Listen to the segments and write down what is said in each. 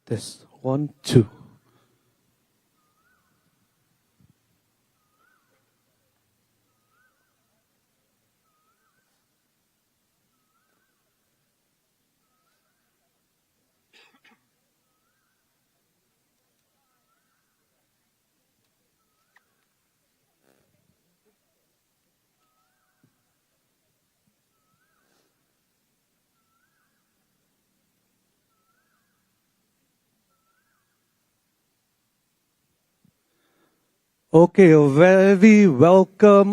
Test 1, 2. Okay, very welcome.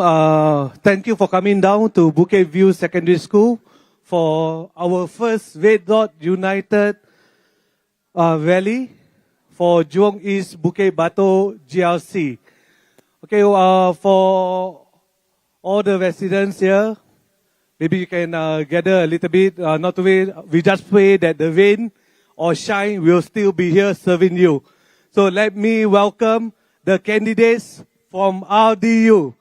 Thank you for coming down to Bukit View Secondary School for our first Red Dot United rally for Jurong East-Bukit Batok GRC. Okay, for all the residents here, maybe you can gather a little bit. Not to worry, we just pray that the rain or shine will still be here serving you. So let me welcome the candidates from RDU.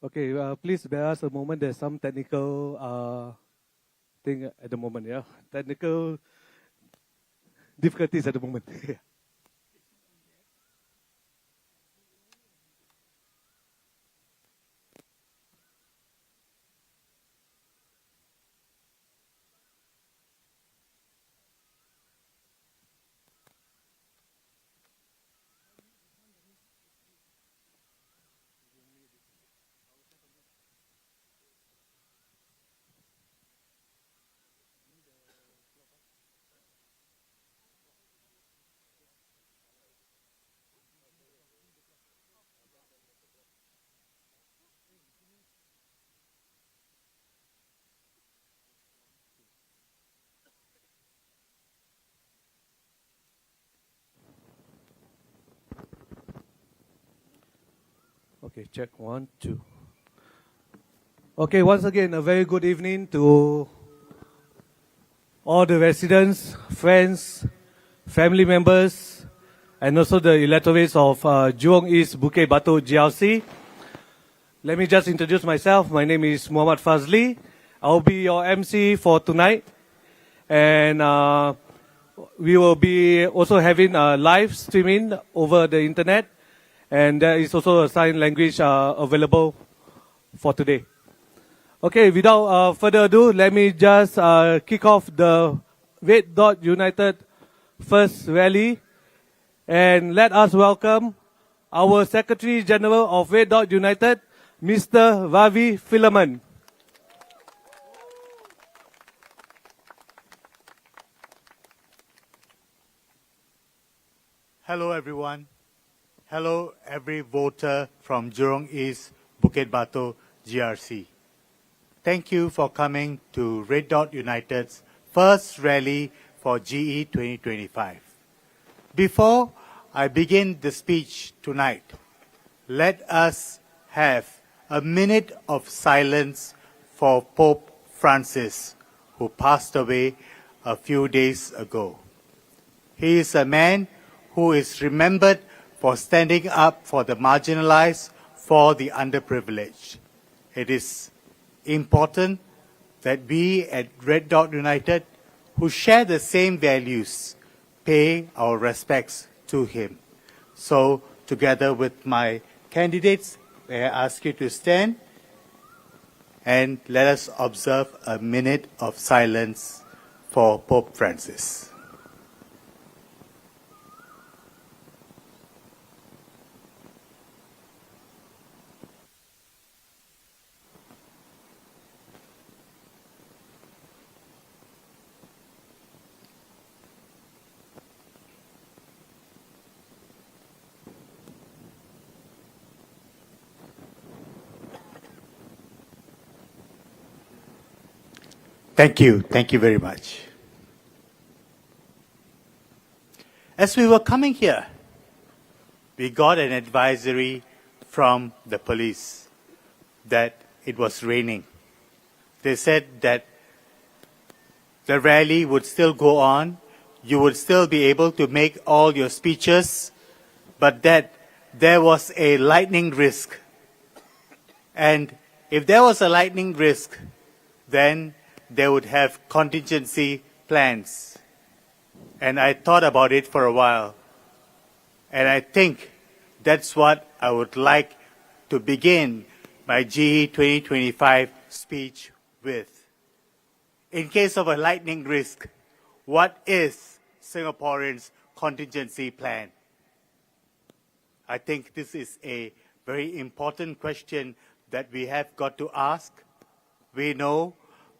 Okay, please bear us a moment. There's some technical thing at the moment, yeah? Technical difficulties at the moment. Okay, check 1, 2. Okay, once again, a very good evening to all the residents, friends, family members, and also the electorates of Jurong East-Bukit Batok GRC. Let me just introduce myself. My name is Muhammad Fazli. I'll be your MC for tonight. And we will be also having a live streaming over the internet. And there is also a sign language available for today. Okay, without further ado, let me just kick off the Red Dot United first rally. And let us welcome our Secretary General of Red Dot United, Mr. Ravi Philaman. Hello everyone. Hello every voter from Jurong East, Bukit Batok, GRC. Thank you for coming to Red Dot United's first rally for GE2025. Before I begin the speech tonight, let us have a minute of silence for Pope Francis, who passed away a few days ago. He is a man who is remembered for standing up for the marginalized, for the underprivileged. It is important that we at Red Dot United, who share the same values, pay our respects to him. So, together with my candidates, may I ask you to stand? and let us observe a minute of silence for Pope Francis. Thank you. Thank you very much. As we were coming here, we got an advisory from the police that it was raining. They said that the rally would still go on, you would still be able to make all your speeches, but that there was a lightning risk. And if there was a lightning risk, then they would have contingency plans. And I thought about it for a while. And I think that's what I would like to begin my GE2025 speech with. In case of a lightning risk, what is Singaporeans' contingency plan? I think this is a very important question that we have got to ask. We know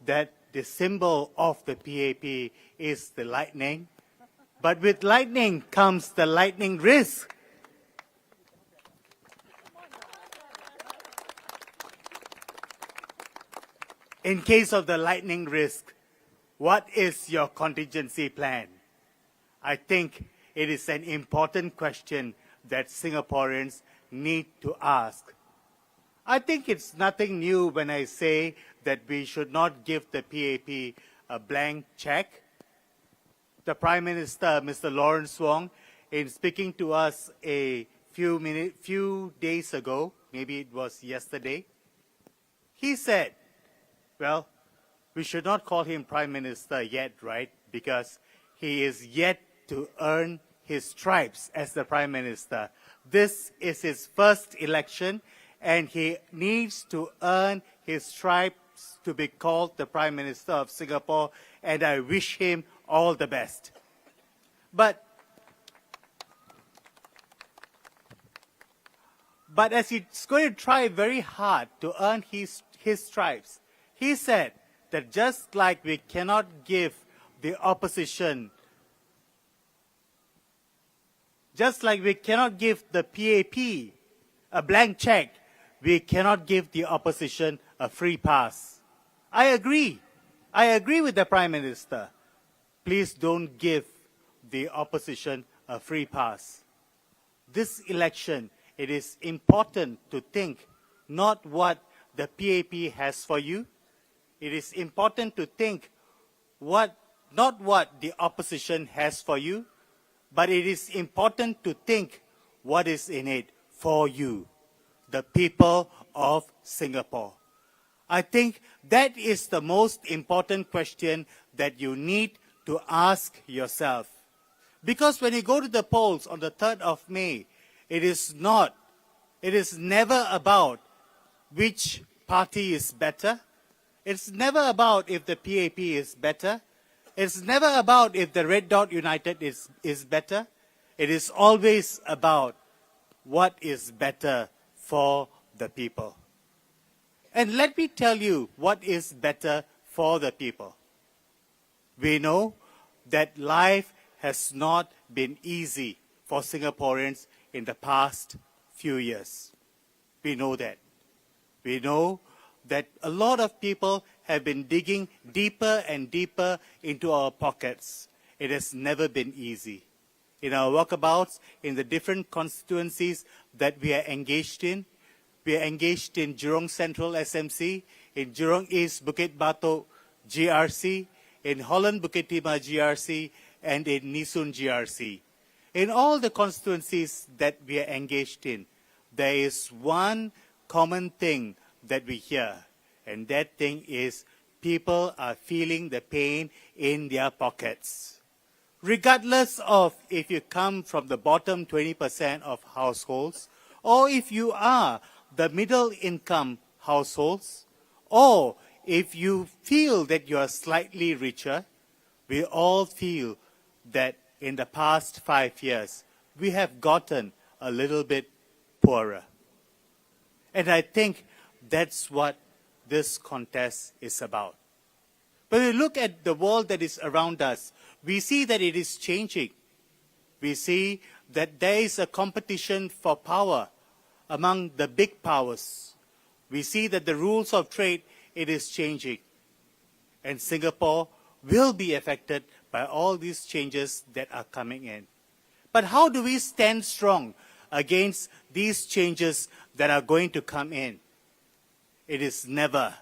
that the symbol of the PAP is the lightning, but with lightning comes the lightning risk. In case of the lightning risk, what is your contingency plan? I think it is an important question that Singaporeans need to ask. I think it's nothing new when I say that we should not give the PAP a blank check. The Prime Minister, Mr. Lawrence Wong, in speaking to us a few days ago, maybe it was yesterday, he said, well, we should not call him Prime Minister yet, right? Because he is yet to earn his stripes as the Prime Minister. This is his first election, and he needs to earn his stripes to be called the Prime Minister of Singapore, and I wish him all the best. But as he's going to try very hard to earn his stripes, he said that just like we cannot give the opposition, just like we cannot give the PAP a blank check, we cannot give the opposition a free pass. I agree. I agree with the Prime Minister. Please don't give the opposition a free pass. This election, it is important to think not what the PAP has for you. It is important to think not what the opposition has for you, but it is important to think what is in it for you, the people of Singapore. I think that is the most important question that you need to ask yourself. Because when you go to the polls on the 3rd of May, it is never about which party is better. It's never about if the PAP is better. It's never about if the Red Dot United is better. It is always about what is better for the people. And let me tell you what is better for the people. We know that life has not been easy for Singaporeans in the past few years. We know that. We know that a lot of people have been digging deeper and deeper into our pockets. It has never been easy. In our walkabouts, in the different constituencies that we are engaged in, we are engaged in Jurong Central SMC, in Jurong East-Bukit Batok GRC, in Holland Bukit Timah GRC, and in Nisun GRC. In all the constituencies that we are engaged in, there is one common thing that we hear, and that thing is people are feeling the pain in their pockets. Regardless of if you come from the bottom 20% of households, or if you are the middle income households, Or if you feel that you are slightly richer, we all feel that in the past 5 years, we have gotten a little bit poorer. And I think that's what this contest is about. When we look at the world that is around us, we see that it is changing. We see that there is a competition for power among the big powers. We see that the rules of trade, it is changing. And Singapore will be affected by all these changes that are coming in. But how do we stand strong against these changes that are going to come in? It is never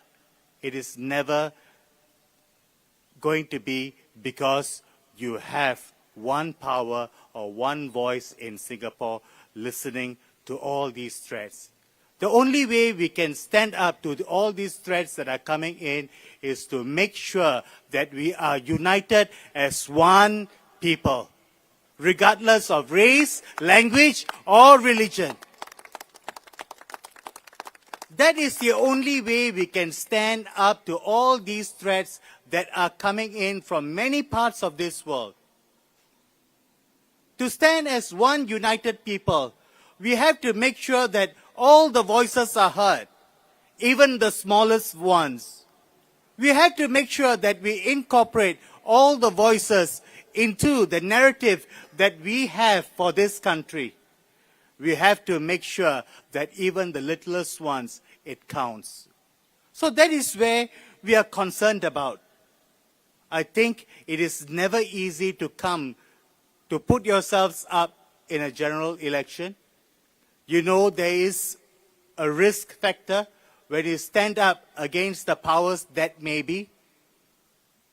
going to be because you have one power or one voice in Singapore listening to all these threats. The only way we can stand up to all these threats that are coming in is to make sure that we are united as one people, regardless of race, language, or religion. That is the only way we can stand up to all these threats that are coming in from many parts of this world. To stand as one united people, we have to make sure that all the voices are heard, even the smallest ones. We have to make sure that we incorporate all the voices into the narrative that we have for this country. We have to make sure that even the littlest ones, it counts. So that is where we are concerned about. I think it is never easy to put yourselves up in a general election. You know there is a risk factor when you stand up against the powers that may be.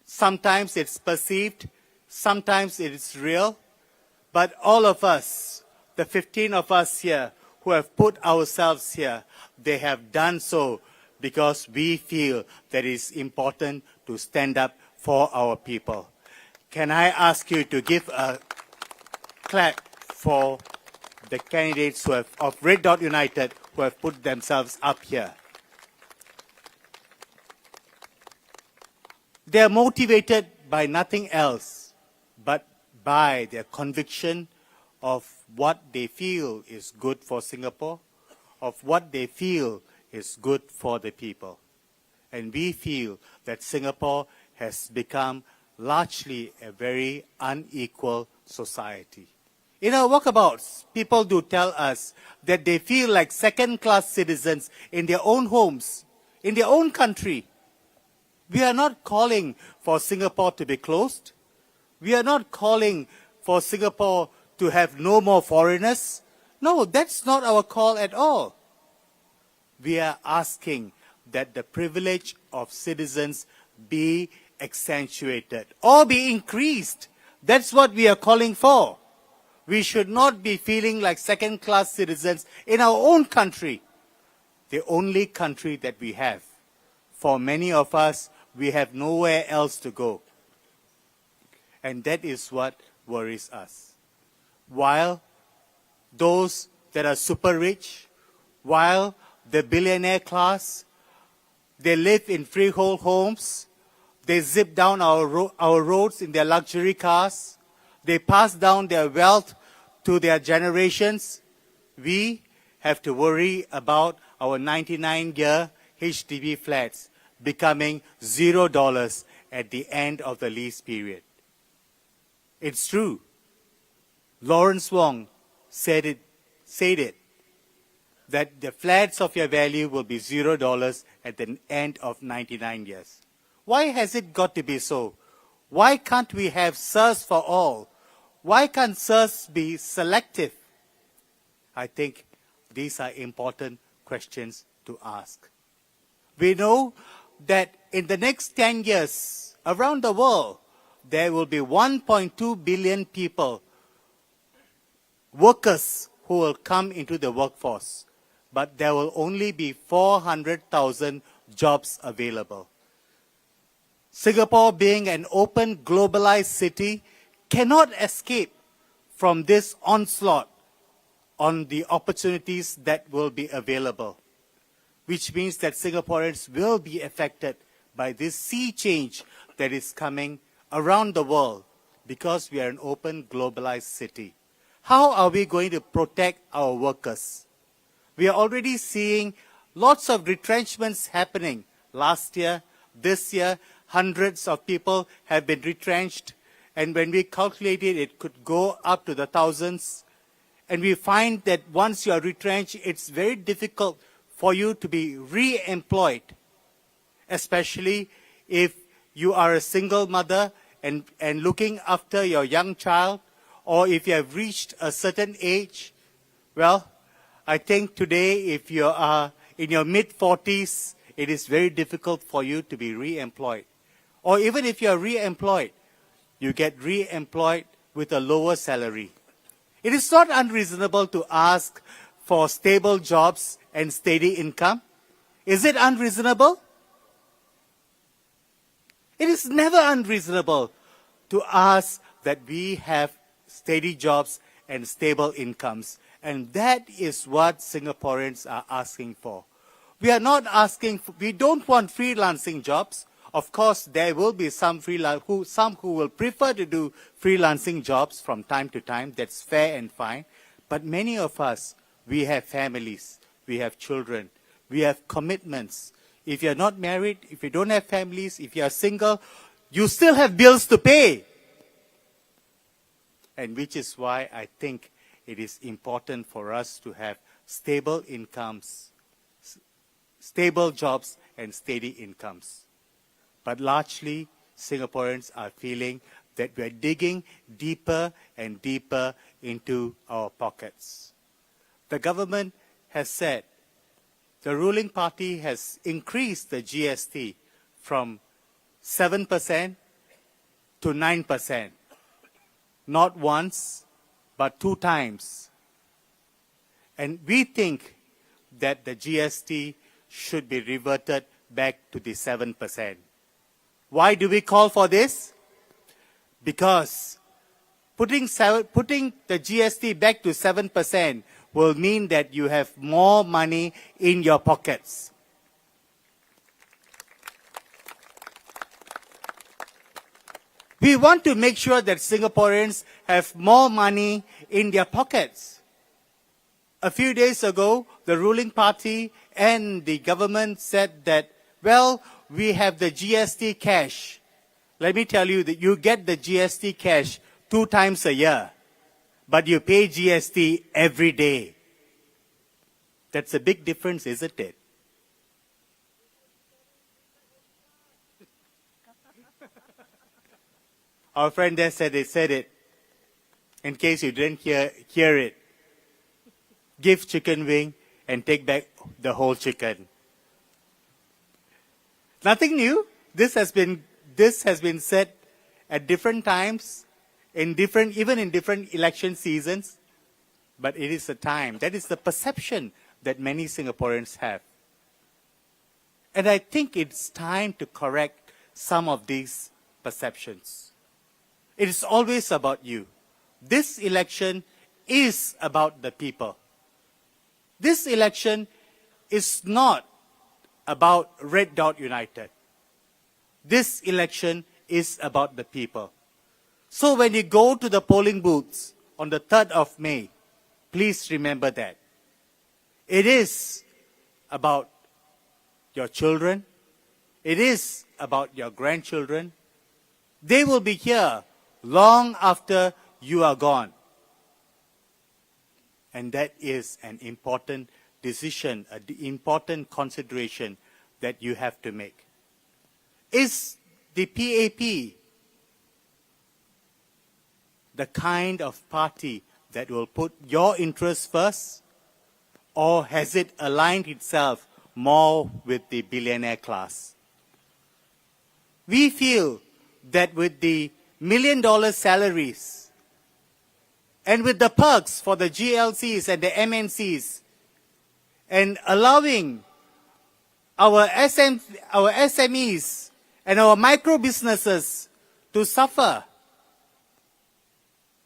Sometimes it's perceived, sometimes it is real, but all of us, the 15 of us here who have put ourselves here, they have done so because we feel that it is important to stand up for our people. Can I ask you to give a clap for the candidates of Red Dot United who have put themselves up here? They are motivated by nothing else but by their conviction of what they feel is good for Singapore, of what they feel is good for the people. And we feel that Singapore has become largely a very unequal society. In our walkabouts, people do tell us that they feel like second-class citizens in their own homes, in their own country. We are not calling for Singapore to be closed. We are not calling for Singapore to have no more foreigners. No, that's not our call at all. We are asking that the privilege of citizens be accentuated or be increased. That's what we are calling for. We should not be feeling like second-class citizens in our own country, the only country that we have. For many of us, we have nowhere else to go. And that is what worries us. While those that are super rich, while the billionaire class, they live in freehold homes, they zip down our roads in their luxury cars, they pass down their wealth to their generations, we have to worry about our 99-year HDB flats becoming $0 at the end of the lease period. It's true. Lawrence Wong said it, that the flats of your value will be $0 at the end of 99 years. Why has it got to be so? Why can't we have SIRS for all? Why can't SIRS be selective? I think these are important questions to ask. We know that in the next 10 years, around the world, there will be 1.2 billion people, workers who will come into the workforce, but there will only be 400,000 jobs available. Singapore, being an open, globalized city, cannot escape from this onslaught on the opportunities that will be available. which means that Singaporeans will be affected by this sea change that is coming around the world because we are an open, globalized city. How are we going to protect our workers? We are already seeing lots of retrenchments happening. Last year, this year, hundreds of people have been retrenched. And when we calculated, it could go up to the thousands. And we find that once you are retrenched, it's very difficult for you to be re-employed, especially if you are a single mother and looking after your young child, or if you have reached a certain age. Well, I think today, if you are in your mid-40s, it is very difficult for you to be re-employed. Or even if you are re-employed, you get re-employed with a lower salary. It is not unreasonable to ask for stable jobs and steady income. Is it unreasonable? It is never unreasonable to ask that we have steady jobs and stable incomes. And that is what Singaporeans are asking for. We are not asking for, we don't want freelancing jobs. Of course, there will be some who will prefer to do freelancing jobs from time to time. That's fair and fine. But many of us, we have families, we have children, we have commitments. If you're not married, if you don't have families, if you're single, you still have bills to pay. And which is why I think it is important for us to have stable incomes, stable jobs and steady incomes. But largely, Singaporeans are feeling that we're digging deeper and deeper into our pockets. The government has said, the ruling party has increased the GST from 7% to 9%. Not once, but 2 times. And we think that the GST should be reverted back to the 7%. Why do we call for this? Because putting the GST back to 7% will mean that you have more money in your pockets. We want to make sure that Singaporeans have more money in their pockets. A few days ago, the ruling party and the government said that, well, we have the GST cash. Let me tell you that you get the GST cash 2 times a year, but you pay GST every day. That's a big difference, isn't it? Our friend there said it. In case you didn't hear it. Give chicken wing and take back the whole chicken. Nothing new. This has been said at different times, even in different election seasons. But it is a time. That is the perception that many Singaporeans have. And I think it's time to correct some of these perceptions. It is always about you. This election is about the people. This election is not about Red Dot United. This election is about the people. So when you go to the polling booths on the 3rd of May, please remember that. It is about your children. It is about your grandchildren. They will be here long after you are gone. And that is an important decision, an important consideration that you have to make. Is the PAP the kind of party that will put your interests first? Or has it aligned itself more with the billionaire class? We feel that with the $1 million salaries and with the perks for the GLCs and the MNCs and allowing our SMEs and our micro businesses to suffer,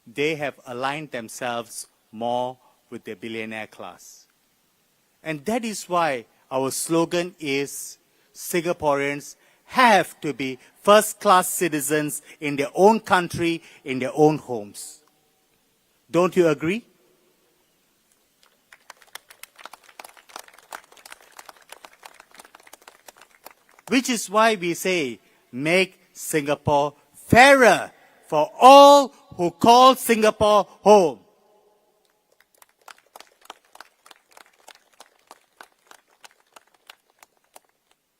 they have aligned themselves more with the billionaire class. And that is why our slogan is Singaporeans have to be first-class citizens in their own country, in their own homes. Don't you agree? Which is why we say, make Singapore fairer for all who call Singapore home.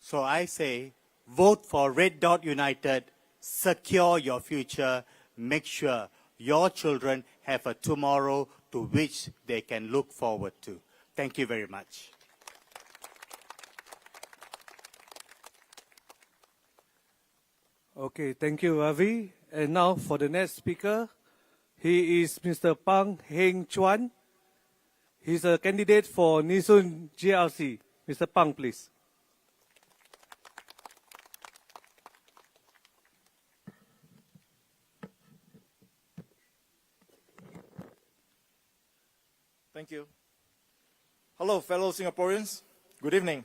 So I say, vote for Red Dot United, secure your future, make sure your children have a tomorrow to which they can look forward to. Thank you very much. Okay, thank you, Ravi. And now for the next speaker, he is Mr. Pang Heng Chuan. He's a candidate for Nee-Soon GRC. Mr. Pang, please. Thank you. Hello, fellow Singaporeans. Good evening.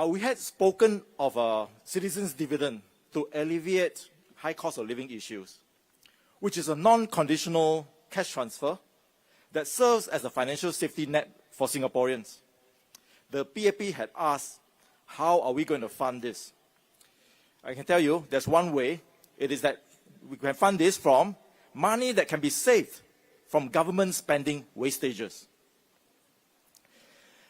We had spoken of a citizens' dividend to alleviate high cost of living issues, which is a non-conditional cash transfer that serves as a financial safety net for Singaporeans. The PAP had asked, how are we going to fund this? I can tell you, there's one way. It is that we can fund this from money that can be saved from government spending wastages.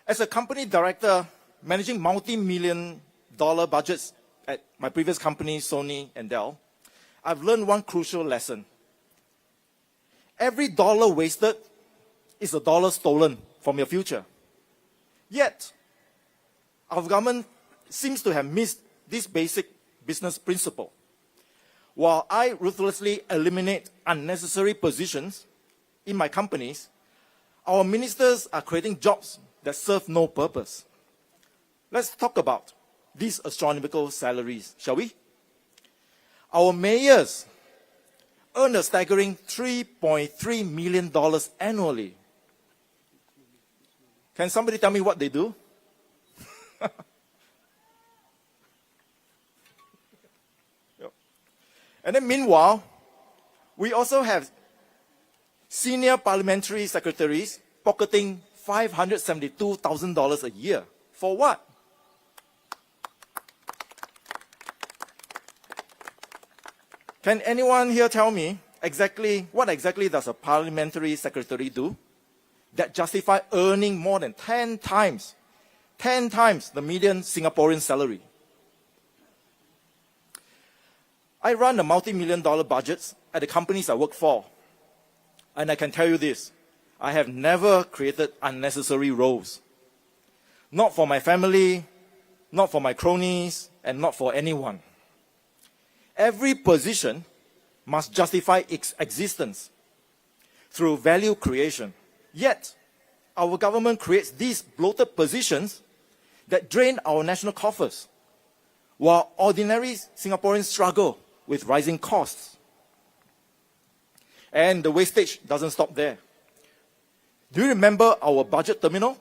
As a company director managing multi-million-dollar budgets at my previous company, Sony and Dell, I've learned one crucial lesson. Every dollar wasted is a dollar stolen from your future. Yet, our government seems to have missed this basic business principle. While I ruthlessly eliminate unnecessary positions in my companies, our ministers are creating jobs that serve no purpose. Let's talk about these astronomical salaries, shall we? Our mayors earn a staggering $3.3 million annually. Can somebody tell me what they do? And then meanwhile, we also have senior parliamentary secretaries pocketing $572,000 a year. For what? Can anyone here tell me what exactly does a parliamentary secretary do that justify earning more than 10 times the median Singaporean salary? I run a multi-million-dollar budgets at the companies I work for. And I can tell you this, I have never created unnecessary roles. Not for my family, not for my cronies, and not for anyone. Every position must justify its existence through value creation. Yet, our government creates these bloated positions that drain our national coffers, while ordinary Singaporeans struggle with rising costs. And the wastage doesn't stop there. Do you remember our budget terminal?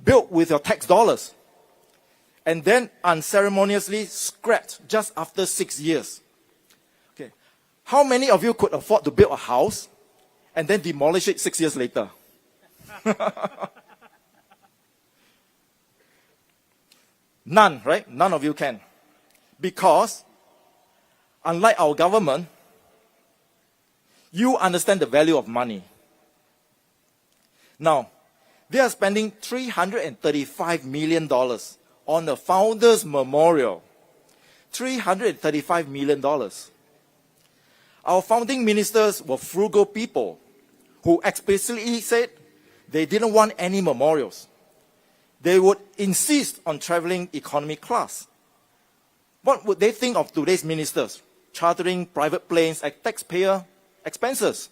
Built with your tax dollars, and then unceremoniously scrapped just after 6 years. Okay. How many of you could afford to build a house and then demolish it 6 years later? None, right? None of you can. Because, unlike our government, you understand the value of money. Now, they are spending $335 million on the Founders Memorial. $335 million. Our founding ministers were frugal people who explicitly said they didn't want any memorials. They would insist on traveling economy class. What would they think of today's ministers chartering private planes at taxpayer expenses?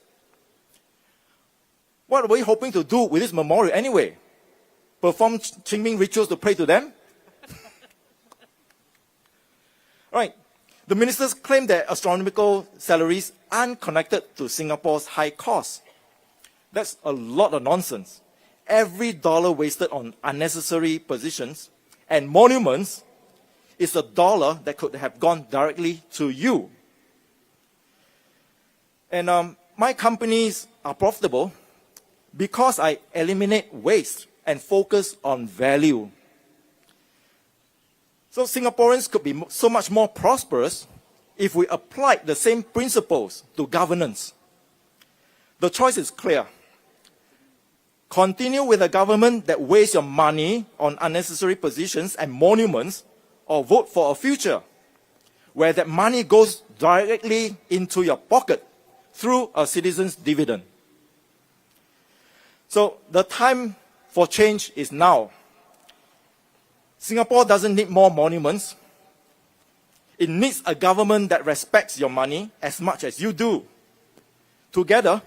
What are we hoping to do with this memorial anyway? Perform Qingming rituals to pray to them? Right. The ministers claim their astronomical salaries aren't connected to Singapore's high costs. That's a lot of nonsense. every dollar wasted on unnecessary positions and monuments is a dollar that could have gone directly to you. And my companies are profitable because I eliminate waste and focus on value. So Singaporeans could be so much more prosperous if we applied the same principles to governance. The choice is clear. Continue with a government that wastes your money on unnecessary positions and monuments, or vote for a future where that money goes directly into your pocket through a citizen's dividend. So the time for change is now. Singapore doesn't need more monuments. It needs a government that respects your money as much as you do. Together,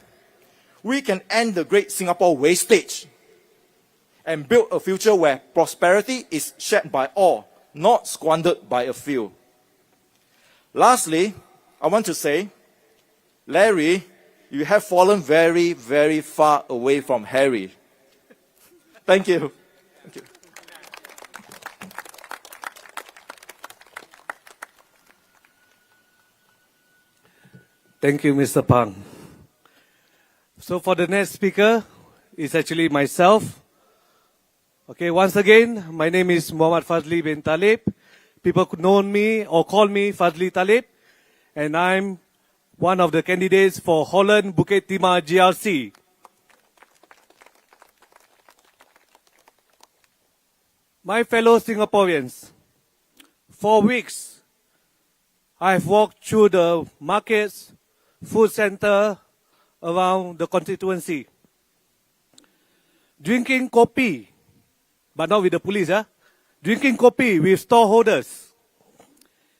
we can end the great Singapore wastage and build a future where prosperity is shared by all, not squandered by a few. Lastly, I want to say, Larry, you have fallen very, very far away from Harry. Thank you. Thank you. Thank you, Mr. Pang. So for the next speaker, it's actually myself. Okay, once again, my name is Muhammad Fazli bin Talib. People could know me or call me Fazli Talib. And I'm one of the candidates for Holland Bukit Timah GRC. My fellow Singaporeans, for weeks, I've walked through the markets, food center around the constituency, drinking kopi, but not with the police, drinking kopi with storeholders,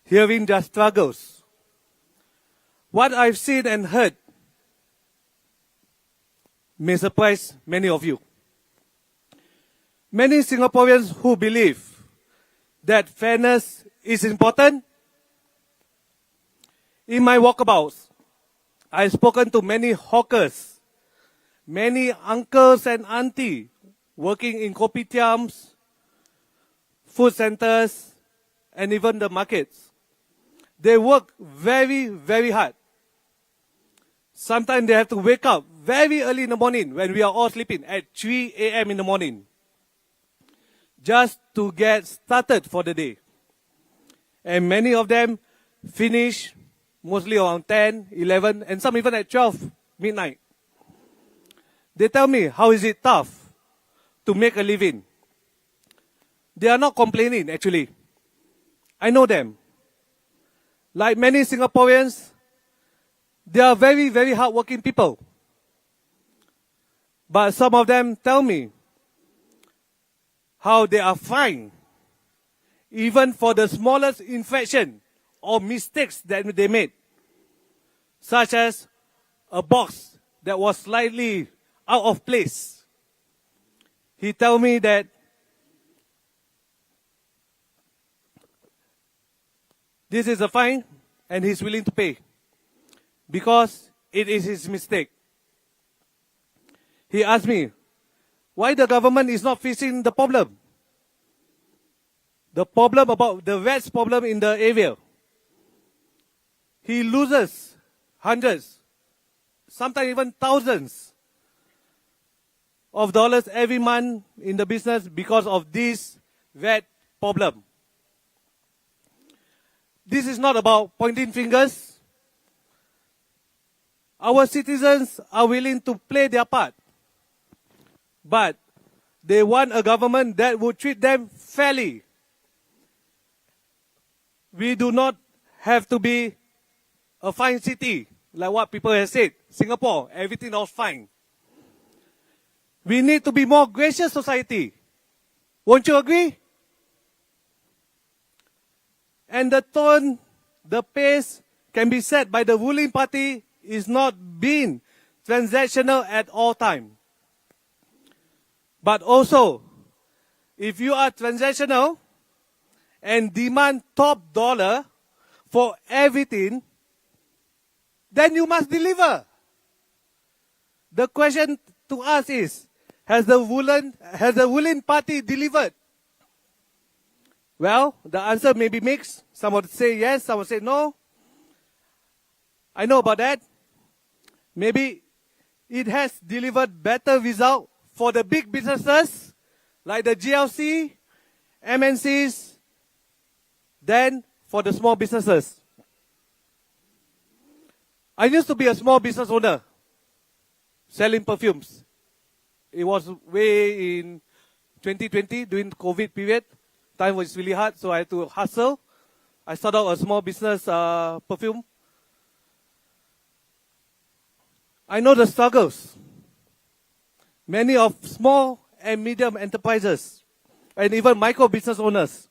hearing their struggles. What I've seen and heard may surprise many of you. Many Singaporeans who believe that fairness is important. In my walkabouts, I've spoken to many hawkers, many uncles and aunties working in kopitiams, food centers, and even the markets. They work very, very hard. Sometimes they have to wake up very early in the morning when we are all sleeping at 3 a.m. in the morning just to get started for the day. And many of them finish mostly around 10, 11, and some even at 12 midnight. They tell me how is it tough to make a living. They are not complaining actually. I know them. Like many Singaporeans, they are very, very hardworking people. But some of them tell me how they are fined even for the smallest infraction or mistakes that they made, such as a box that was slightly out of place. He told me that this is a fine and he's willing to pay because it is his mistake. He asked me why the government is not fixing the problem. The problem about the rats problem in the area. He loses hundreds, sometimes even thousands of dollars every month in the business because of this rat problem. This is not about pointing fingers. Our citizens are willing to play their part, but they want a government that would treat them fairly. We do not have to be a fine city, like what people have said. Singapore, everything else fine. We need to be more gracious society. Won't you agree? And the tone, the pace can be set by the ruling party is not being transactional at all time. But also, if you are transactional and demand top dollar for everything, then you must deliver. The question to us is, Has the ruling party delivered? Well, the answer may be mixed. Some would say yes, some would say no. I know about that. Maybe it has delivered better result for the big businesses like the GRC, MNCs, than for the small businesses. I used to be a small business owner selling perfumes. It was way in 2020 during the COVID period. Time was really hard, so I had to hustle. I started out a small business perfume. I know the struggles. Many of small and medium enterprises and even micro business owners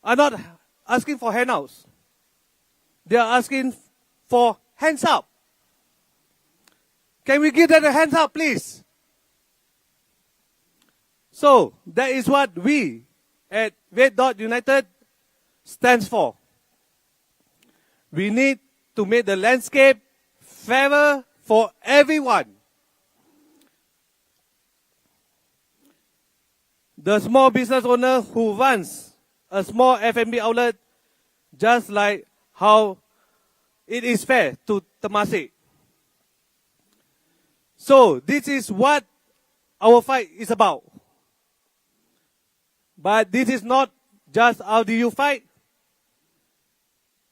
are not asking for handouts. They are asking for hands up. Can we give them a hands up, please? So, that is what we at Red Dot United stands for. We need to make the landscape fairer for everyone. The small business owner who runs a small F&B outlet, just like how it is fair to Temasek. So, this is what our fight is about. But this is not just RDU fight.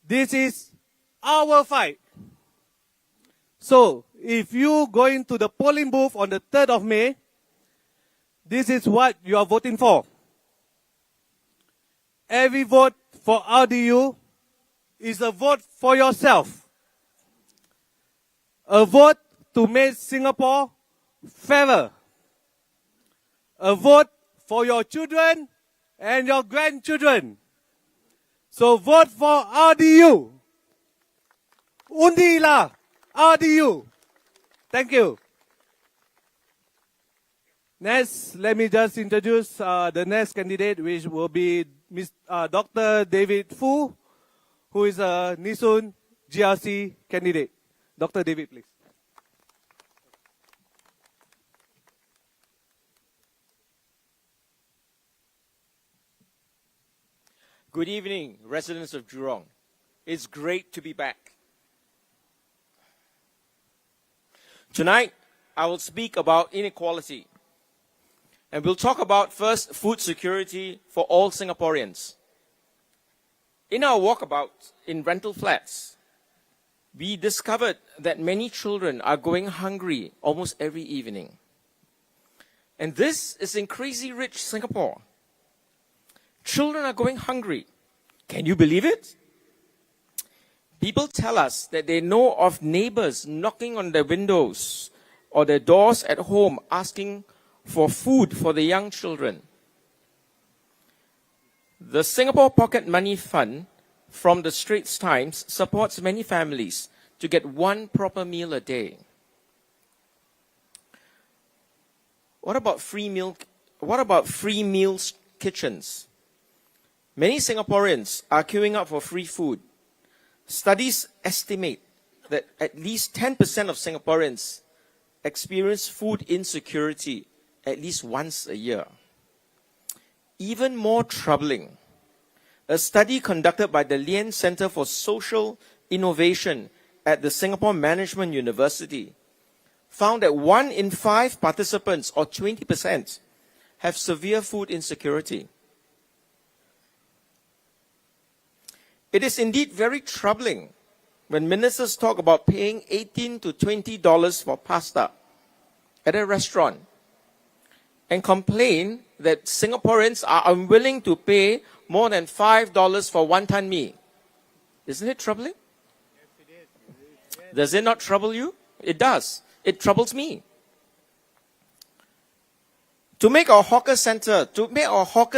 This is our fight. So, if you go into the polling booth on the 3rd of May, this is what you are voting for. Every vote for RDU is a vote for yourself. A vote to make Singapore fairer. A vote for your children and your grandchildren. So vote for RDU. Undilah RDU. Thank you. Next, let me just introduce the next candidate, which will be Dr. David Fu, who is a Nee-Soon GRC candidate. Dr. David, please. Good evening, residents of Jurong. It's great to be back. Tonight, I will speak about inequality. And we'll talk about first food security for all Singaporeans. In our walkabout in rental flats, we discovered that many children are going hungry almost every evening. And this is in crazy rich Singapore. Children are going hungry. Can you believe it? People tell us that they know of neighbors knocking on their windows or their doors at home asking for food for the young children. The Singapore Pocket Money Fund from the Straits Times supports many families to get one proper meal a day. What about free meals kitchens? Many Singaporeans are queuing up for free food. Studies estimate that at least 10% of Singaporeans experience food insecurity at least once a year. Even more troubling, a study conducted by the Lien Center for Social Innovation at the Singapore Management University found that 1 in 5 participants, or 20%, have severe food insecurity. It is indeed very troubling when ministers talk about paying $18 to $20 for pasta at a restaurant and complain that Singaporeans are unwilling to pay more than $5 for wonton mee. Isn't it troubling? Yes, it is. Does it not trouble you? It does. It troubles me. To make our hawker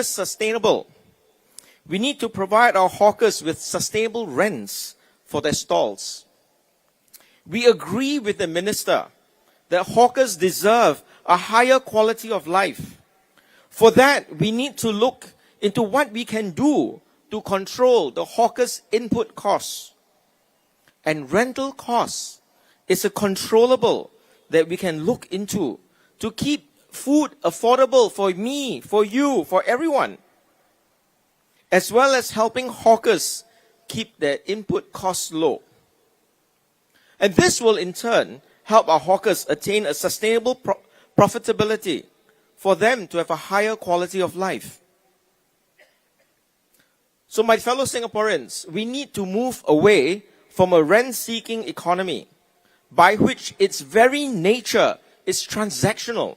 sustainable, we need to provide our hawkers with sustainable rents for their stalls. We agree with the minister that hawkers deserve a higher quality of life. For that, we need to look into what we can do to control the hawkers' input costs. And rental costs is a controllable that we can look into to keep food affordable for me, for you, for everyone, as well as helping hawkers keep their input costs low. And this will in turn help our hawkers attain a sustainable profitability for them to have a higher quality of life. So my fellow Singaporeans, we need to move away from a rent-seeking economy by which its very nature is transactional,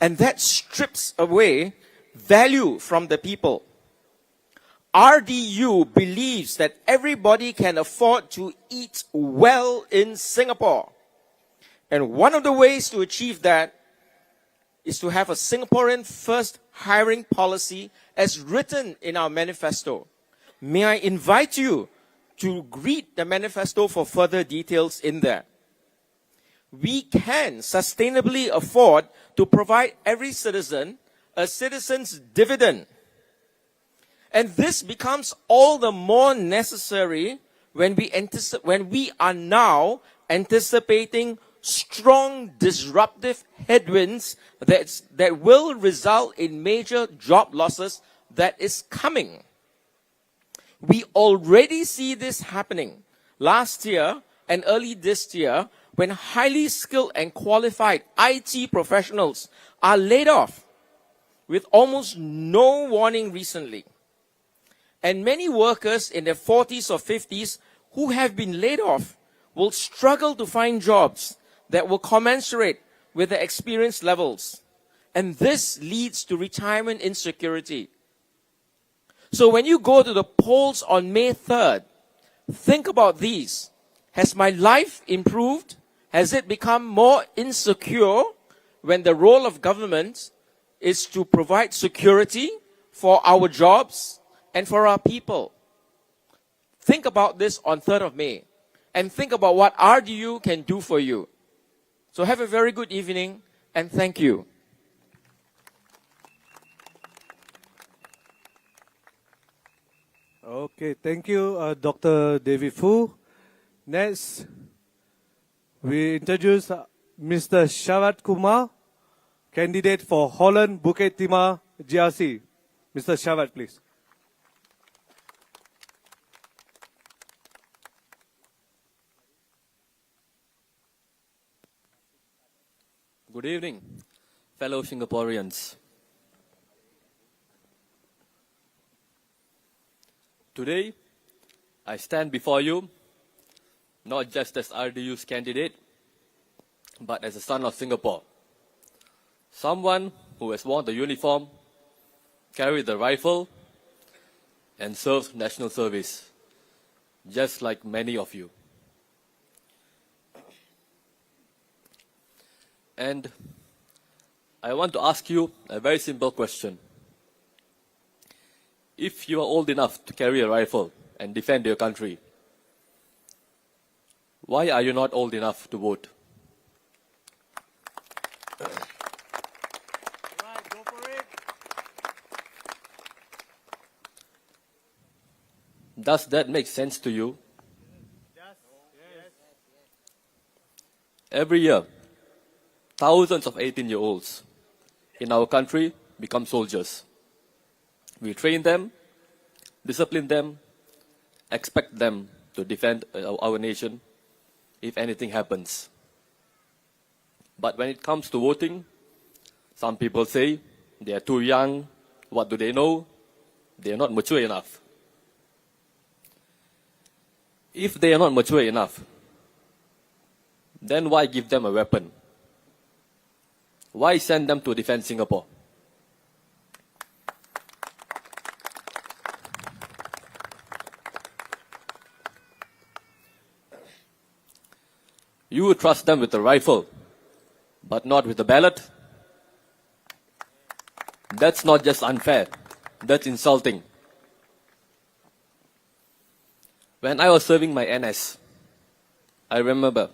and that strips away value from the people. RDU believes that everybody can afford to eat well in Singapore. And one of the ways to achieve that is to have a Singaporean first hiring policy as written in our manifesto. May I invite you to read the manifesto for further details in there. We can sustainably afford to provide every citizen a citizen's dividend. And this becomes all the more necessary when we are now anticipating strong disruptive headwinds that will result in major job losses that is coming. We already see this happening last year and early this year when highly skilled and qualified IT professionals are laid off with almost no warning recently. And many workers in their 40s or 50s who have been laid off will struggle to find jobs that will commensurate with their experience levels. And this leads to retirement insecurity. So when you go to the polls on May 3rd, think about these. Has my life improved? Has it become more insecure when the role of government is to provide security for our jobs and for our people? Think about this on 3rd of May and think about what RDU can do for you. So have a very good evening and thank you. Okay, thank you, Dr. David Fu. Next, we introduce Mr. Sharat Kumar, candidate for Holland Bukit Timah GRC. Mr. Sharat, please. Good evening, fellow Singaporeans. Today, I stand before you not just as RDU's candidate, but as a son of Singapore. Someone who has worn the uniform, carried the rifle, and served national service, just like many of you. And I want to ask you a very simple question. If you are old enough to carry a rifle and defend your country, why are you not old enough to vote? Right, go for it. Does that make sense to you? Yes. Every year, thousands of 18-year-olds in our country become soldiers. We train them, discipline them, expect them to defend our nation if anything happens. But when it comes to voting, some people say they are too young, what do they know? They are not mature enough. If they are not mature enough, then why give them a weapon? Why send them to defend Singapore? You would trust them with a rifle, but not with a ballot? That's not just unfair, that's insulting. When I was serving my NS, I remember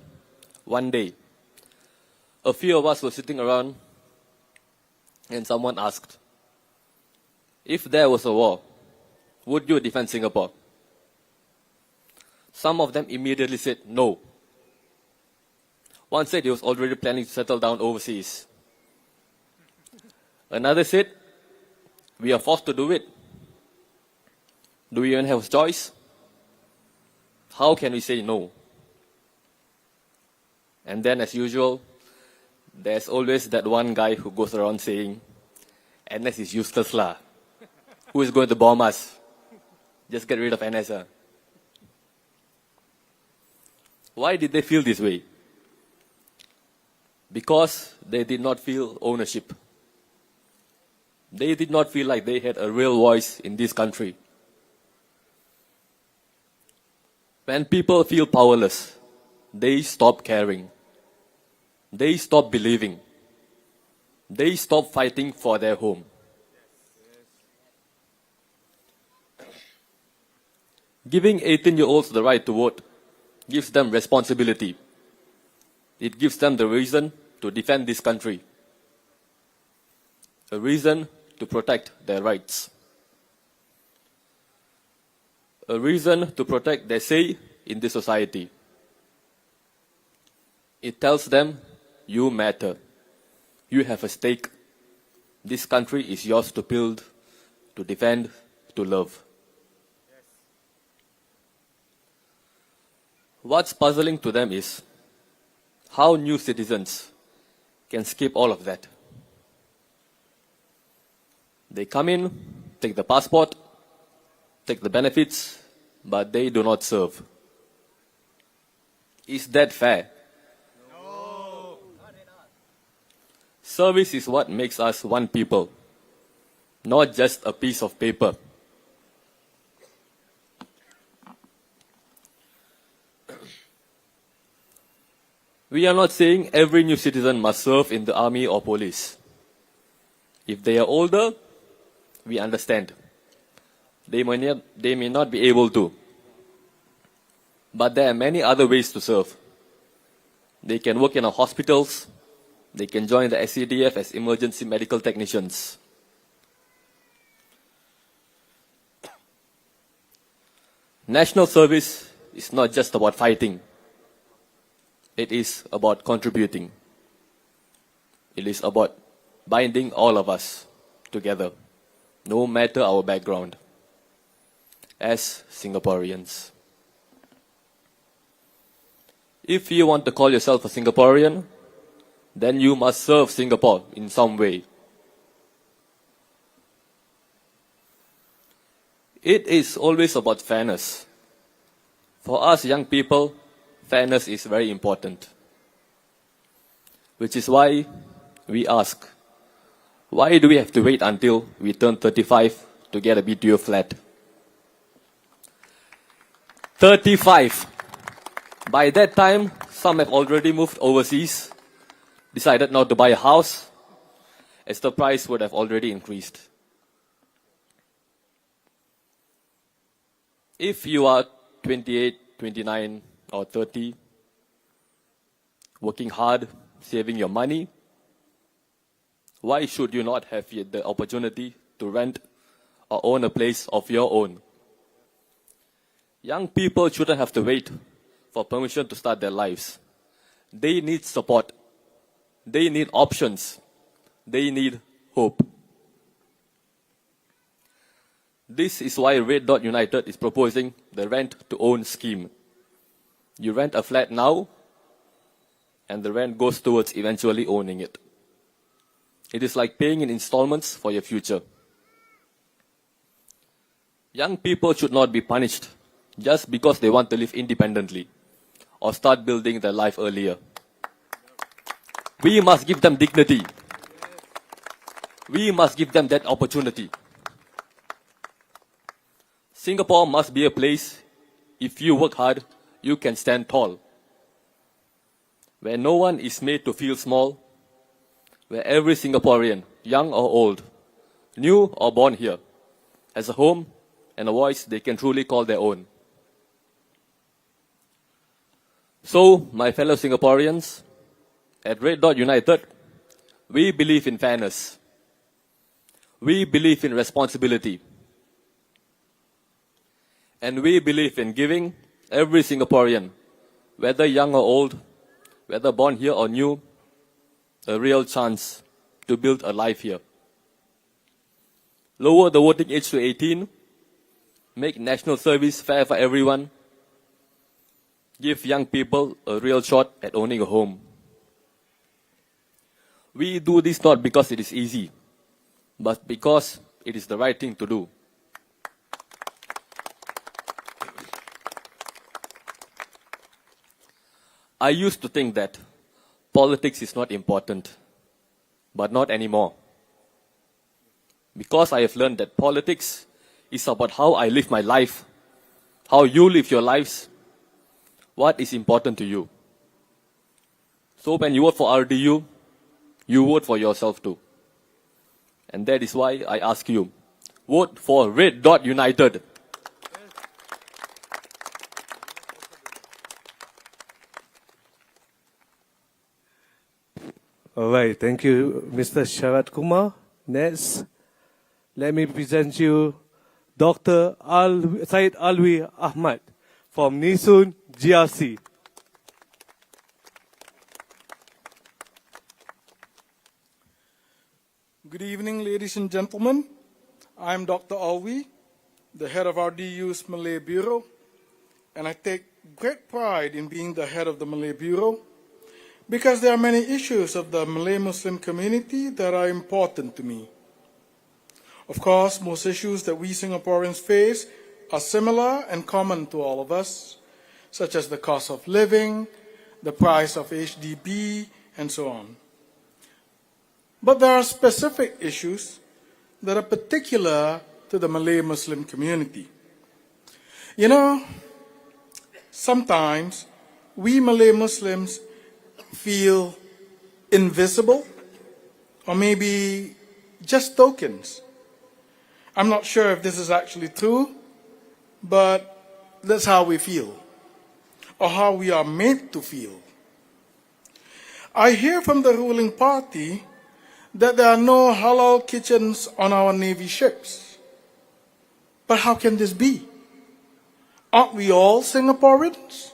one day, a few of us were sitting around and someone asked, if there was a war, would you defend Singapore? Some of them immediately said no. One said he was already planning to settle down overseas Another said, we are forced to do it. Do we even have a choice? How can we say no? And then, as usual, there's always that one guy who goes around saying, NS is useless lah. Who is going to bomb us? Just get rid of NS. Why did they feel this way? Because they did not feel ownership. They did not feel like they had a real voice in this country. When people feel powerless, they stop caring. They stop believing. They stop fighting for their home. Giving 18-year-olds the right to vote gives them responsibility. It gives them the reason to defend this country, a reason to protect their rights, a reason to protect their say in this society. It tells them, you matter. You have a stake. This country is yours to build, to defend, to love. What's puzzling to them is how new citizens can skip all of that. They come in, take the passport, take the benefits, but they do not serve. Is that fair? No. Service is what makes us one people, not just a piece of paper. We are not saying every new citizen must serve in the army or police. If they are older, we understand. They may not be able to. But there are many other ways to serve. They can work in our hospitals. They can join the SCDF as emergency medical technicians. National service is not just about fighting. It is about contributing. It is about binding all of us together, no matter our background, as Singaporeans. If you want to call yourself a Singaporean, then you must serve Singapore in some way. It is always about fairness. For us young people, fairness is very important. Which is why we ask, why do we have to wait until we turn 35 to get a BTO flat? 35. By that time, some have already moved overseas, decided not to buy a house, as the price would have already increased. If you are 28, 29, or 30, working hard, saving your money, why should you not have the opportunity to rent or own a place of your own? Young people shouldn't have to wait for permission to start their lives. They need support. They need options. They need hope. This is why Red Dot United is proposing the rent-to-own scheme. You rent a flat now, and the rent goes towards eventually owning it. It is like paying in installments for your future. Young people should not be punished just because they want to live independently or start building their life earlier. We must give them dignity. We must give them that opportunity. Singapore must be a place, if you work hard, you can stand tall. Where no one is made to feel small, where every Singaporean, young or old, new or born here, has a home and a voice they can truly call their own. So, my fellow Singaporeans, at Red Dot United, we believe in fairness. We believe in responsibility. And we believe in giving every Singaporean, whether young or old, whether born here or new, a real chance to build a life here. lower the voting age to 18, make national service fair for everyone, give young people a real shot at owning a home. We do this not because it is easy, but because it is the right thing to do. I used to think that politics is not important, but not anymore. Because I have learned that politics is about how I live my life, how you live your lives, what is important to you. So when you vote for RDU, you vote for yourself too. And that is why I ask you, vote for Red Dot United. All right, thank you, Mr. Sharat Kumar. Next, let me present you Dr. Syed Alwi Ahmad from Nisun, GRC. Good evening, ladies and gentlemen. I'm Dr. Alwi, the head of RDU's Malay Bureau, and I take great pride in being the head of the Malay Bureau because there are many issues of the Malay Muslim community that are important to me. Of course, most issues that we Singaporeans face are similar and common to all of us, such as the cost of living, the price of HDB, and so on. But there are specific issues that are particular to the Malay Muslim community. You know, sometimes we Malay Muslims feel invisible, or maybe just tokens. I'm not sure if this is actually true, but that's how we feel, or how we are made to feel. I hear from the ruling party that there are no halal kitchens on our Navy ships. But how can this be? Aren't we all Singaporeans?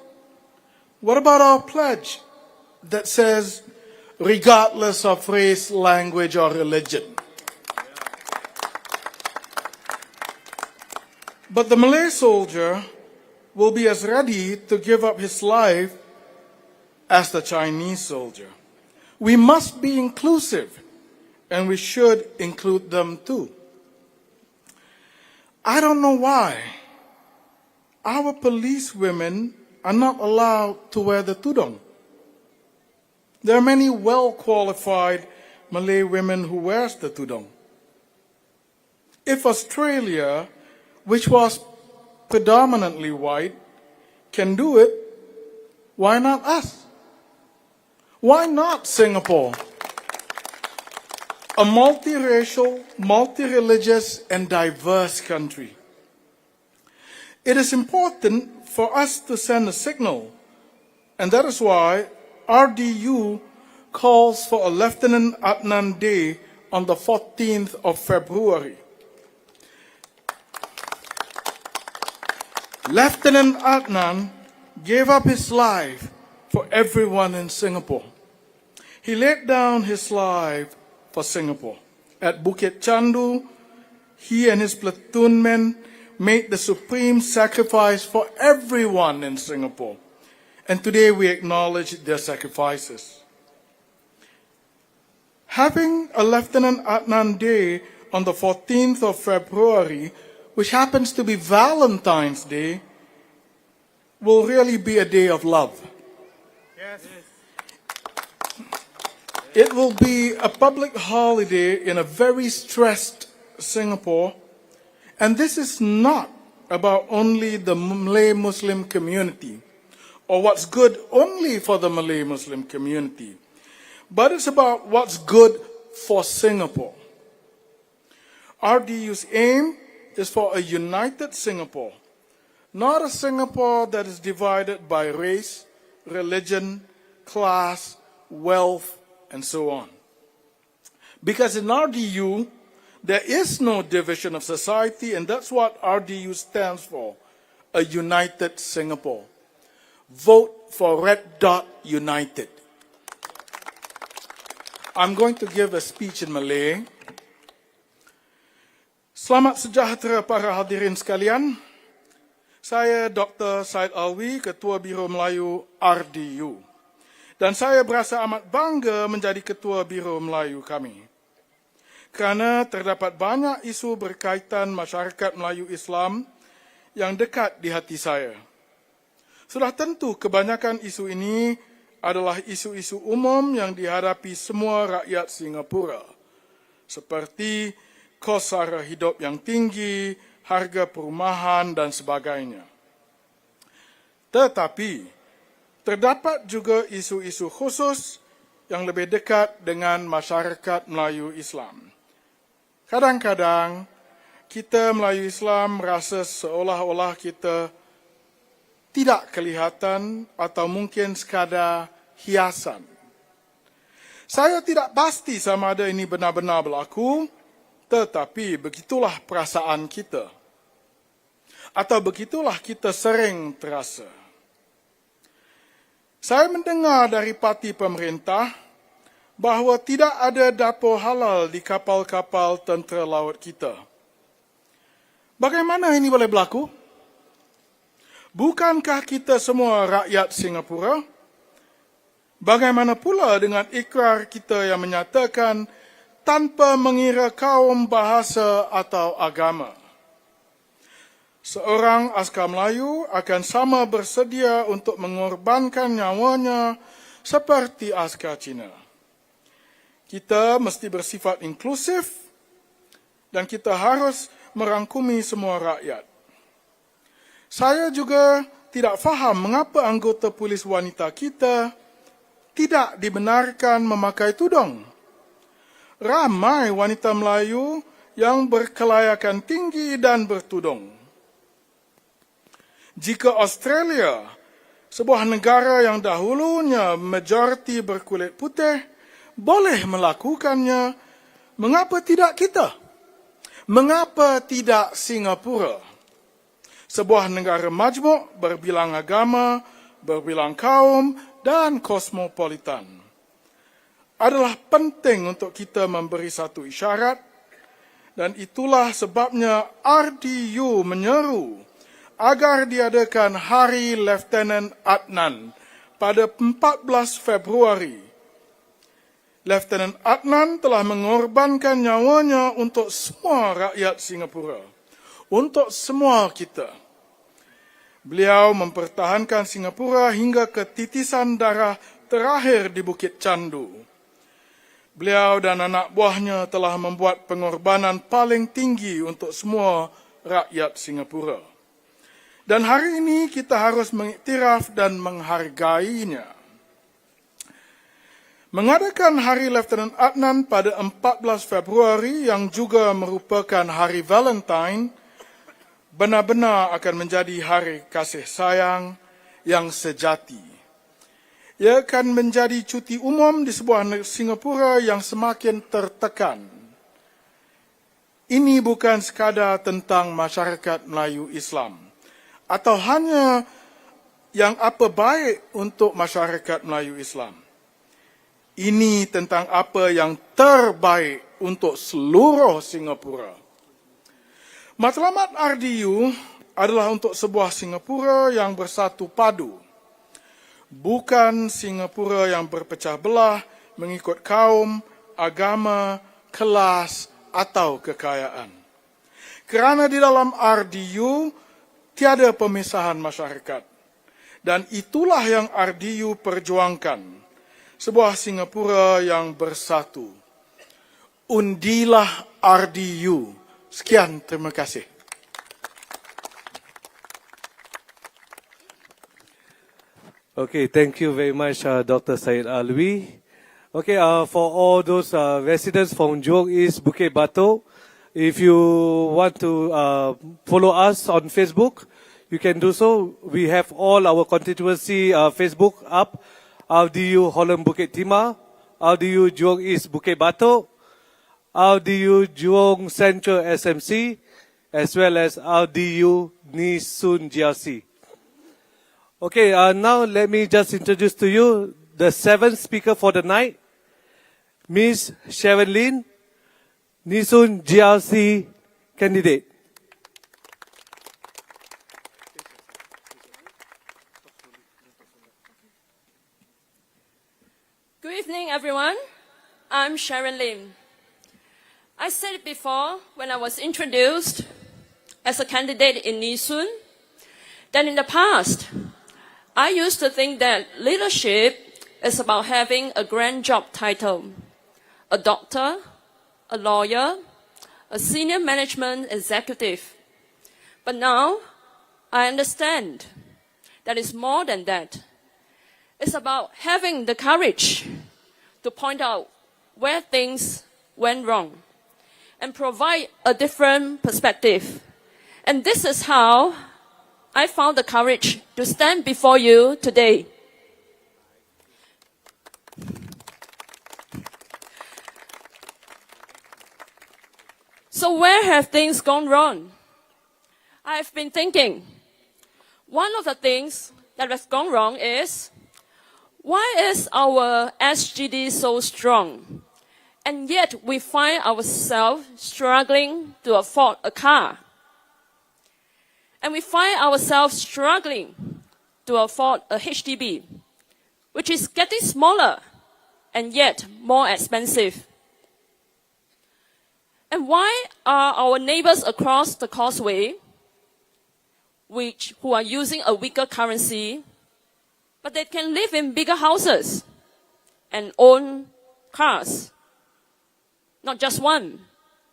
What about our pledge that says, regardless of race, language, or religion? But the Malay soldier will be as ready to give up his life as the Chinese soldier. We must be inclusive, and we should include them too. I don't know why our police women are not allowed to wear the tudung. There are many well-qualified Malay women who wear the tudung. If Australia, which was predominantly white, can do it, why not us? Why not Singapore? A multiracial, multi-religious, and diverse country. It is important for us to send a signal, and that is why RDU calls for a Lieutenant Adnan Day on the 14th of February. Lieutenant Adnan gave up his life for everyone in Singapore. He laid down his life for Singapore. At Bukit Chandu, he and his platoon men made the supreme sacrifice for everyone in Singapore. And today we acknowledge their sacrifices. Having a Lieutenant Adnan Day on the 14th of February, which happens to be Valentine's Day, will really be a day of love. Yes. It will be a public holiday in a very stressed Singapore, and this is not about only the Malay Muslim community, or what's good only for the Malay Muslim community, but it's about what's good for Singapore. RDU's aim is for a united Singapore, not a Singapore that is divided by race, religion, class, wealth, and so on. Because in RDU, there is no division of society, and that's what RDU stands for, a united Singapore. Vote for Red Dot United. I'm going to give a speech in Malay. Selamat sejahtera para hadirin sekalian. Saya Dr. Said Alwi, Ketua Biro Melayu RDU. Dan saya berasa amat bangga menjadi Ketua Biro Melayu kami. Kerana terdapat banyak isu berkaitan masyarakat Melayu Islam yang dekat di hati saya. Sudah tentu kebanyakan isu ini adalah isu-isu umum yang dihadapi semua rakyat Singapura. Seperti kos sara hidup yang tinggi, harga perumahan dan sebagainya. Tetapi, terdapat juga isu-isu khusus yang lebih dekat dengan masyarakat Melayu Islam. Kadang-kadang, kita Melayu Islam merasa seolah-olah kita tidak kelihatan atau mungkin sekadar hiasan. Saya tidak pasti sama ada ini benar-benar berlaku, tetapi begitulah perasaan kita. Atau begitulah kita sering terasa. Saya mendengar dari parti pemerintah bahawa tidak ada dapur halal di kapal-kapal tentera laut kita. Bagaimana ini boleh berlaku? Bukankah kita semua rakyat Singapura? Bagaimana pula dengan ikrar kita yang menyatakan tanpa mengira kaum, bahasa atau agama? Seorang askar Melayu akan sama bersedia untuk mengorbankan nyawanya seperti askar Cina. Kita mesti bersifat inklusif dan kita harus merangkumi semua rakyat. Saya juga tidak faham mengapa anggota polis wanita kita tidak dibenarkan memakai tudung. Ramai wanita Melayu yang berkelayakan tinggi dan bertudung. Jika Australia, sebuah negara yang dahulunya majoriti berkulit putih, boleh melakukannya, mengapa tidak kita? Mengapa tidak Singapura? Sebuah negara majmuk berbilang agama, berbilang kaum dan kosmopolitan. Adalah penting untuk kita memberi satu isyarat dan itulah sebabnya RDU menyeru agar diadakan Hari Lieutenant Adnan pada 14 Februari. Lieutenant Adnan telah mengorbankan nyawanya untuk semua rakyat Singapura, untuk semua kita. Beliau mempertahankan Singapura hingga ke titisan darah terakhir di Bukit Candu. Beliau dan anak buahnya telah membuat pengorbanan paling tinggi untuk semua rakyat Singapura. Dan hari ini kita harus mengiktiraf dan menghargainya. Mengadakan Hari Lieutenant Adnan pada 14 Februari yang juga merupakan Hari Valentine benar-benar akan menjadi hari kasih sayang yang sejati. Ia akan menjadi cuti umum di sebuah Singapura yang semakin tertekan. Ini bukan sekadar tentang masyarakat Melayu Islam atau hanya yang apa baik untuk masyarakat Melayu Islam. Ini tentang apa yang terbaik untuk seluruh Singapura. Matlamat RDU adalah untuk sebuah Singapura yang bersatu padu. Bukan Singapura yang berpecah belah mengikut kaum, agama, kelas atau kekayaan. Kerana di dalam RDU tiada pemisahan masyarakat. Dan itulah yang RDU perjuangkan. Sebuah Singapura yang bersatu. Undilah RDU. Sekian, terima kasih. Okay, thank you very much, Dr. Said Alwi. Okay, for all those residents from Jurong East-Bukit Batok, if you want to follow us on Facebook, you can do so. We have all our constituency Facebook up. RDU Holland Bukit Timah, RDU Jurong East Bukit Batok, RDU Jurong Central SMC, as well as RDU Nisun GRC. Okay, now let me just introduce to you the seventh speaker for the night, Miss Sharon Lin, Nisun GRC candidate. Good evening, everyone. I'm Sharon Lim. I said it before when I was introduced as a candidate in Nee Soon, that in the past, I used to think that leadership is about having a grand job title, a doctor, a lawyer, a senior management executive. But now, I understand that it's more than that. It's about having the courage to point out where things went wrong and provide a different perspective. And this is how I found the courage to stand before you today. So where have things gone wrong? I've been thinking. One of the things that has gone wrong is, why is our SGD so strong? And yet we find ourselves struggling to afford a car. And we find ourselves struggling to afford a HDB, which is getting smaller and yet more expensive. And why are our neighbors across the causeway, who are using a weaker currency, but they can live in bigger houses and own cars? Not just one,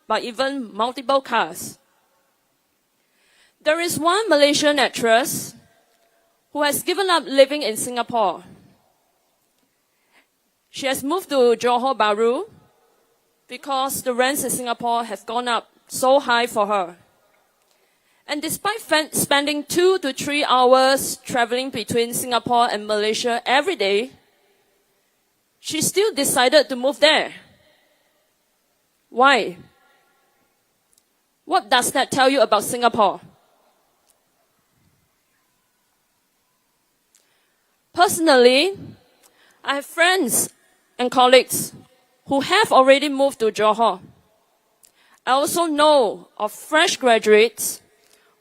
but even multiple cars. There is one Malaysian actress who has given up living in Singapore. She has moved to Johor Bahru because the rents in Singapore have gone up so high for her. And despite spending 2 to 3 hours traveling between Singapore and Malaysia every day, she still decided to move there. Why? What does that tell you about Singapore? Personally, I have friends and colleagues who have already moved to Johor. I also know of fresh graduates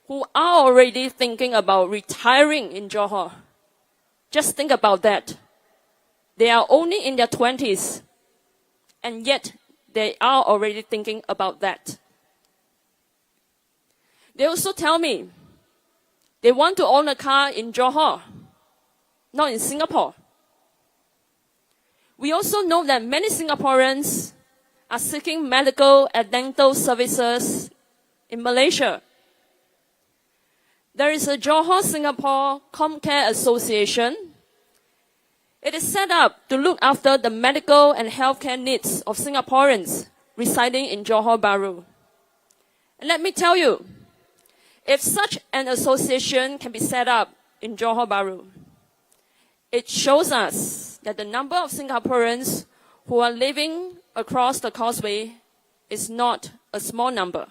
who are already thinking about retiring in Johor. Just think about that. They are only in their 20s, and yet they are already thinking about that. They also tell me they want to own a car in Johor, not in Singapore. We also know that many Singaporeans are seeking medical and dental services in Malaysia. There is a Johor-Singapore Comcare Association. It is set up to look after the medical and healthcare needs of Singaporeans residing in Johor Bahru. And let me tell you, if such an association can be set up in Johor Bahru, it shows us that the number of Singaporeans who are living across the causeway is not a small number.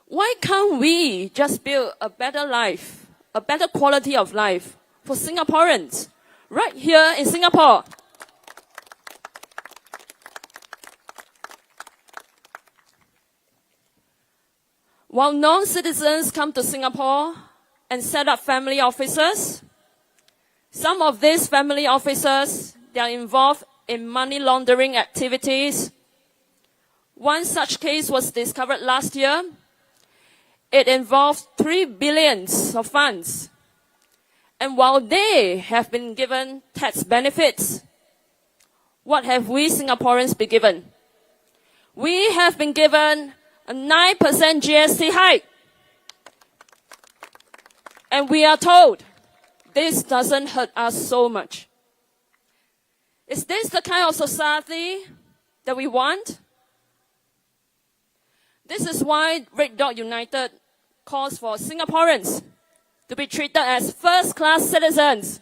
Why can't we just build a better life, a better quality of life for Singaporeans right here in Singapore? While non-citizens come to Singapore and set up family offices, some of these family officers, they are involved in money laundering activities. One such case was discovered last year. It involved 3 billion of funds. And while they have been given tax benefits, what have we Singaporeans been given? We have been given a 9% GST hike. And we are told this doesn't hurt us so much. Is this the kind of society that we want? This is why Red Dot United calls for Singaporeans to be treated as first-class citizens.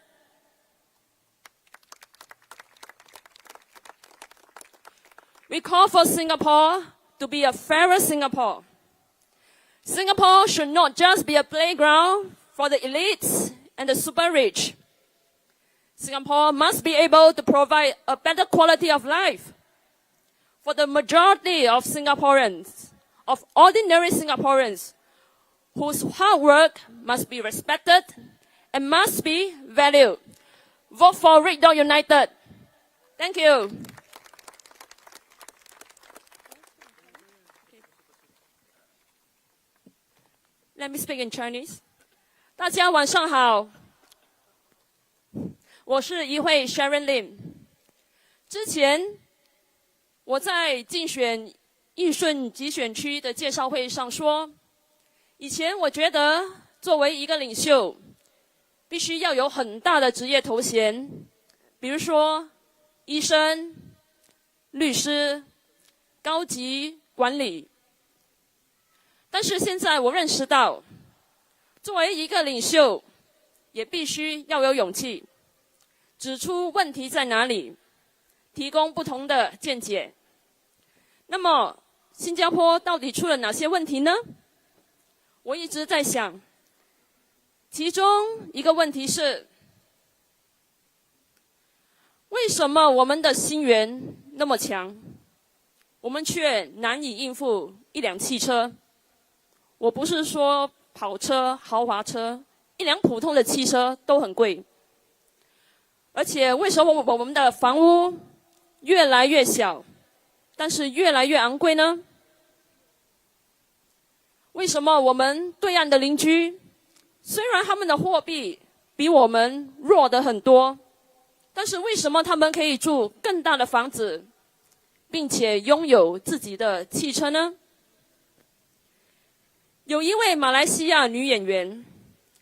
We call for Singapore to be a fairer Singapore. Singapore should not just be a playground for the elites and the super rich. Singapore must be able to provide a better quality of life for the majority of Singaporeans of ordinary Singaporeans whose hard work must be respected and must be valued. Vote for Red Dot United. Thank you. Let me speak in Chinese. 大家晚上好，我是议会 Sharon Lim。之前我在竞选义顺集选区的介绍会上说，以前我觉得作为一个领袖，必须要有很大的职业头衔，比如说医生、律师、高级管理。但是现在我认识到，作为一个领袖，也必须要有勇气，指出问题在哪里，提供不同的见解。那么，新加坡到底出了哪些问题呢？我一直在想，其中一个问题是，为什么我们的薪源那么强，我们却难以应付一辆汽车？我不是说跑车、豪华车，一辆普通的汽车都很贵。而且为什么我们的房屋越来越小，但是越来越昂贵呢？为什么我们对岸的邻居，虽然他们的货币比我们弱得很多，但是为什么他们可以住更大的房子，并且拥有自己的汽车呢？有一位马来西亚女演员，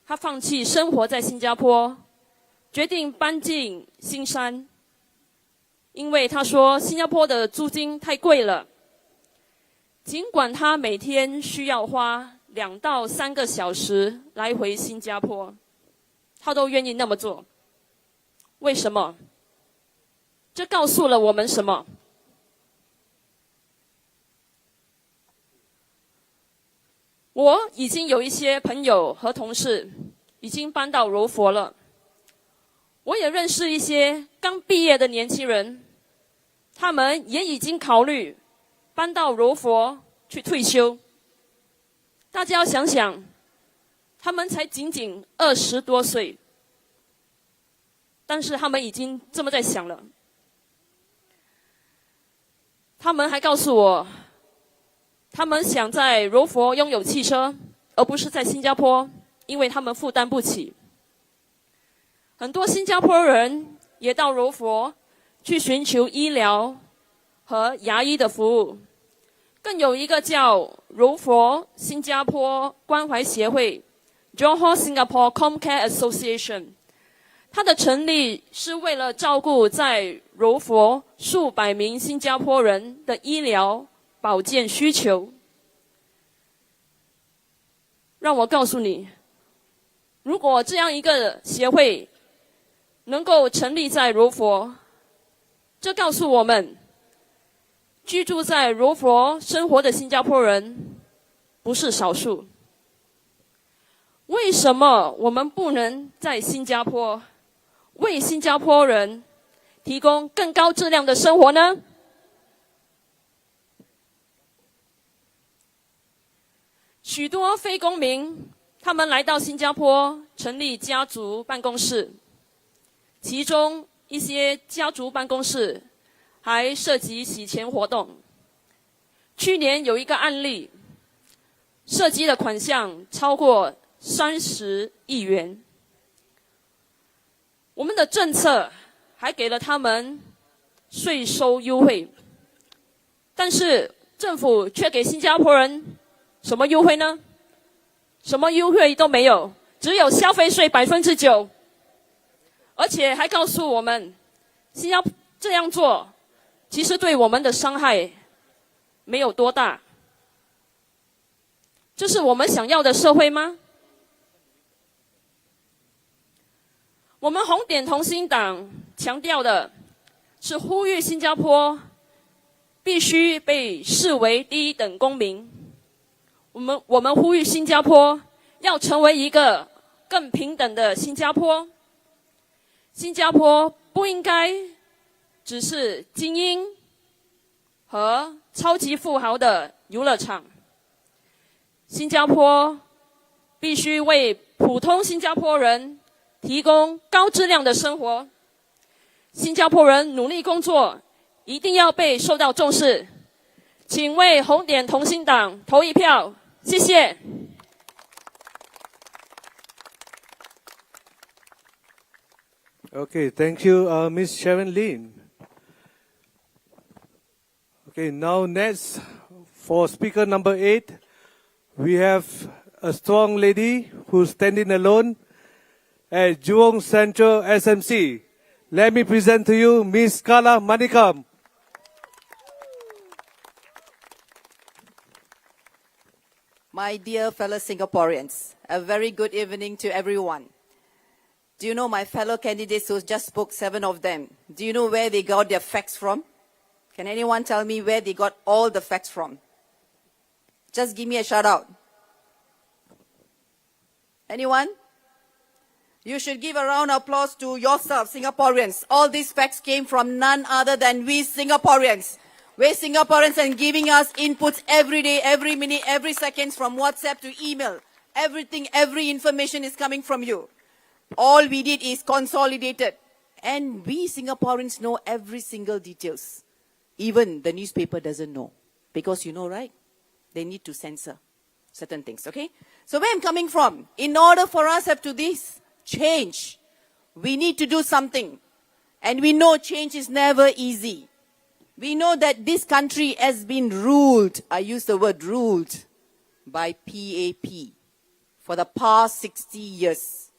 她放弃生活在新加坡，决定搬进新山，因为她说新加坡的租金太贵了。尽管她每天需要花2到3个小时来回新加坡，她都愿意那么做。为什么？这告诉了我们什么？我已经有一些朋友和同事已经搬到柔佛了，我也认识一些刚毕业的年轻人，他们也已经考虑搬到柔佛去退休。大家要想想，他们才仅仅20多岁，但是他们已经这么在想了。他们还告诉我，他们想在柔佛拥有汽车，而不是在新加坡，因为他们负担不起。很多新加坡人也到柔佛去寻求医疗和牙医的服务。更有一个叫柔佛新加坡关怀协会 Jurong Singapore Comcare Association， 它的成立是为了照顾在柔佛数百名新加坡人的医疗保健需求。让我告诉你，如果这样一个协会能够成立在柔佛，这告诉我们，居住在柔佛生活的新加坡人不是少数。为什么我们不能在新加坡为新加坡人提供更高质量的生活呢？许多非公民，他们来到新加坡成立家族办公室，其中一些家族办公室还涉及洗钱活动。去年有一个案例，涉及的款项超过30亿元。我们的政策还给了他们税收优惠，但是政府却给新加坡人什么优惠呢？什么优惠都没有，只有消费税9%，而且还告诉我们，新加坡这样做其实对我们的伤害没有多大。这是我们想要的社会吗？我们红点同心党强调的是呼吁新加坡必须被视为第一等公民。我们呼吁新加坡要成为一个更平等的新加坡。新加坡不应该只是精英和超级富豪的游乐场。新加坡必须为普通新加坡人提供高质量的生活。新加坡人努力工作，一定要被受到重视。请为红点同心党投一票，谢谢。Okay, thank you, Ms. Sharon Lin. Okay, now next, for speaker number 8, we have a strong lady who's standing alone at Jurong Central SMC. Let me present to you Ms. Kala Manikam. My dear fellow Singaporeans, a very good evening to everyone. Do you know my fellow candidates who just spoke, 7 of them? Do you know where they got their facts from? Can anyone tell me where they got all the facts from? Just give me a shout out. Anyone? You should give a round of applause to yourself, Singaporeans. All these facts came from none other than we Singaporeans. We Singaporeans are giving us inputs every day, every minute, every second, from WhatsApp to email. Everything, every information is coming from you. All we did is consolidated. And we Singaporeans know every single details. Even the newspaper doesn't know. Because you know, right? They need to censor certain things, okay? So where I'm coming from, in order for us to have to this change, we need to do something. And we know change is never easy. We know that this country has been ruled, I use the word ruled, by PAP for the past 60 years.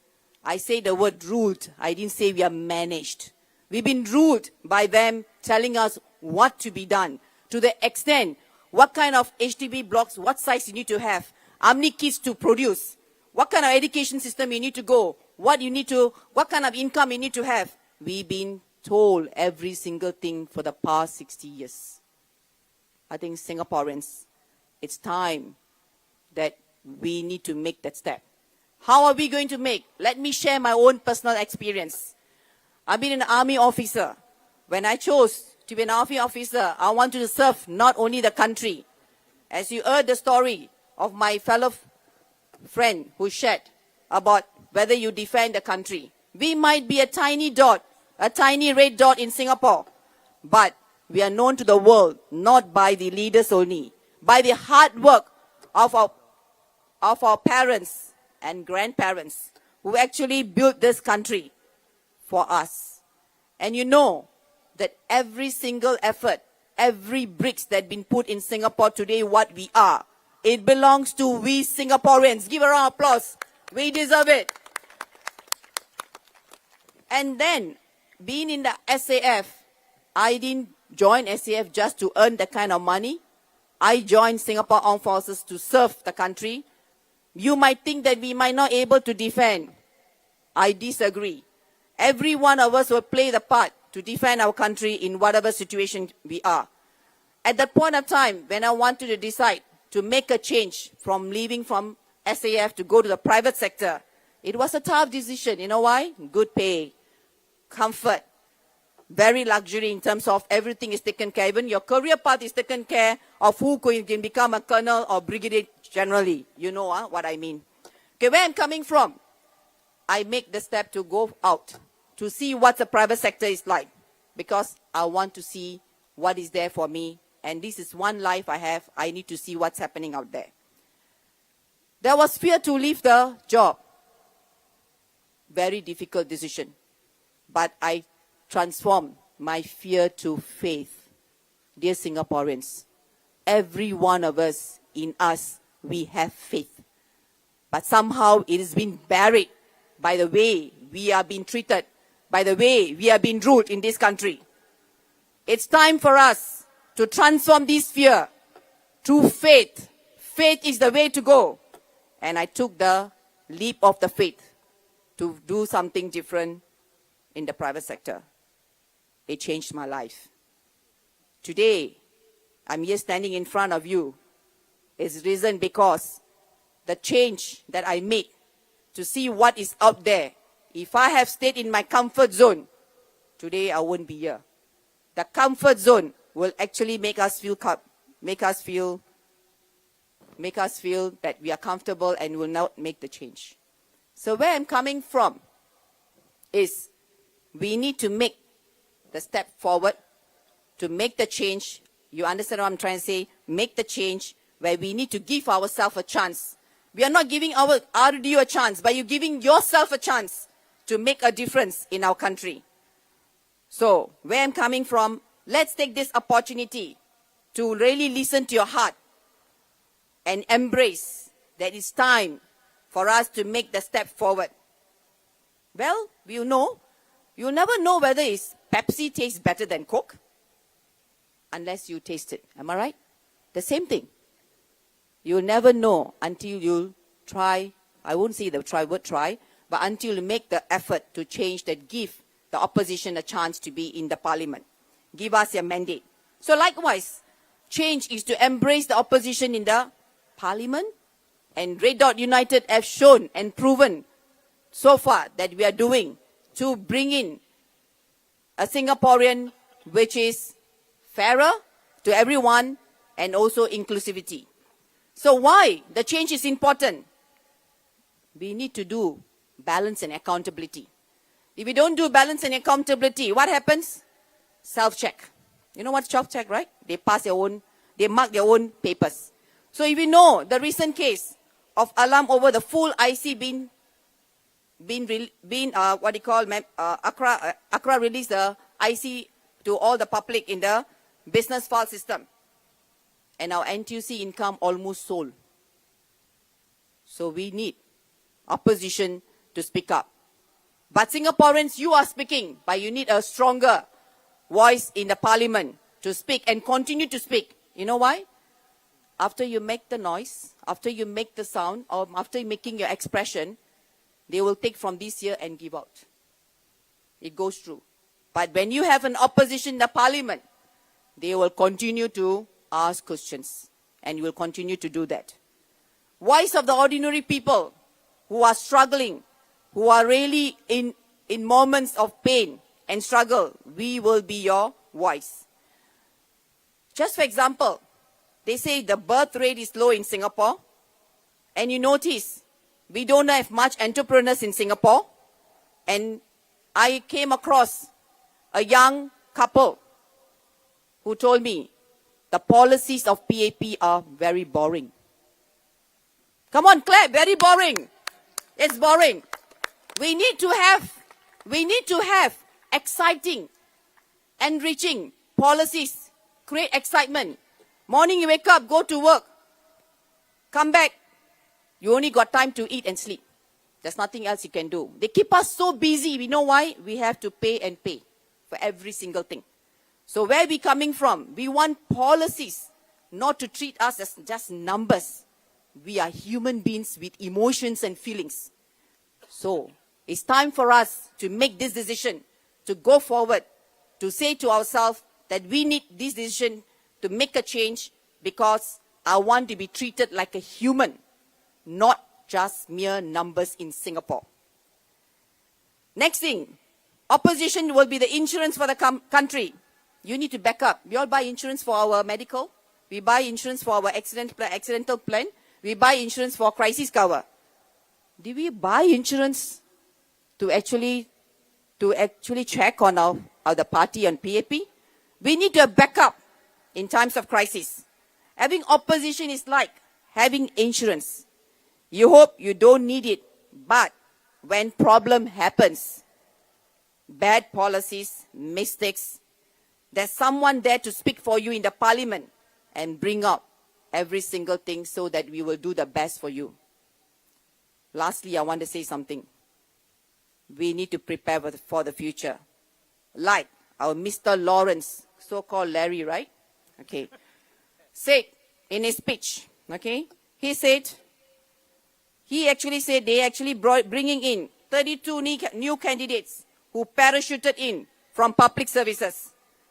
I say the word ruled, I didn't say we are managed. We've been ruled by them, telling us what to be done, to the extent what kind of HDB blocks, what size you need to have, how many kids to produce, what kind of education system you need to go, what kind of income you need to have. We've been told every single thing for the past 60 years. I think Singaporeans, it's time that we need to make that step. How are we going to make? Let me share my own personal experience. I've been an army officer. When I chose to be an army officer, I wanted to serve not only the country. As you heard the story of my fellow friend who shared about whether you defend the country. We might be a tiny dot, a tiny red dot in Singapore, but we are known to the world not by the leaders only, by the hard work of our parents and grandparents who actually built this country for us. And you know that every single effort, every bricks that been put in Singapore today, what we are, it belongs to we Singaporeans. Give a round of applause. We deserve it. And then, being in the SAF, I didn't join SAF just to earn that kind of money. I joined Singapore Armed Forces to serve the country. You might think that we might not be able to defend. I disagree. Every one of us will play the part to defend our country in whatever situation we are. At that point of time, when I wanted to decide to make a change from leaving from SAF to go to the private sector, it was a tough decision. You know why? Good pay, comfort, very luxury in terms of everything is taken care. Even your career path is taken care of, who can become a colonel or brigadier generally. You know what I mean. Okay, where I'm coming from, I make the step to go out to see what the private sector is like, because I want to see what is there for me. And this is one life I have. I need to see what's happening out there. There was fear to leave the job. Very difficult decision. But I transformed my fear to faith. Dear Singaporeans, every one of us, in us, we have faith. But somehow it has been buried by the way we are being treated, by the way we are being ruled in this country. It's time for us to transform this fear to faith. Faith is the way to go. And I took the leap of the faith to do something different in the private sector. It changed my life. Today, I'm here standing in front of you. It's reason because the change that I made to see what is out there. If I have stayed in my comfort zone, today I wouldn't be here. The comfort zone will actually make us feel make us feel that we are comfortable and will not make the change. So where I'm coming from is we need to make the step forward to make the change. You understand what I'm trying to say? Make the change where we need to give ourselves a chance. We are not giving our RDU a chance, but you're giving yourself a chance to make a difference in our country. So, where I'm coming from, let's take this opportunity to really listen to your heart and embrace that it's time for us to make the step forward. Well, we'll know. You'll never know whether Pepsi tastes better than Coke unless you taste it. Am I right? The same thing. You'll never know until you try. I won't say the word try, but until you make the effort to change that give the opposition a chance to be in the parliament. Give us your mandate. So likewise, change is to embrace the opposition in the parliament. And Red Dot United have shown and proven so far that we are doing to bring in a Singaporean which is fairer to everyone and also inclusivity. So why the change is important? We need to do balance and accountability. If we don't do balance and accountability, what happens? Self-check. You know what's self-check, right? They mark their own papers. So if we know the recent case of alarm over the full IC Accra released the IC to all the public in the business file system. And our NTUC income almost sold. So we need opposition to speak up. But Singaporeans, you are speaking, but you need a stronger voice in the parliament to speak and continue to speak. You know why? After you make the noise, after you make the sound, or after making your expression, they will take from this year and give out. It goes through. But when you have an opposition in the parliament, they will continue to ask questions, and you will continue to do that. Voice of the ordinary people who are struggling, who are really in moments of pain and struggle, we will be your voice. Just for example, they say the birth rate is low in Singapore, and you notice we don't have much entrepreneurs in Singapore. And I came across a young couple who told me the policies of PAP are very boring. Come on, clap, very boring. It's boring. We need to have exciting, enriching policies, create excitement. Morning you wake up, go to work, come back, you only got time to eat and sleep. There's nothing else you can do. They keep us so busy. We know why? We have to pay and pay for every single thing. So where are we coming from? We want policies, not to treat us as just numbers. We are human beings with emotions and feelings. So it's time for us to make this decision, to go forward, to say to ourselves that we need this decision to make a change, because I want to be treated like a human, not just mere numbers in Singapore. Next thing, opposition will be the insurance for the country. You need to back up. We all buy insurance for our medical. We buy insurance for our accidental plan. We buy insurance for crisis cover. Did we buy insurance to actually check on the party on PAP? We need to back up in times of crisis. Having opposition is like having insurance. You hope you don't need it, but when problem happens, bad policies, mistakes, there's someone there to speak for you in the parliament and bring up every single thing so that we will do the best for you. Lastly, I want to say something. We need to prepare for the future. Like our Mr. Lawrence, so-called Larry, right? Okay. Said in his speech, okay, he actually said they actually bringing in 32 new candidates who parachuted in from public services,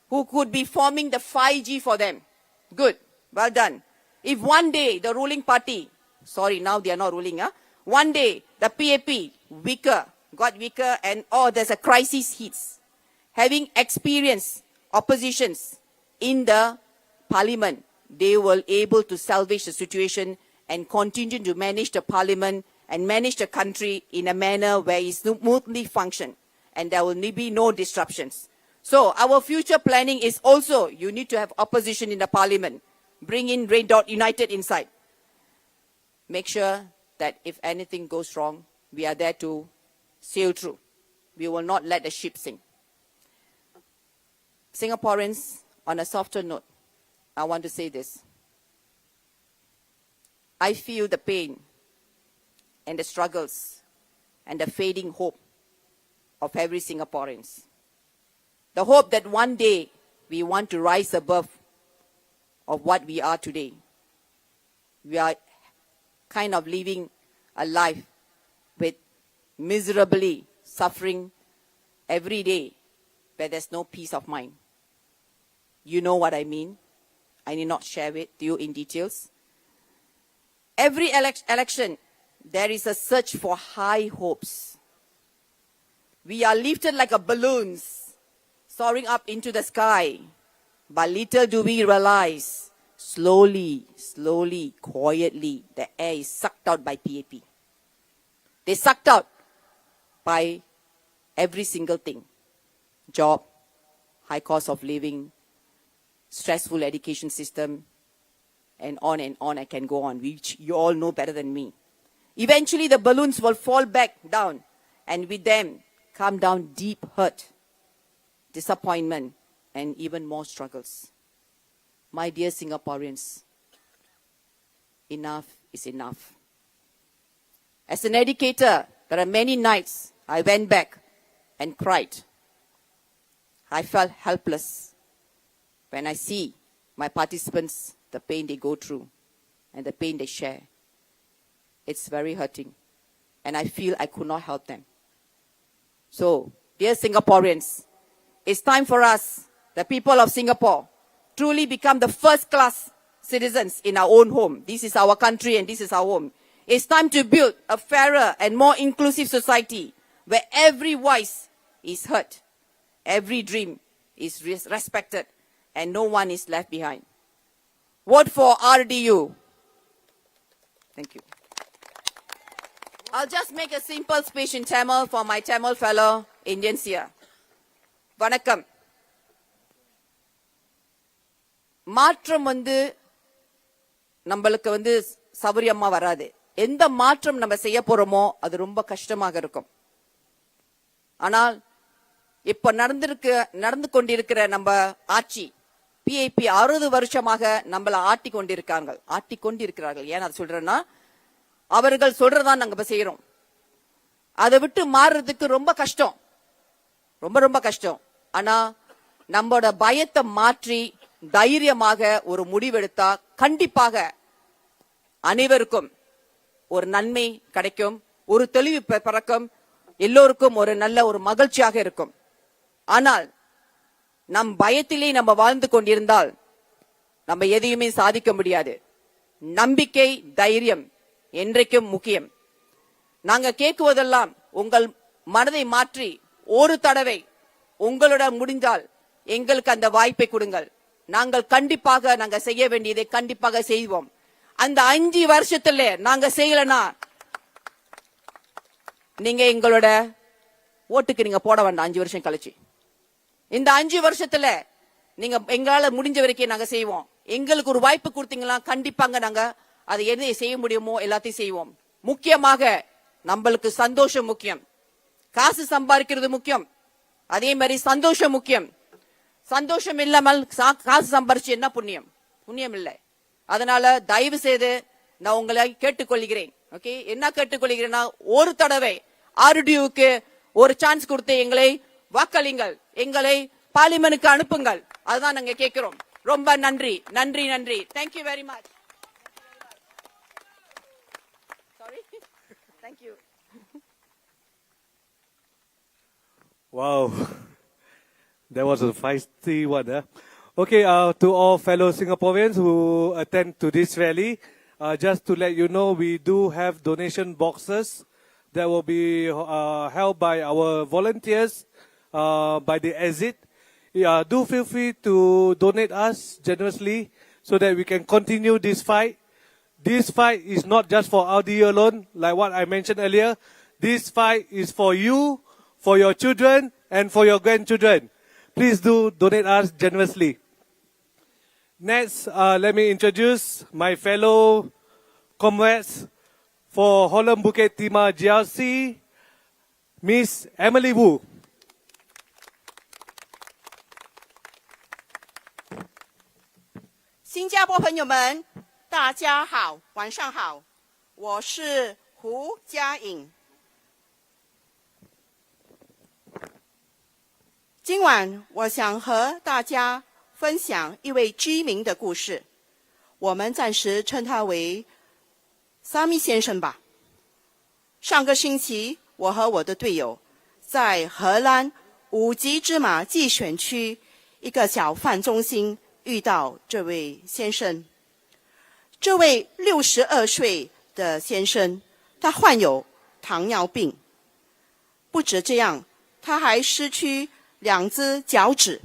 who could be forming the 5G for them. Good. Well done. If one day the ruling party, sorry, now they are not ruling, one day the PAP got weaker and there's a crisis hits, having experienced oppositions in the parliament, they will able to salvage the situation and continue to manage the parliament and manage the country in a manner where it smoothly function and there will be no disruptions. So our future planning is also, you need to have opposition in the parliament. Bring in Red Dot United inside. Make sure that if anything goes wrong, we are there to sail through. We will not let the ship sink. Singaporeans, on a softer note, I want to say this. I feel the pain and the struggles and the fading hope of every Singaporean. The hope that one day we want to rise above of what we are today. We are kind of living a life with miserably suffering every day where there's no peace of mind. You know what I mean. I need not share it to you in details. Every election, there is a search for high hopes. We are lifted like a balloons, soaring up into the sky. But little do we realize, slowly, quietly, the air is sucked out by PAP. They sucked out by every single thing. Job, high cost of living, stressful education system, and on I can go on, which you all know better than me. Eventually the balloons will fall back down, and with them come down deep hurt, disappointment, and even more struggles. My dear Singaporeans, enough is enough. As an educator, there are many nights I went back and cried. I felt helpless when I see my participants, the pain they go through and the pain they share. It's very hurting, and I feel I could not help them. So, dear Singaporeans, it's time for us, the people of Singapore, truly become the first-class citizens in our own home. This is our country and this is our home. It's time to build a fairer and more inclusive society where every voice is heard, every dream is respected, and no one is left behind. Vote for RDU. Thank you. I'll just make a simple speech in Tamil for my Tamil fellow Indians here. Vanakkam. மாற்றம் நம்மளுக்கு சௌரியமா வராது. எந்த மாற்றம் நம்ம செய்ய போறோமோ அது ரொம்ப கஷ்டமாக இருக்கும். ஆனால் இப்ப நடந்து கொண்டிருக்கிற நம்ம ஆட்சி PAP 60 வருஷமாக நம்மள ஆட்டிக்கொண்டிருக்கிறார்கள். ஏன் அதை சொல்றேன்னா, அவர்கள் சொல்றதா நாங்க செய்யறோம். அதை விட்டு மாறுறதுக்கு ரொம்ப கஷ்டம், ரொம்ப கஷ்டம். ஆனா நம்மளோட பயத்தை மாற்றி தைரியமாக ஒரு முடிவெடுத்தா கண்டிப்பாக அனைவருக்கும் ஒரு நன்மை கிடைக்கும், ஒரு தெளிவு பிறக்கும், எல்லோருக்கும் ஒரு நல்ல ஒரு மகிழ்ச்சியாக இருக்கும். ஆனால் நம் பயத்திலே நம்ம வாழ்ந்து கொண்டிருந்தால் நம்ம எதையுமே சாதிக்க முடியாது. நம்பிக்கை, தைரியம் என்றைக்கும் முக்கியம். நாங்க கேட்குவதெல்லாம் உங்கள் மனதை மாற்றி ஒரு தடவை உங்களோட முடிந்தால் எங்களுக்கு அந்த வாய்ப்பை கொடுங்கள். நாங்கள் கண்டிப்பாக நாங்க செய்ய வேண்டியதை கண்டிப்பாக செய்வோம். அந்த 5 வருஷத்துல நாங்க செய்யலனா நீங்க எங்களோட ஓட்டுக்கு நீங்க போட வேண்டாம். 5 வருஷம் கழிச்சு இந்த 5 வருஷத்துல நீங்க எங்களால முடிஞ்ச வரைக்கும் நாங்க செய்வோம். எங்களுக்கு ஒரு வாய்ப்பு கொடுத்தீங்களா கண்டிப்பாங்க நாங்க அதை எதை செய்ய முடியுமோ எல்லாத்தையும் செய்வோம். முக்கியமாக நம்மளுக்கு சந்தோஷம் முக்கியம். காசு சம்பாதிக்கிறது முக்கியம், அதே மாதிரி சந்தோஷம் முக்கியம். சந்தோஷம் இல்லாமல் காசு சம்பாரிச்சு என்ன புண்ணியம்? புண்ணியம் இல்லை. அதனால தயவு செய்து நான் உங்களை கேட்டுக்கொள்கிறேன். ஓகே, என்ன கேட்டுக்கொள்கிறேன்னா, ஒரு தடவை RDUக்கு ஒரு சான்ஸ் கொடுத்து எங்களை வாக்களிங்கள், எங்களை பார்லிமென்ட்க்கு அனுப்புங்கள். அதுதான் நாங்க கேட்கிறோம். ரொம்ப நன்றி. Thank you very much. Sorry. Thank you. Wow. That was a feisty one. Okay, to all fellow Singaporeans who attend to this rally, just to let you know, we do have donation boxes that will be held by our volunteers by the exit. Do feel free to donate us generously so that we can continue this fight. this fight is not just for RDU alone, like what I mentioned earlier. This fight is for you, for your children, and for your grandchildren. Please do donate us generously. Next, let me introduce my fellow comrades for Holland Bukit Timah GRC, Miss Emily Wu. 新加坡朋友们，大家好，晚上好，我是胡嘉颖。今晚我想和大家分享一位居民的故事，我们暂时称他为沙米先生吧。上个星期，我和我的队友在荷兰武吉芝麻集选区一个小贩中心遇到这位先生。这位62岁的先生，他患有糖尿病，不止这样，他还失去2只脚趾。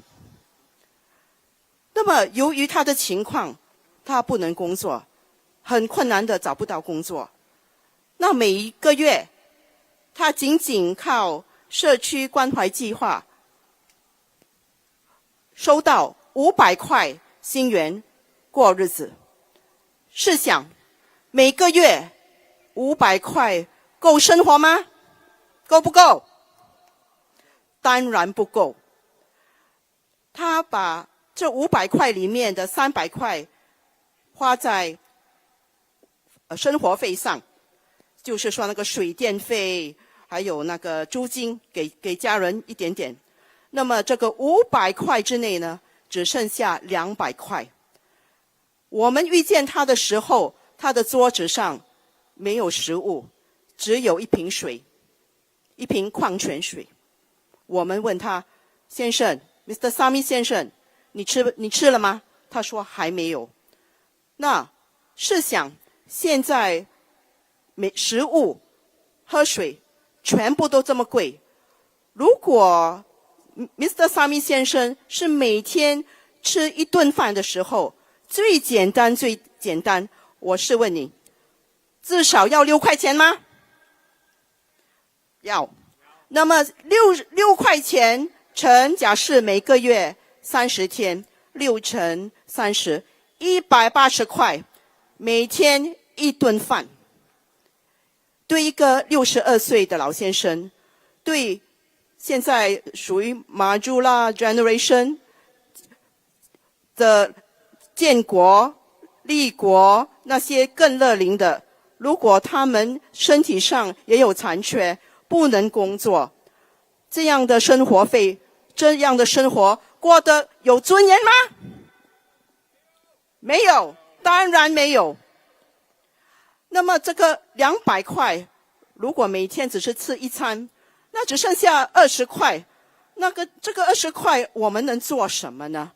那么由于他的情况，他不能工作，很困难的找不到工作。那每一个月，他仅仅靠社区关怀计划收到500块新元过日子。试想，每个月500块够生活吗？够不够？当然不够。他把这500块里面的300块花在生活费上，就是说那个水电费，还有那个租金，给家人一点点。那么这个500块之内呢，只剩下200块。我们遇见他的时候，他的桌子上没有食物，只有一瓶水，一瓶矿泉水。我们问他，先生 ，Mr. Sami 先生，你吃了吗？他说还没有。那试想，现在食物、喝水全部都这么贵，如果 Mr. Sami 先生是每天吃1顿饭的时候，最简单，我是问你，至少要6块钱吗？要。那么6块钱乘，假设每个月30天，6乘30，180块，每天1顿饭。对一个62岁的老先生，对现在属于马朱拉 generation 的建国、立国那些更乐龄的，如果他们身体上也有残缺，不能工作，这样的生活费，这样的生活过得有尊严吗？没有，当然没有。那么这个200块，如果每天只是吃1餐，那只剩下20块。这个20块我们能做什么呢？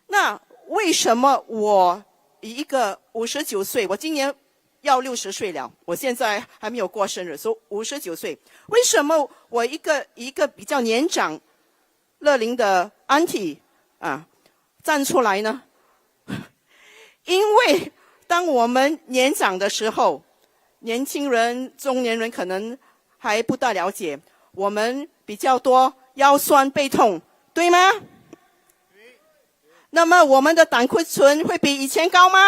那为什么我一个59岁，我今年要60岁了，我现在还没有过生日，所以59岁。为什么我一个比较年长乐龄的 auntie 站出来呢？因为当我们年长的时候，年轻人、中年人可能还不大了解，我们比较多腰酸背痛，对吗？那么我们的胆固醇会比以前高吗？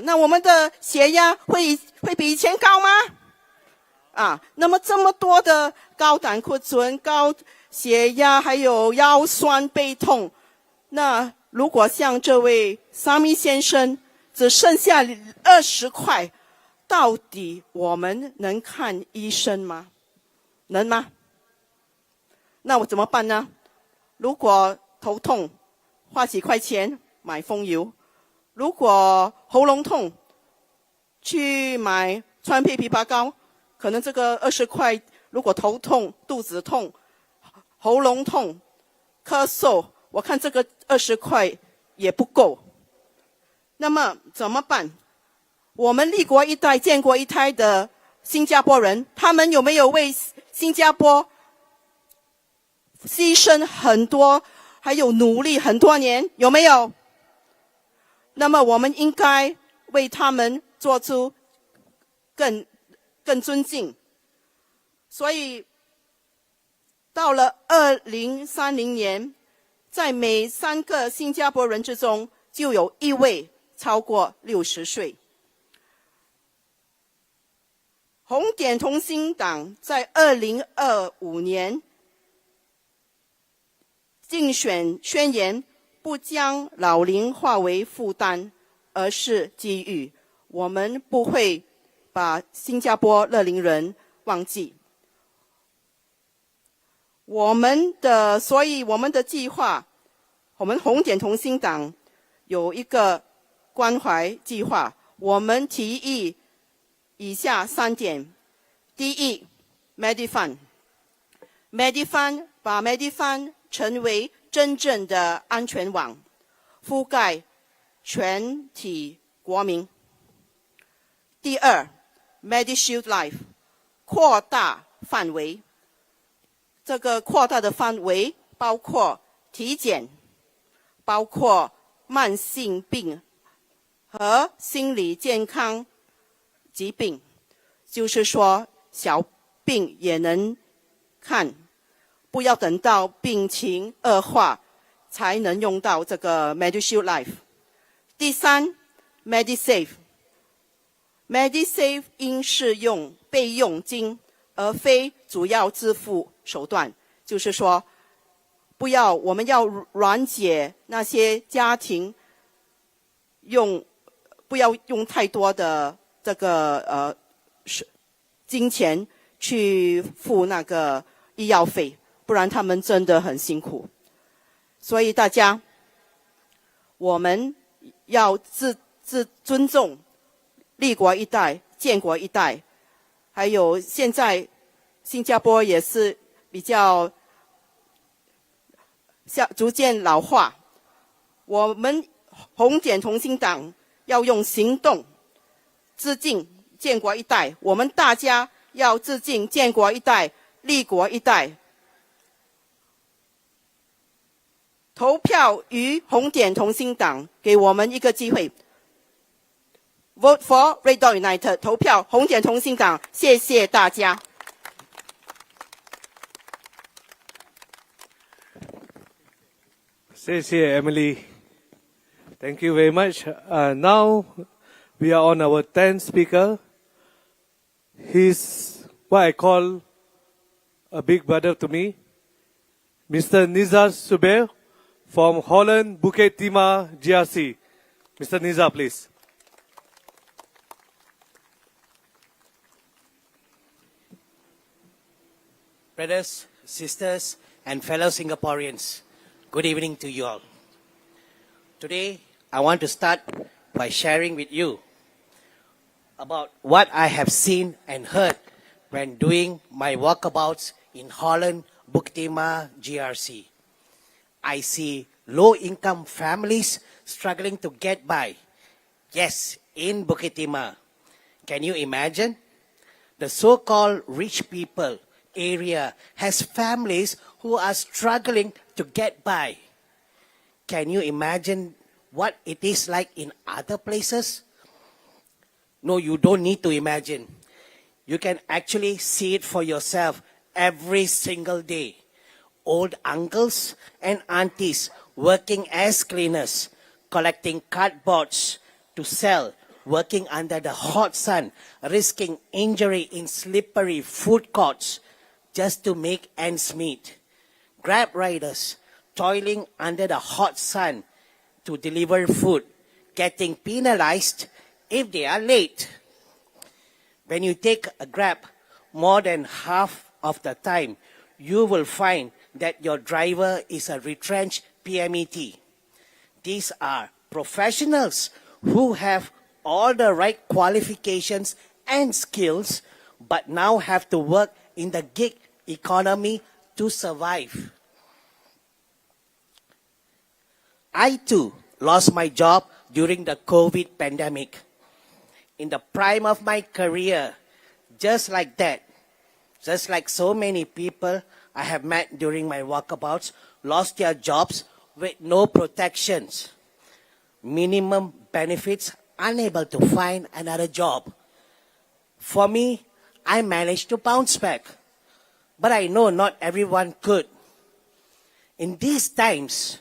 那我们的血压会比以前高吗？那么这么多的高胆固醇、高血压，还有腰酸背痛，那如果像这位沙米先生只剩下20块，到底我们能看医生吗？能吗？那我怎么办呢？如果头痛，花几块钱买风油；如果喉咙痛，去买川贝枇杷膏。可能这个20块，如果头痛、肚子痛、喉咙痛、咳嗽，我看这个20块也不够。那么怎么办？我们立国一代、建国一代的新加坡人，他们有没有为新加坡牺牲很多，还有努力很多年？有没有？那么我们应该为他们做出更尊敬。所以到了2030年，在每3个新加坡人之中就有1位超过60岁。红点同心党在2025年竞选宣言，不将老龄化为负担，而是机遇。我们不会把新加坡乐龄人忘记。所以我们的计划，我们红点同心党有一个关怀计划，我们提议以下3点。第一 ，Medifund， 把 Medifund 成为真正的安全网，覆盖全体国民。第二 ，Medishield Life， 扩大范围。这个扩大的范围包括体检，包括慢性病和心理健康疾病，就是说小病也能看，不要等到病情恶化才能用到这个 Medishield Life。第三 ，MediSave 应适用备用金，而非主要支付手段，就是说，我们要缓解那些家庭不要用太多的这个金钱去付那个医药费，不然他们真的很辛苦。所以大家，我们要尊重立国一代、建国一代，还有现在新加坡也是比较逐渐老化，我们红点同心党要用行动致敬建国一代，我们大家要致敬建国一代、立国一代。投票于红点同心党，给我们一个机会。Vote for Red Dot United， 投票红点同心党，谢谢大家。谢谢 Emily. Thank you very much. Now we are on our 10th speaker. He's what I call a big brother to me, Mr. Nizar Subair from Holland, Bukit Timah, GRC. Mr. Nizar, please. Brothers, sisters, and fellow Singaporeans, good evening to you all. Today, I want to start by sharing with you about what I have seen and heard when doing my walkabouts in Holland, Bukit Timah, GRC. I see low-income families struggling to get by. Yes, in Bukit Timah. Can you imagine? The so-called rich people area has families who are struggling to get by. Can you imagine what it is like in other places? No, you don't need to imagine. You can actually see it for yourself every single day. Old uncles and aunties working as cleaners, collecting cardboards to sell, working under the hot sun, risking injury in slippery food courts just to make ends meet. Grab riders toiling under the hot sun to deliver food, getting penalized if they are late. When you take a Grab, more than half of the time, you will find that your driver is a retrenched PMET. These are professionals who have all the right qualifications and skills, but now have to work in the gig economy to survive. I too lost my job during the COVID pandemic. In the prime of my career, just like that, just like so many people I have met during my walkabouts, lost their jobs with no protections. Minimum benefits unable to find another job. For me, I managed to bounce back. But I know not everyone could. In these times,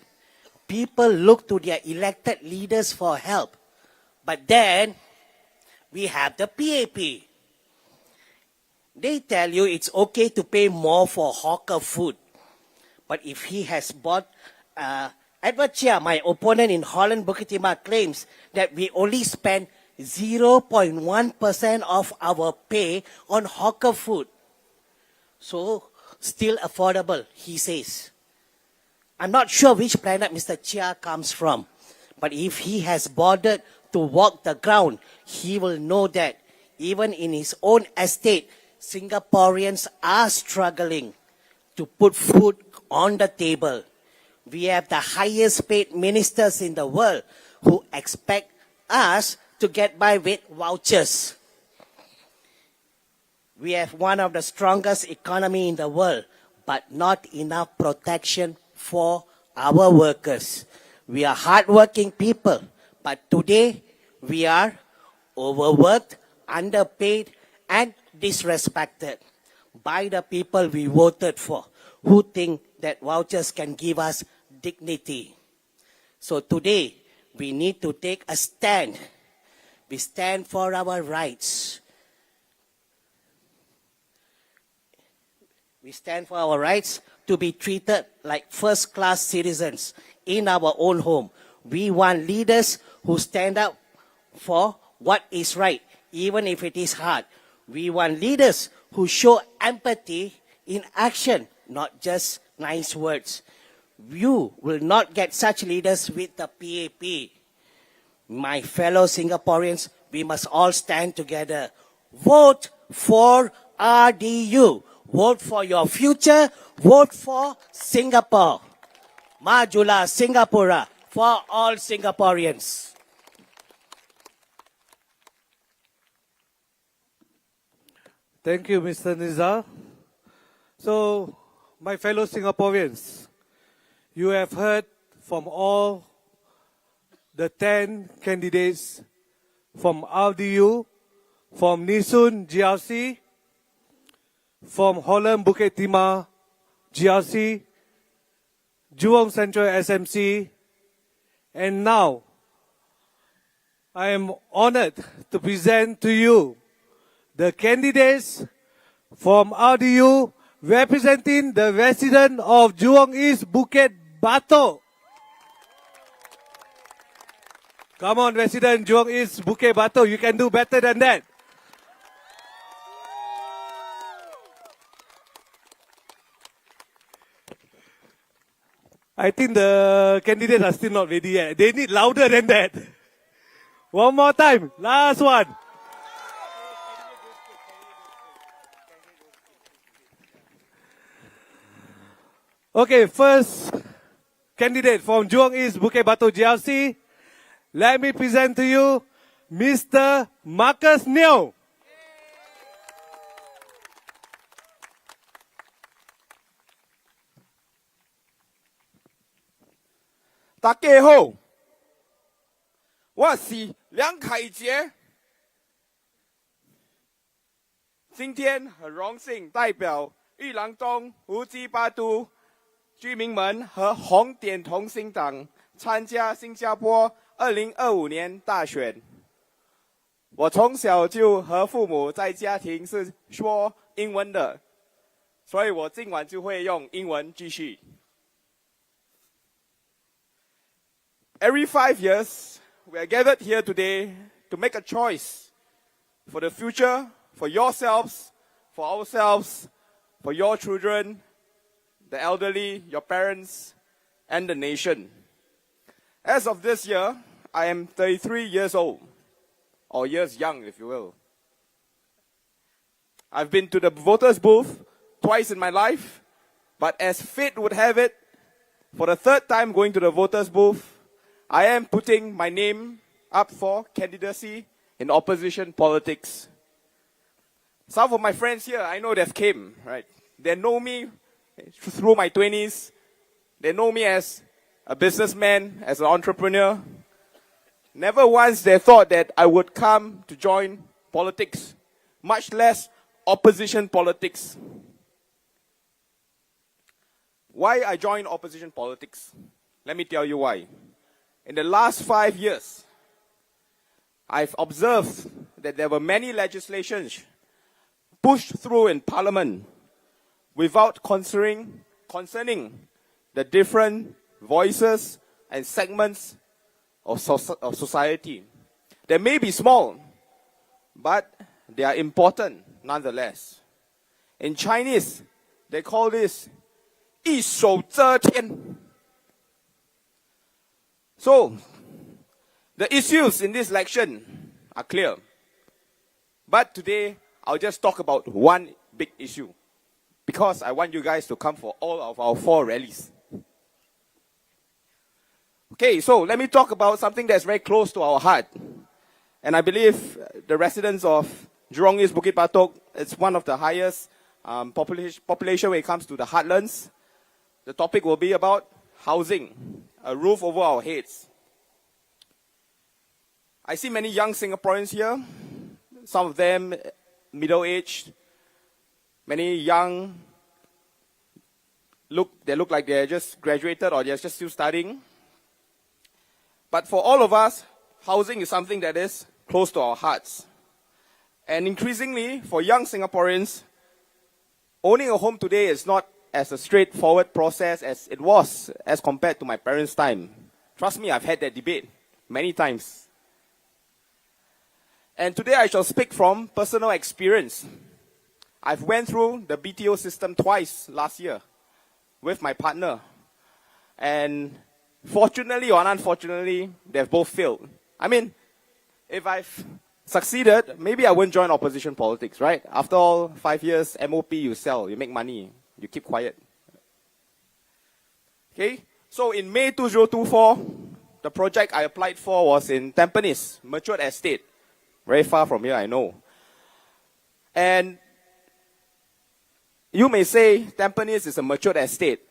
people look to their elected leaders for help. But then, we have the PAP. They tell you it's okay to pay more for hawker food. But if he has bought, Edward Chia, my opponent in Holland Bukit claims that we only spend 0.1% of our pay on hawker food. So, still affordable, he says. I'm not sure which planet Mr. Chia comes from, but if he has bothered to walk the ground, he will know that even in his own estate, Singaporeans are struggling to put food on the table. We have the highest paid ministers in the world who expect us to get by with vouchers. We have one of the strongest economy in the world, but not enough protection for our workers. We are hardworking people, but today we are overworked, underpaid, and disrespected by the people we voted for, who think that vouchers can give us dignity. So today, we need to take a stand. We stand for our rights. We stand for our rights to be treated like first-class citizens in our own home. We want leaders who stand up for what is right, even if it is hard. We want leaders who show empathy in action, not just nice words. You will not get such leaders with the PAP. My fellow Singaporeans, we must all stand together. Vote for RDU. Vote for your future. Vote for Singapore. Majulah Singapura for all Singaporeans. Thank you, Mr. Nizar. So, my fellow Singaporeans, you have heard from all the 10 candidates from RDU, from Nisun GRC, from Holland Bukit Timah GRC, Jurong Central SMC, and now I am honored to present to you the candidates from RDU representing the resident of Jurong East-Bukit Batok. Come on, resident Jurong East-Bukit Batok, you can do better than that. I think the candidates are still not ready yet. They need louder than that. One more time, last one. Okay, first candidate from Jurong East-Bukit Batok GRC. Let me present to you Mr. Marcus Neo. Đại家好，我是梁凯杰。今天很荣幸代表裕廊东、武吉巴督居民们和红点同心党参加新加坡2025年大选。我从小就和父母在家庭是说英文的，所以我今晚就会用英文继续。Every 5 years, we are gathered here today to make a choice for the future, for yourselves, for ourselves, for your children, the elderly, your parents, and the nation. As of this year, I am 33 years old, or years young, if you will. I've been to the voters' booth twice in my life, but as fate would have it, for the third time going to the voters' booth, I am putting my name up for candidacy in opposition politics. Some of my friends here, I know they've came, right? They know me through my 20s. They know me as a businessman, as an entrepreneur. Never once they thought that I would come to join politics, much less opposition politics. Why I joined opposition politics? Let me tell you why. In the last 5 years, I've observed that there were many legislations pushed through in Parliament without concerning the different voices and segments of society. They may be small, but they are important nonetheless. In Chinese, they call this 一手遮天. So, the issues in this election are clear. But today, I'll just talk about one big issue, because I want you guys to come for all of our 4 rallies. Okay, so let me talk about something that's very close to our heart. And I believe the residents of Jurong East-Bukit Batok, it's one of the highest population when it comes to the heartlands. The topic will be about housing, a roof over our heads. I see many young Singaporeans here, some of them middle-aged, many young, they look like they're just graduated or they're just still studying. But for all of us, housing is something that is close to our hearts. And increasingly, for young Singaporeans, owning a home today is not as a straightforward process as it was as compared to my parents' time. Trust me, I've had that debate many times. And today I shall speak from personal experience. I've went through the BTO system twice last year with my partner. And fortunately or unfortunately, they've both failed. I mean, if I've succeeded, maybe I wouldn't join opposition politics, right? After all, 5 years, MOP, you sell, you make money, you keep quiet. Okay, so in May 2024, the project I applied for was in Tampines, matured estate. Very far from here, I know. And you may say Tampines is a matured estate,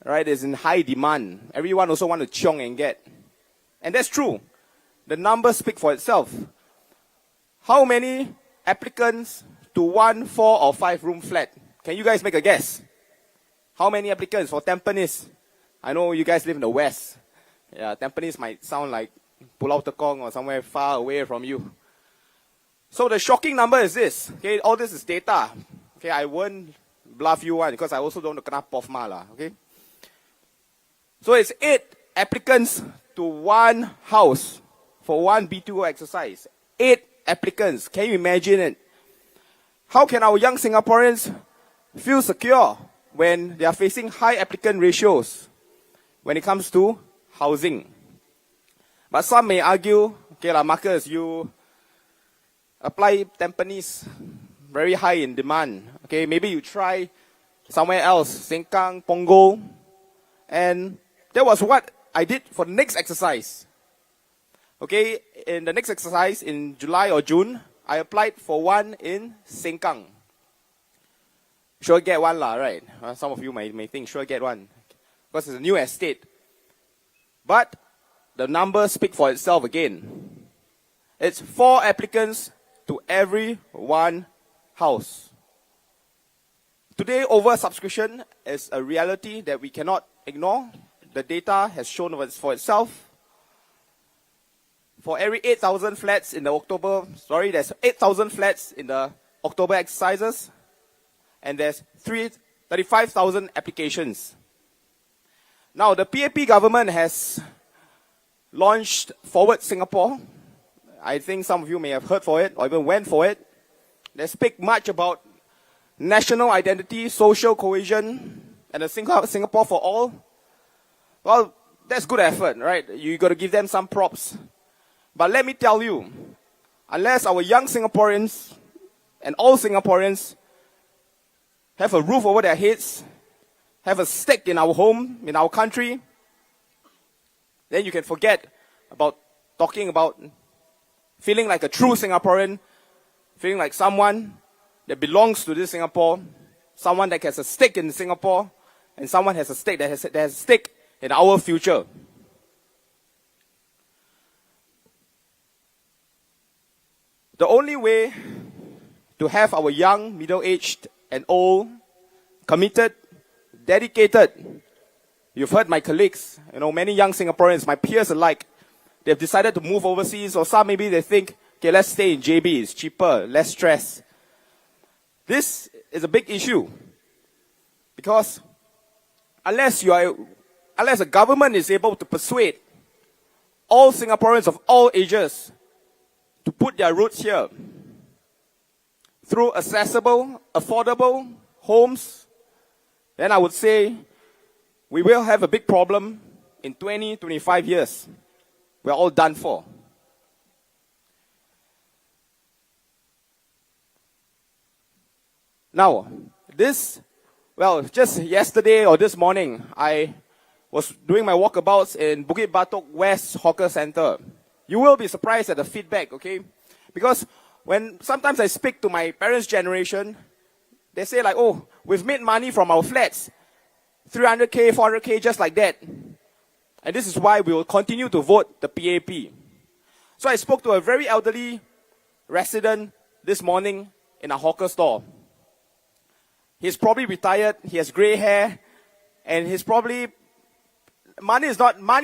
right? It's in high demand. Everyone also wants to chiong and get. And that's true. The numbers speak for itself. How many applicants to 1, 4 or 5 room flat? Can you guys make a guess? How many applicants for Tampines? I know you guys live in the west. Yeah, Tampines might sound like Pulau Tekong or somewhere far away from you. So the shocking number is this. Okay, all this is data. Okay, I won't bluff you one because I also don't want to kena POFMA lah. Okay. So it's 8 applicants to 1 house for 1 BTO exercise. 8 applicants. Can you imagine it? How can our young Singaporeans feel secure when they are facing high applicant ratios when it comes to housing? But some may argue, okay lah, Marcus, you apply Tampines, very high in demand. Okay, maybe you try somewhere else, Sengkang, Punggol. And that was what I did for the next exercise. Okay, in the next exercise in July or June, I applied for one in Sengkang. Sure get one lah, right? Some of you may think sure get one. Because it's a new estate. But the numbers speak for itself again. It's 4 applicants to every 1 house. Today, oversubscription is a reality that we cannot ignore. The data has shown for itself. For every 8,000 flats in the there's 8,000 flats in the October exercises, and there's 35,000 applications. Now, the PAP government has launched Forward Singapore. I think some of you may have heard for it or even went for it. They speak much about national identity, social cohesion, and a Singapore for all. Well, that's good effort, right? You got to give them some props. But let me tell you, unless our young Singaporeans and all Singaporeans have a roof over their heads, have a stake in our home, in our country, then you can forget about talking about feeling like a true Singaporean, feeling like someone that belongs to this Singapore, someone that has a stake in Singapore, and someone has a stake that has a stake in our future. the only way to have our young, middle-aged, and old, committed, dedicated, you've heard my colleagues, many young Singaporeans, my peers alike, they've decided to move overseas, or some maybe they think, okay, let's stay in JB, it's cheaper, less stress. This is a big issue because unless a government is able to persuade all Singaporeans of all ages to put their roots here through accessible, affordable homes, then I would say we will have a big problem in 20, 25 years. We're all done for. Now, just yesterday or this morning, I was doing my walkabouts in Bukit Batok West Hawker Center. You will be surprised at the feedback, okay? Because when sometimes I speak to my parents' generation, they say like, oh, we've made money from our flats. 300K, 400K, just like that. And this is why we will continue to vote the PAP. So I spoke to a very elderly resident this morning in a hawker store. He's probably retired, he has grey hair, and he's probably, money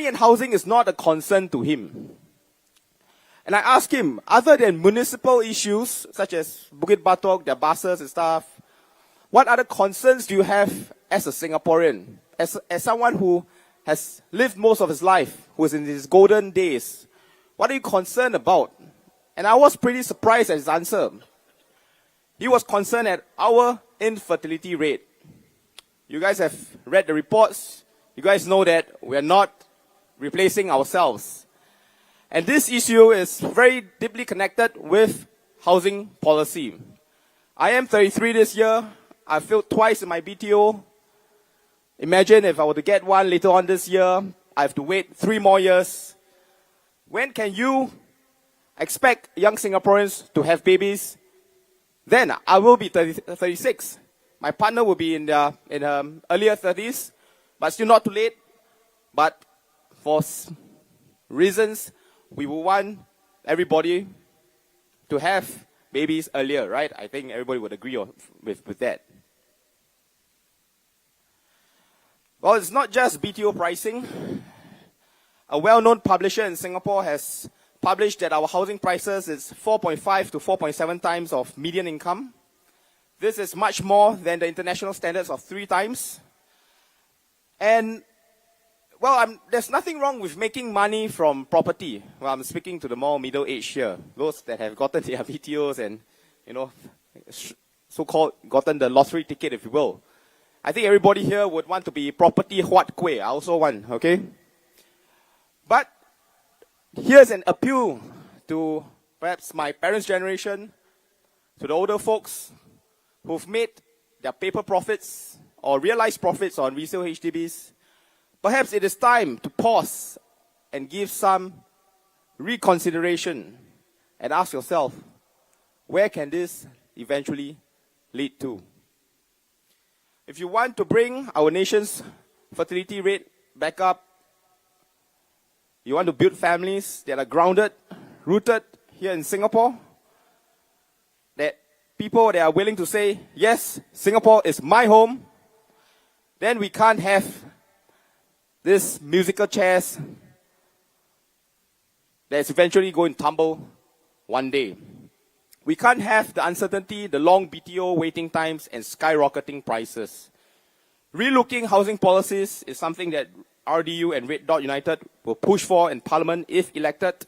and housing is not a concern to him. And I asked him, other than municipal issues, such as Bukit Batok, their buses and stuff, what other concerns do you have as a Singaporean? As someone who has lived most of his life, who is in his golden days, what are you concerned about? And I was pretty surprised at his answer. He was concerned at our infertility rate. You guys have read the reports. You guys know that we are not replacing ourselves. And this issue is very deeply connected with housing policy. I am 33 this year. I failed twice in my BTO. Imagine if I were to get one later on this year, I have to wait 3 more years. When can you expect young Singaporeans to have babies? Then I will be 36. My partner will be in her earlier 30s, but still not too late. But for reasons, we will want everybody to have babies earlier, right? I think everybody would agree with that. Well, it's not just BTO pricing. A well-known publisher in Singapore has published that our housing prices is 4.5 to 4.7 times of median income. This is much more than the international standards of 3 times. And, well, there's nothing wrong with making money from property. Well, I'm speaking to the more middle-aged here, those that have gotten their BTOs and, so-called gotten the lottery ticket, if you will. I think everybody here would want to be property huat kueh. I also want, okay? But here's an appeal to perhaps my parents' generation, to the older folks who've made their paper profits or realized profits on resale HDBs. Perhaps it is time to pause and give some reconsideration and ask yourself, where can this eventually lead to? If you want to bring our nation's fertility rate back up, you want to build families that are grounded, rooted here in Singapore, that people that are willing to say, yes, Singapore is my home, then we can't have this musical chairs that's eventually going to tumble one day. We can't have the uncertainty, the long BTO waiting times, and skyrocketing prices. Relooking housing policies is something that RDU and Red Dot United will push for in Parliament if elected.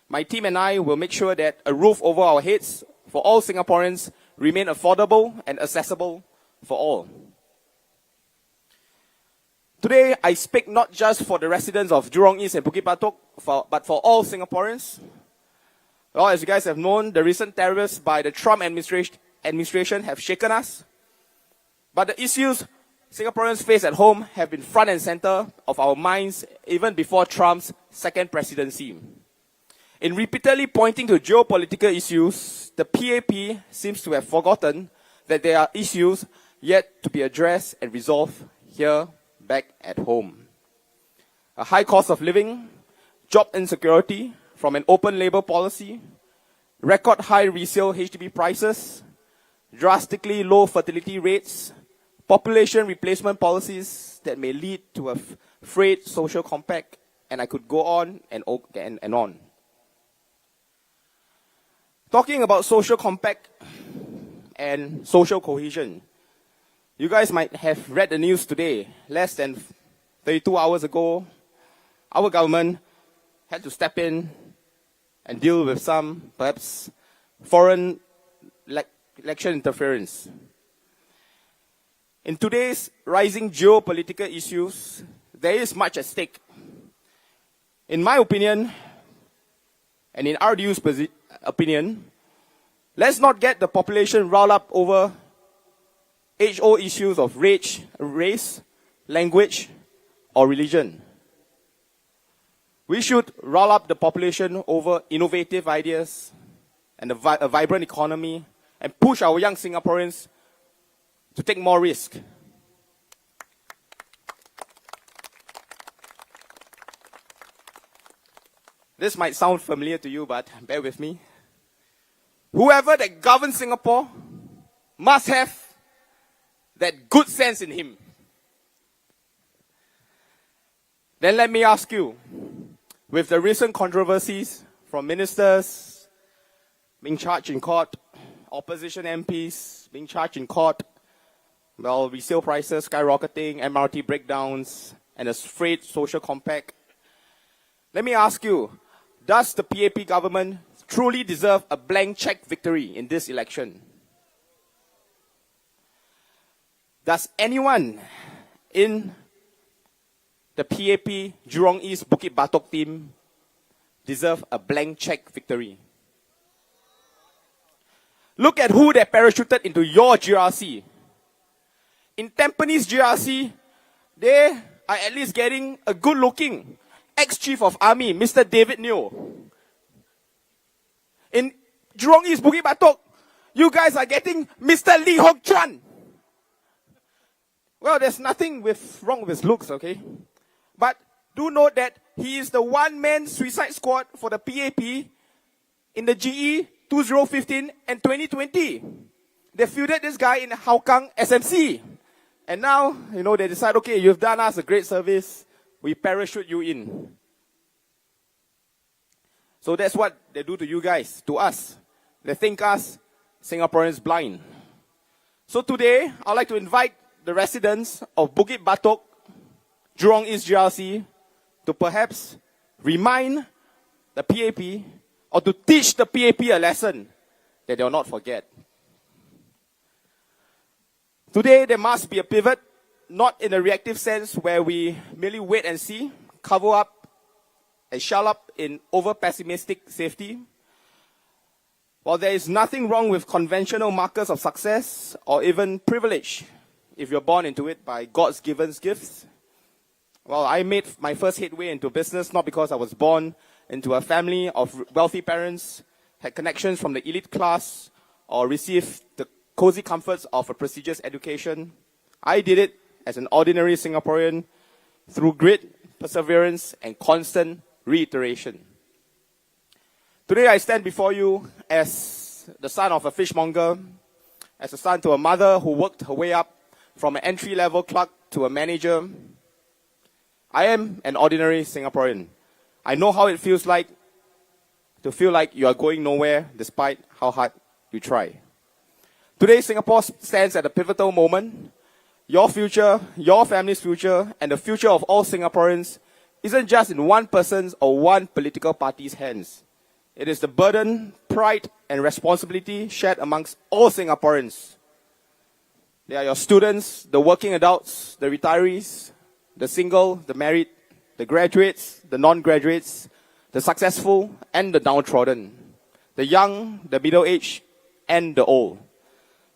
My team and I will make sure that a roof over our heads for all Singaporeans remain affordable and accessible for all. Today, I speak not just for the residents of Jurong East and Bukit Batok, but for all Singaporeans. Well, as you guys have known, the recent tariffs by the Trump administration have shaken us. But the issues Singaporeans face at home have been front and center of our minds even before Trump's second presidency. In repeatedly pointing to geopolitical issues, the PAP seems to have forgotten that there are issues yet to be addressed and resolved here back at home. A high cost of living, job insecurity from an open labor policy, record high resale HDB prices, drastically low fertility rates, population replacement policies that may lead to a frayed social compact, and I could go on and on. Talking about social compact and social cohesion, you guys might have read the news today. Less than 32 hours ago, our government had to step in and deal with some, perhaps, foreign election interference. In today's rising geopolitical issues, there is much at stake. In my opinion, and in RDU's opinion, let's not get the population riled up over age-old issues of race, language, or religion. We should rile up the population over innovative ideas and a vibrant economy and push our young Singaporeans to take more risk. This might sound familiar to you, but bear with me. Whoever that governs Singapore must have that good sense in him. Then let me ask you, with the recent controversies from ministers being charged in court, opposition MPs being charged in court, well, resale prices skyrocketing, MRT breakdowns, and a frayed social compact, let me ask you, does the PAP government truly deserve a blank check victory in this election? Does anyone in the PAP Jurong East-Bukit Batok team deserve a blank check victory? Look at who they parachuted into your GRC. In Tampines GRC, they are at least getting a good-looking ex-chief of army, Mr. David Neo. In Jurong East-Bukit Batok, you guys are getting Mr. Lee Hock Chuan. Well, there's nothing wrong with his looks, okay? But do note that he is the one-man suicide squad for the PAP in the GE2015 and 2020. They fielded this guy in Hougang SMC. And now, they decide, okay, you've done us a great service. We parachute you in. So that's what they do to you guys, to us. They think us Singaporeans blind. So today, I'd like to invite the residents of Bukit Batok, Jurong East GRC, to perhaps remind the PAP or to teach the PAP a lesson that they'll not forget. Today, there must be a pivot, not in a reactive sense where we merely wait and see, cover up and shell up in over-pessimistic safety. While there is nothing wrong with conventional markers of success or even privilege, if you're born into it by God's given gifts. Well, I made my first headway into business not because I was born into a family of wealthy parents, had connections from the elite class, or received the cozy comforts of a prestigious education. I did it as an ordinary Singaporean through grit, perseverance, and constant reiteration. Today I stand before you as the son of a fishmonger, as a son to a mother who worked her way up from an entry-level clerk to a manager. I am an ordinary Singaporean. I know how it feels like to feel like you are going nowhere despite how hard you try. Today, Singapore stands at a pivotal moment. Your future, your family's future, and the future of all Singaporeans isn't just in one person's or one political party's hands. It is the burden, pride, and responsibility shared amongst all Singaporeans. They are your students, the working adults, the retirees, the single, the married, the graduates, the non-graduates, the successful and the downtrodden, the young, the middle-aged, and the old.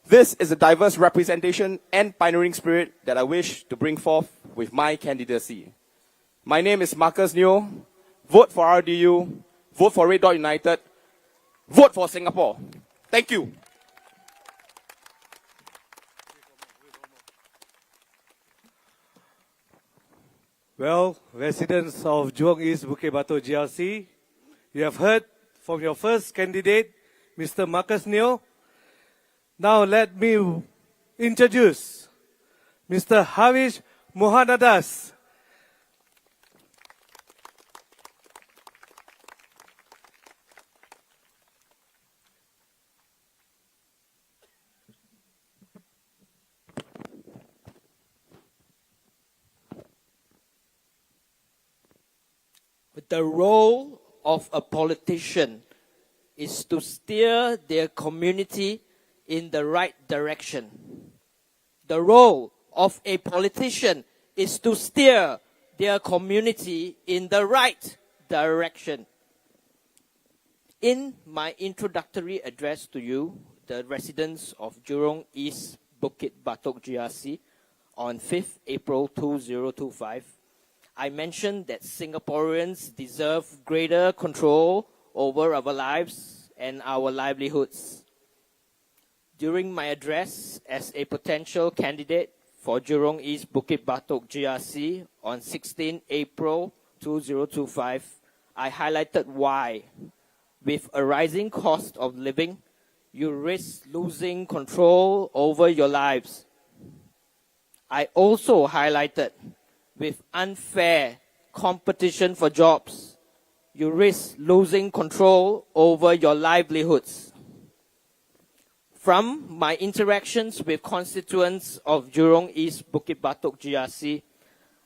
This is a diverse representation and pioneering spirit that I wish to bring forth with my candidacy. My name is Marcus Neo. Vote for RDU. Vote for Red Dot United. Vote for Singapore. Thank you. Well, residents of Jurong East Bukit Batok GRC, you have heard from your first candidate Mr. Marcus Neo. Now let me introduce Mr. Harish Mohanadas. The role of a politician is to steer their community in the right direction. The role of a politician is to steer their community in the right direction. In my introductory address to you, the residents of Jurong East-Bukit Batok GRC, on 5th April 2025, I mentioned that Singaporeans deserve greater control over our lives and our livelihoods. During my address as a potential candidate for Jurong East-Bukit Batok GRC on 16 April 2025, I highlighted why, with a rising cost of living, you risk losing control over your lives. I also highlighted, with unfair competition for jobs, you risk losing control over your livelihoods. From my interactions with constituents of Jurong East-Bukit Batok GRC,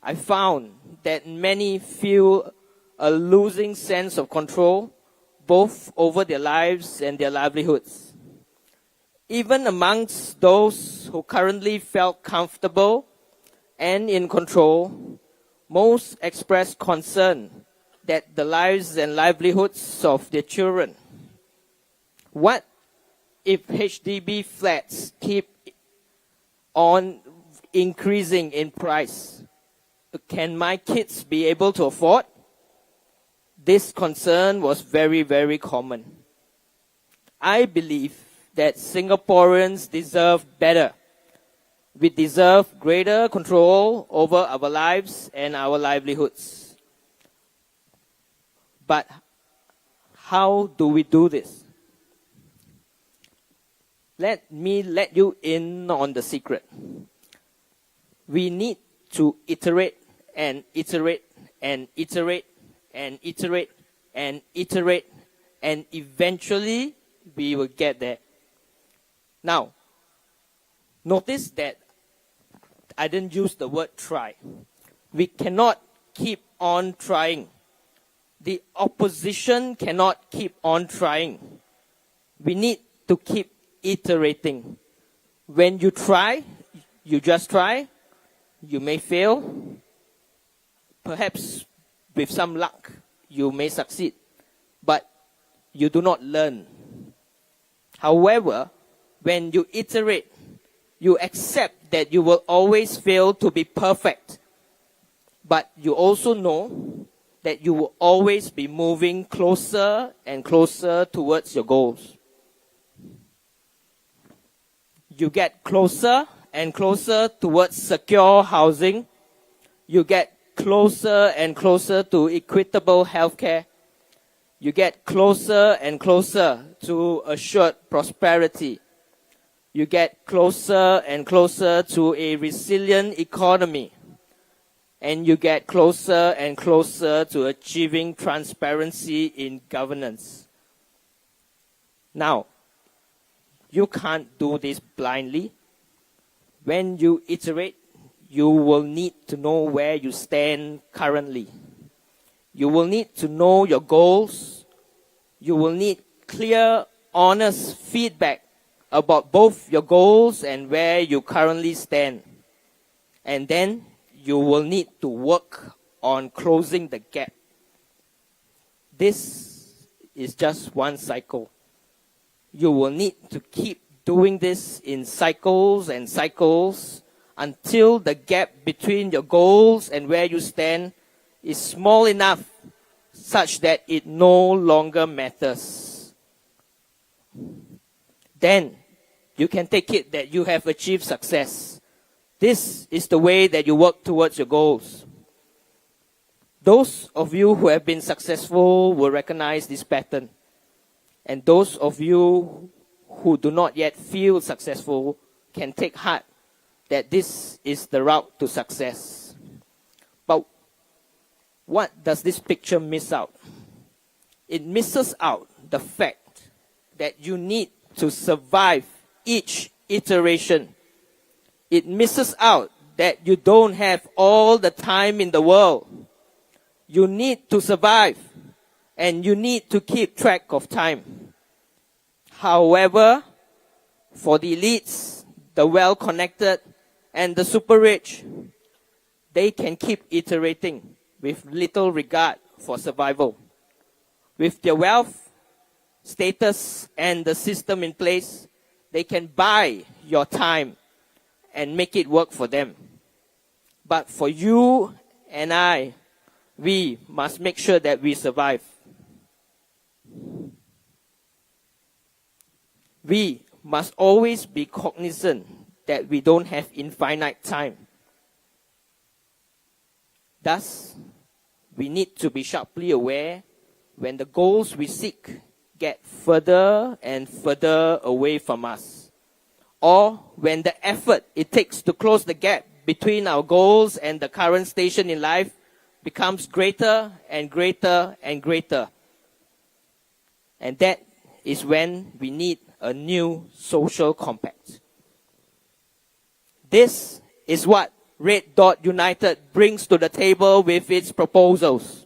I found that many feel a losing sense of control, both over their lives and their livelihoods. Even amongst those who currently felt comfortable and in control, most expressed concern that the lives and livelihoods of their children. What if HDB flats keep on increasing in price? Can my kids be able to afford? This concern was very, very common. I believe that Singaporeans deserve better. We deserve greater control over our lives and our livelihoods. But how do we do this? Let me let you in on the secret. We need to iterate and iterate and iterate and iterate and iterate, and eventually we will get there. Now, notice that I didn't use the word try. We cannot keep on trying. The opposition cannot keep on trying. We need to keep iterating. When you try, you just try. You may fail. Perhaps with some luck, you may succeed. But you do not learn. However, when you iterate, you accept that you will always fail to be perfect. But you also know that you will always be moving closer and closer towards your goals. You get closer and closer towards secure housing. You get closer and closer to equitable healthcare. You get closer and closer to assured prosperity. You get closer and closer to a resilient economy. And you get closer and closer to achieving transparency in governance. Now, you can't do this blindly. When you iterate, you will need to know where you stand currently. You will need to know your goals. You will need clear, honest feedback about both your goals and where you currently stand. And then you will need to work on closing the gap. This is just one cycle. You will need to keep doing this in cycles and cycles until the gap between your goals and where you stand is small enough such that it no longer matters. Then you can take it that you have achieved success. This is the way that you work towards your goals. Those of you who have been successful will recognize this pattern. And those of you who do not yet feel successful can take heart that this is the route to success. But what does this picture miss out? It misses out the fact that you need to survive each iteration. It misses out that you don't have all the time in the world. You need to survive, and you need to keep track of time. However, for the elites, the well-connected, and the super rich, they can keep iterating with little regard for survival. With their wealth, status, and the system in place, they can buy your time and make it work for them. But for you and I, we must make sure that we survive. We must always be cognizant that we don't have infinite time. Thus, we need to be sharply aware when the goals we seek get further and further away from us, or when the effort it takes to close the gap between our goals and the current station in life becomes greater and greater and greater. And that is when we need a new social compact. This is what Red Dot United brings to the table with its proposals.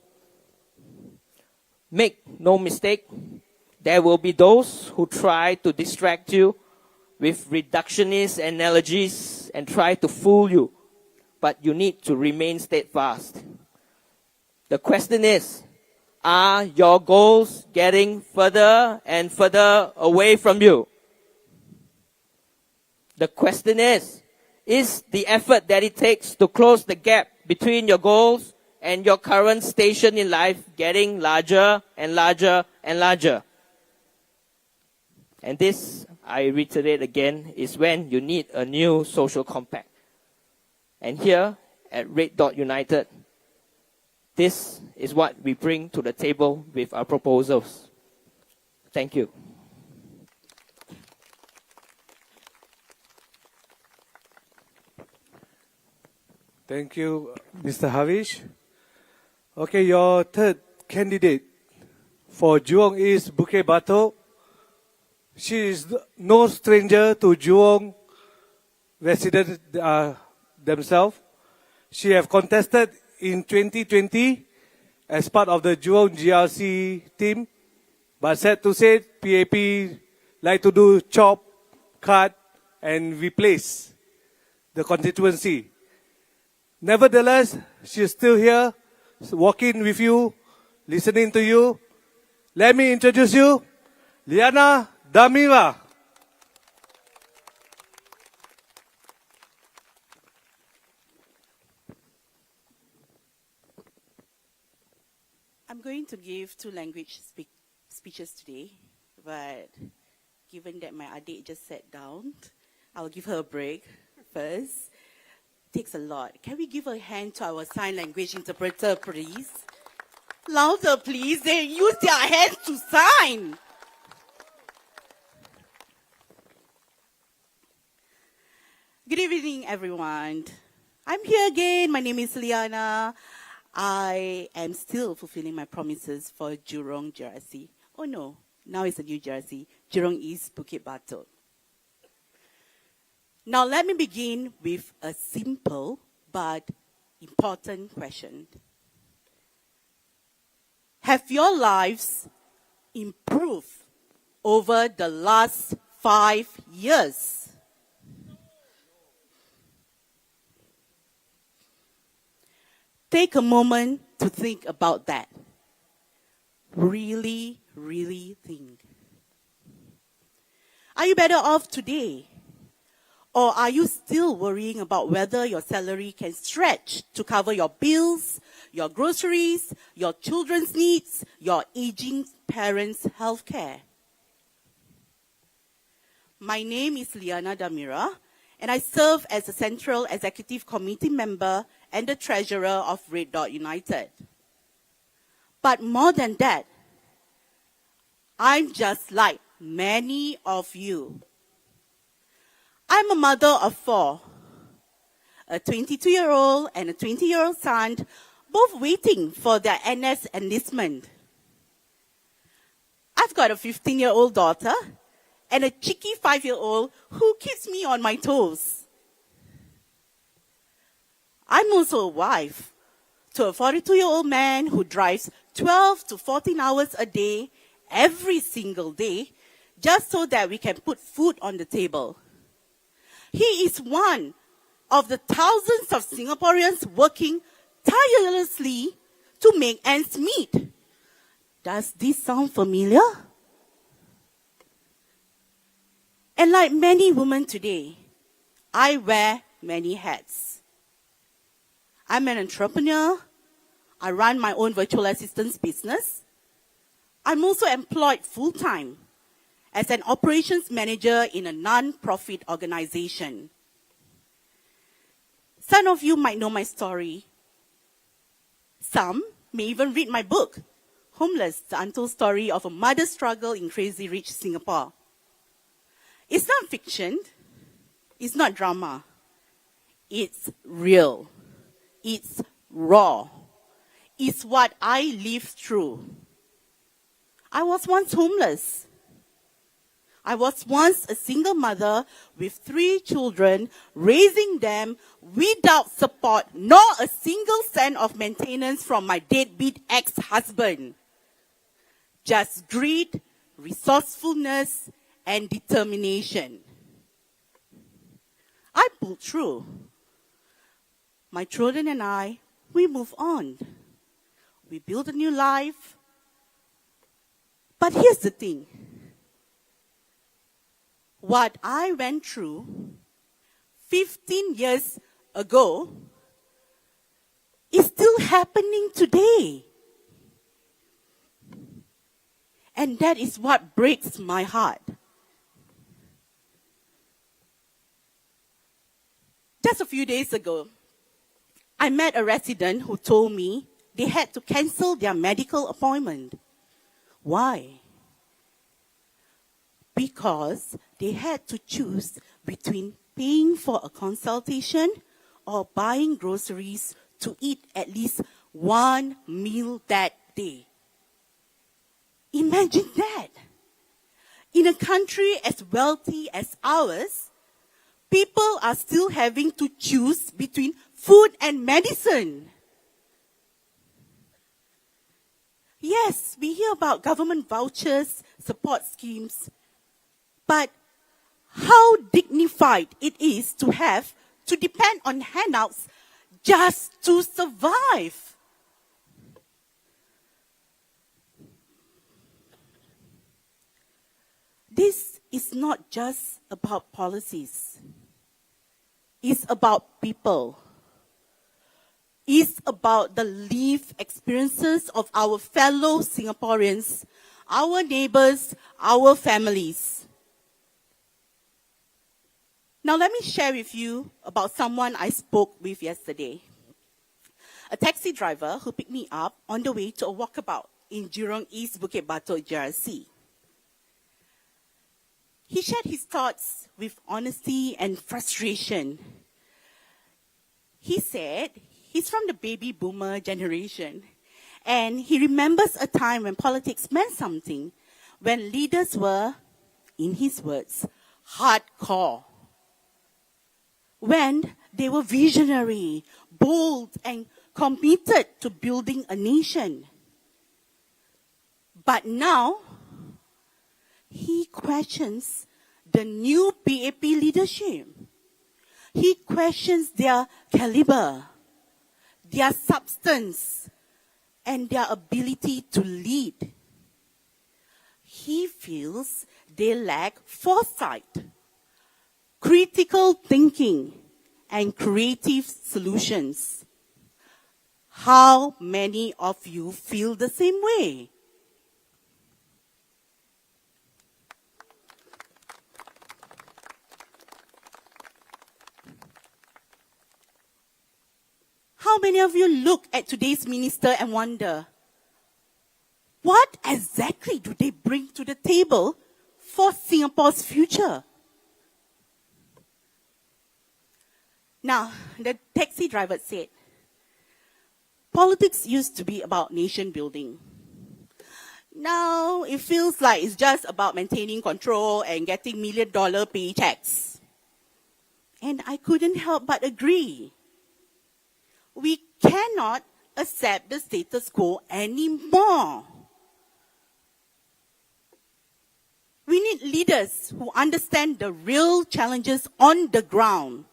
Make no mistake, there will be those who try to distract you with reductionist analogies and try to fool you, but you need to remain steadfast. The question is, are your goals getting further and further away from you? The question is the effort that it takes to close the gap between your goals and your current station in life getting larger and larger and larger? And this, I reiterate again, is when you need a new social compact. And here at Red Dot United, this is what we bring to the table with our proposals. Thank you. Thank you, Mr. Havish. Okay, your third candidate for Jurong East-Bukit Batok. She is no stranger to Jurong residents themselves. She have contested in 2020 as part of the Jurong GRC team, but sad to say, PAP like to do chop, cut, and replace the constituency. Nevertheless, she's still here, walking with you, listening to you. Let me introduce you, Liana Damira. I'm going to give two language speeches today, but given that my adik just sat down, I'll give her a break first. Takes a lot. Can we give a hand to our sign language interpreter, please? Louder, please. They use their hands to sign. Good evening, everyone. I'm here again. My name is Liana. I am still fulfilling my promises for Jurong GRC. Oh no, now it's a new GRC, Jurong East-Bukit Batok. Now let me begin with a simple but important question. Have your lives improved over the last 5 years? Take a moment to think about that. Really, really think. Are you better off today? Or are you still worrying about whether your salary can stretch to cover your bills, your groceries, your children's needs, your aging parents' health care? My name is Liana Damira, and I serve as a Central Executive Committee member and the Treasurer of Red Dot United. But more than that, I'm just like many of you. I'm a mother of 4, a 22-year-old and a 20-year-old son, both waiting for their NS enlistment. I've got a 15-year-old daughter and a cheeky 5-year-old who keeps me on my toes. I'm also a wife to a 42-year-old man who drives 12 to 14 hours a day, every single day, just so that we can put food on the table. He is one of the thousands of Singaporeans working tirelessly to make ends meet. Does this sound familiar? And like many women today, I wear many hats. I'm an entrepreneur. I run my own virtual assistance business. I'm also employed full-time as an operations manager in a non-profit organization. Some of you might know my story. Some may even read my book, Homeless, the Untold Story of a Mother's Struggle in Crazy Rich Singapore. It's not fiction. It's not drama. It's real. It's raw. It's what I lived through. I was once homeless. I was once a single mother with 3 children, raising them without support, nor a single cent of maintenance from my deadbeat ex-husband. Just greed, resourcefulness, and determination. I pulled through. My children and I, we move on. We build a new life. But here's the thing. What I went through 15 years ago is still happening today. And that is what breaks my heart. Just a few days ago, I met a resident who told me they had to cancel their medical appointment. Why? Because they had to choose between paying for a consultation or buying groceries to eat at least one meal that day. Imagine that. In a country as wealthy as ours, people are still having to choose between food and medicine. Yes, we hear about government vouchers, support schemes, but how dignified it is to have to depend on handouts just to survive. This is not just about policies. It's about people. It's about the lived experiences of our fellow Singaporeans, our neighbors, our families. Now let me share with you about someone I spoke with yesterday. A taxi driver who picked me up on the way to a walkabout in Jurong East-Bukit, Batok, GRC. He shared his thoughts with honesty and frustration. He said he's from the baby boomer generation, and he remembers a time when politics meant something, when leaders were, in his words, hardcore. When they were visionary, bold, and committed to building a nation. But now, he questions the new PAP leadership. He questions their caliber, their substance, and their ability to lead. He feels they lack foresight, critical thinking, and creative solutions. How many of you feel the same way? How many of you look at today's minister and wonder, what exactly do they bring to the table for Singapore's future? Now, the taxi driver said, politics used to be about nation building. Now, it feels like it's just about maintaining control and getting $1 million paychecks. And I couldn't help but agree. We cannot accept the status quo anymore. We need leaders who understand the real challenges on the ground.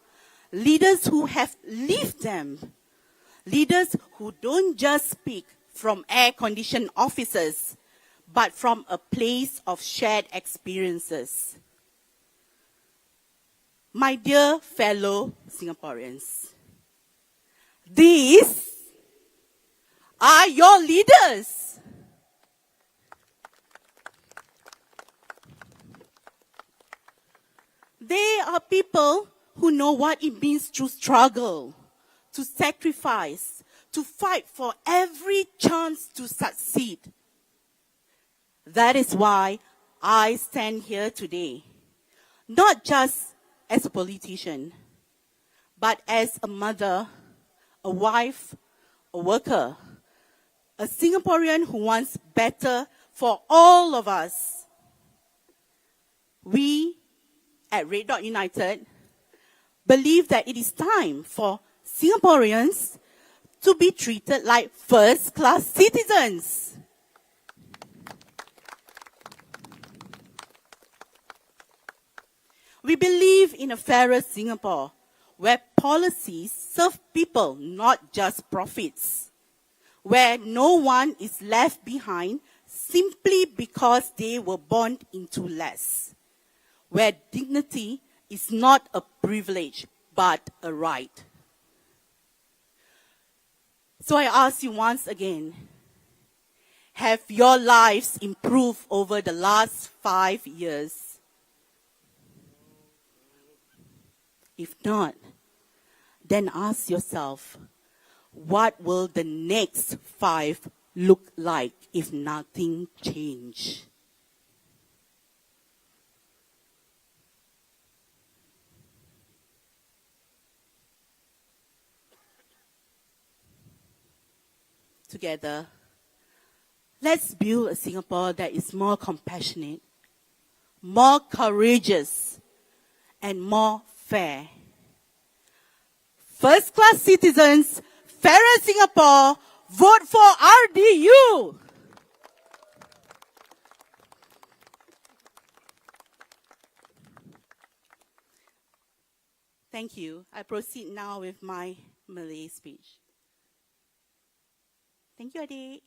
Leaders who have lived them. Leaders who don't just speak from air-conditioned offices, but from a place of shared experiences. My dear fellow Singaporeans, these are your leaders. They are people who know what it means to struggle, to sacrifice, to fight for every chance to succeed. That is why I stand here today, not just as a politician, but as a mother, a wife, a worker, a Singaporean who wants better for all of us. We at Red Dot United believe that it is time for Singaporeans to be treated like first-class citizens. We believe in a fairer Singapore where policies serve people, not just profits. Where no one is left behind simply because they were born into less. Where dignity is not a privilege, but a right. So I ask you once again, have your lives improved over the last 5 years? If not, then ask yourself, what will the next 5 look like if nothing changes? Together, let's build a Singapore that is more compassionate, more courageous, and more fair. First-class citizens, fairer Singapore, vote for RDU! Thank you. I proceed now with my Malay speech. Thank you, adik.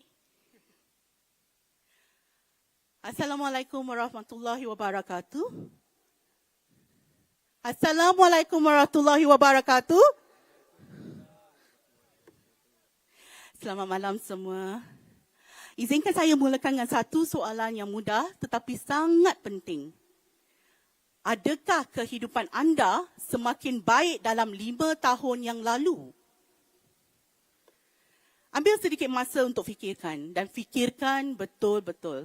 Assalamualaikum warahmatullahi wabarakatuh. Assalamualaikum warahmatullahi wabarakatuh. Selamat malam semua. Izinkan saya mulakan dengan satu soalan yang mudah tetapi sangat penting. Adakah kehidupan anda semakin baik dalam 5 tahun yang lalu? Ambil sedikit masa untuk fikirkan dan fikirkan betul-betul.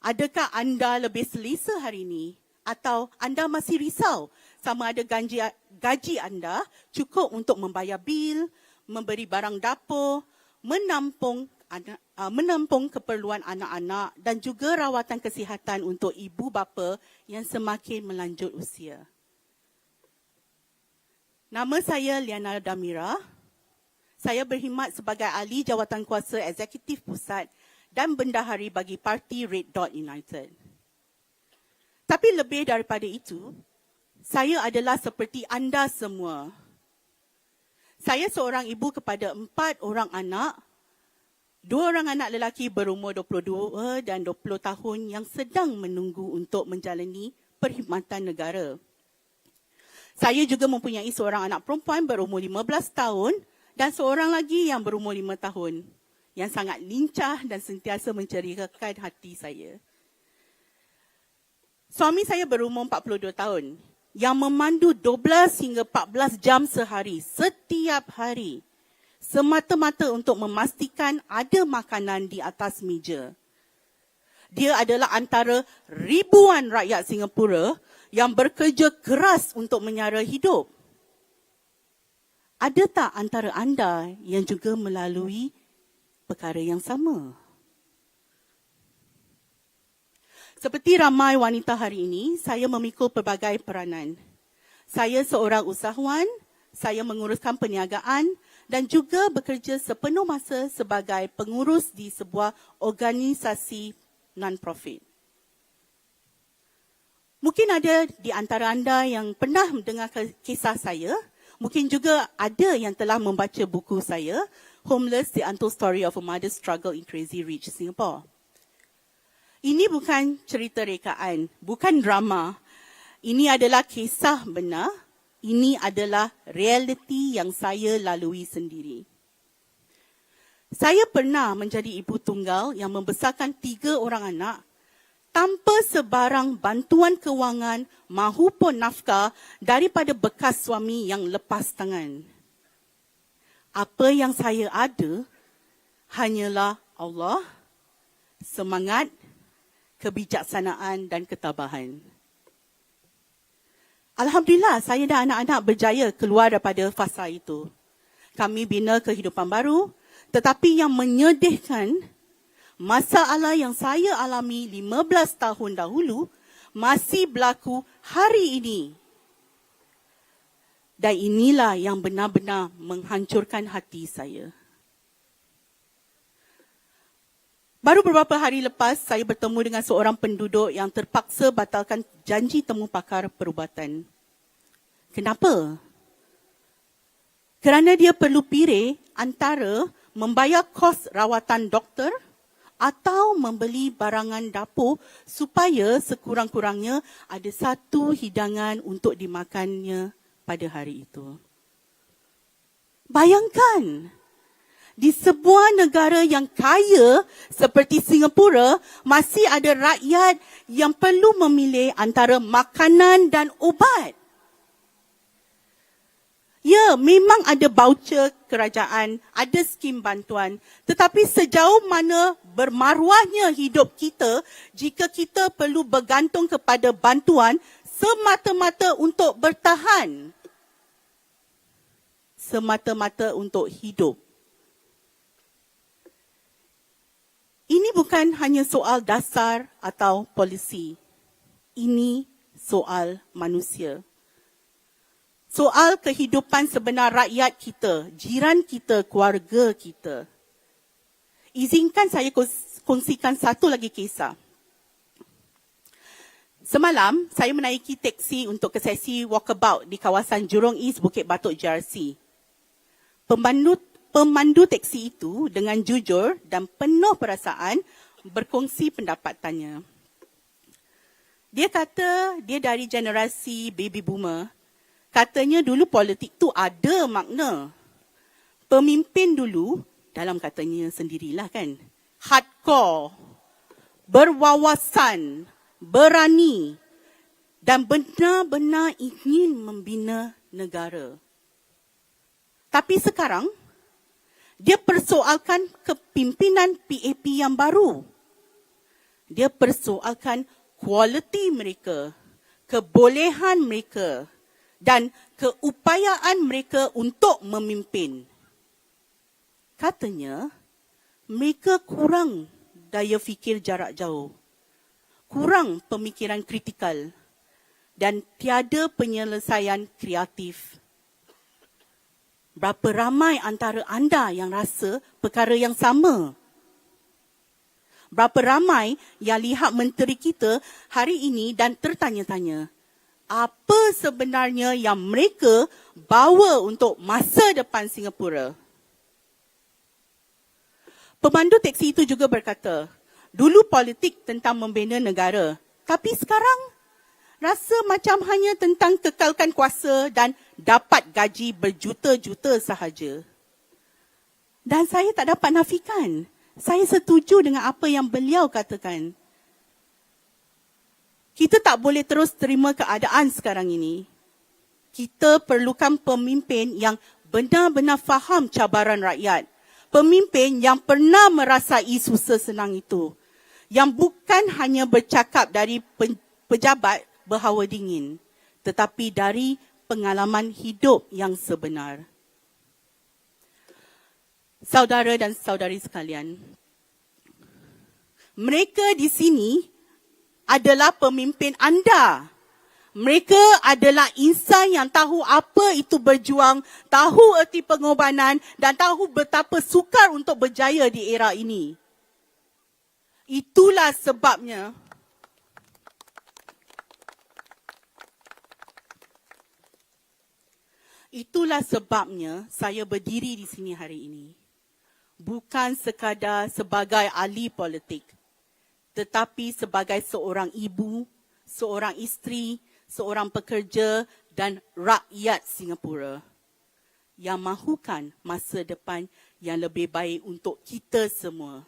Adakah anda lebih selesa hari ini atau anda masih risau sama ada gaji anda cukup untuk membayar bil, memberi barang dapur, menampung keperluan anak-anak dan juga rawatan kesihatan untuk ibu bapa yang semakin melanjut usia. Nama saya Liana Damira. Saya berkhidmat sebagai ahli jawatankuasa eksekutif pusat dan bendahari bagi parti Red Dot United. Tapi lebih daripada itu, saya adalah seperti anda semua. Saya seorang ibu kepada 4 orang anak, 2 orang anak lelaki berumur 22 dan 20 tahun yang sedang menunggu untuk menjalani perkhidmatan negara. Saya juga mempunyai seorang anak perempuan berumur 15 tahun dan seorang lagi yang berumur 5 tahun yang sangat lincah dan sentiasa menceriakan hati saya. Suami saya berumur 42 tahun yang memandu 12 hingga 14 jam sehari, setiap hari. semata-mata untuk memastikan ada makanan di atas meja. Dia adalah antara ribuan rakyat Singapura yang bekerja keras untuk menyara hidup. Ada tak antara anda yang juga melalui perkara yang sama? Seperti ramai wanita hari ini, saya memikul pelbagai peranan. Saya seorang usahawan, saya menguruskan perniagaan dan juga bekerja sepenuh masa sebagai pengurus di sebuah organisasi non-profit. Mungkin ada di antara anda yang pernah mendengar kisah saya. Mungkin juga ada yang telah membaca buku saya, Homeless, The Untold Story of a Mother's Struggle in Crazy Rich Singapore. Ini bukan cerita rekaan, bukan drama. Ini adalah kisah benar. Ini adalah realiti yang saya lalui sendiri. Saya pernah menjadi ibu tunggal yang membesarkan 3 orang anak tanpa sebarang bantuan kewangan mahupun nafkah daripada bekas suami yang lepas tangan. Apa yang saya ada hanyalah Allah, semangat, kebijaksanaan dan ketabahan. Alhamdulillah, saya dan anak-anak berjaya keluar daripada fasa itu. Kami bina kehidupan baru, tetapi yang menyedihkan, masalah yang saya alami 15 tahun dahulu masih berlaku hari ini. Dan inilah yang benar-benar menghancurkan hati saya. Baru beberapa hari lepas, saya bertemu dengan seorang penduduk yang terpaksa batalkan janji temu pakar perubatan. Kenapa? Kerana dia perlu pilih antara membayar kos rawatan doktor atau membeli barangan dapur supaya sekurang-kurangnya ada satu hidangan untuk dimakannya pada hari itu. Bayangkan, di sebuah negara yang kaya seperti Singapura, masih ada rakyat yang perlu memilih antara makanan dan ubat. Ya, memang ada voucher kerajaan, ada skim bantuan. Tetapi sejauh mana bermaruahnya hidup kita jika kita perlu bergantung kepada bantuan semata-mata untuk bertahan. Semata-mata untuk hidup. Ini bukan hanya soal dasar atau polisi. Ini soal manusia. Soal kehidupan sebenar rakyat kita, jiran kita, keluarga kita. Izinkan saya kongsikan satu lagi kisah. Semalam, saya menaiki teksi untuk ke sesi walkabout di kawasan Jurong East-Bukit Batok GRC. Pemandu teksi itu dengan jujur dan penuh perasaan berkongsi pendapatannya. Dia kata dia dari generasi baby boomer. Katanya dulu politik tu ada makna. Pemimpin dulu, dalam katanya sendirilah kan, hardcore, berwawasan, berani dan benar-benar ingin membina negara. Tapi sekarang, dia persoalkan kepimpinan PAP yang baru. Dia persoalkan kualiti mereka, kebolehan mereka dan keupayaan mereka untuk memimpin. Katanya, mereka kurang daya fikir jarak jauh, kurang pemikiran kritikal dan tiada penyelesaian kreatif. Berapa ramai antara anda yang rasa perkara yang sama? Berapa ramai yang lihat menteri kita hari ini dan tertanya-tanya, apa sebenarnya yang mereka bawa untuk masa depan Singapura? Pemandu teksi itu juga berkata, dulu politik tentang membina negara, tapi sekarang rasa macam hanya tentang kekalkan kuasa dan dapat gaji berjuta-juta sahaja. Dan saya tak dapat nafikan. Saya setuju dengan apa yang beliau katakan. Kita tak boleh terus terima keadaan sekarang ini. Kita perlukan pemimpin yang benar-benar faham cabaran rakyat. Pemimpin yang pernah merasai susah senang itu. Yang bukan hanya bercakap dari pejabat berhawa dingin, tetapi dari pengalaman hidup yang sebenar. Saudara dan saudari sekalian, mereka di sini adalah pemimpin anda. Mereka adalah insan yang tahu apa itu berjuang, tahu erti pengorbanan dan tahu betapa sukar untuk berjaya di era ini. Itulah sebabnya saya berdiri di sini hari ini. Bukan sekadar sebagai ahli politik, tetapi sebagai seorang ibu, seorang isteri, seorang pekerja dan rakyat Singapura yang mahukan masa depan yang lebih baik untuk kita semua.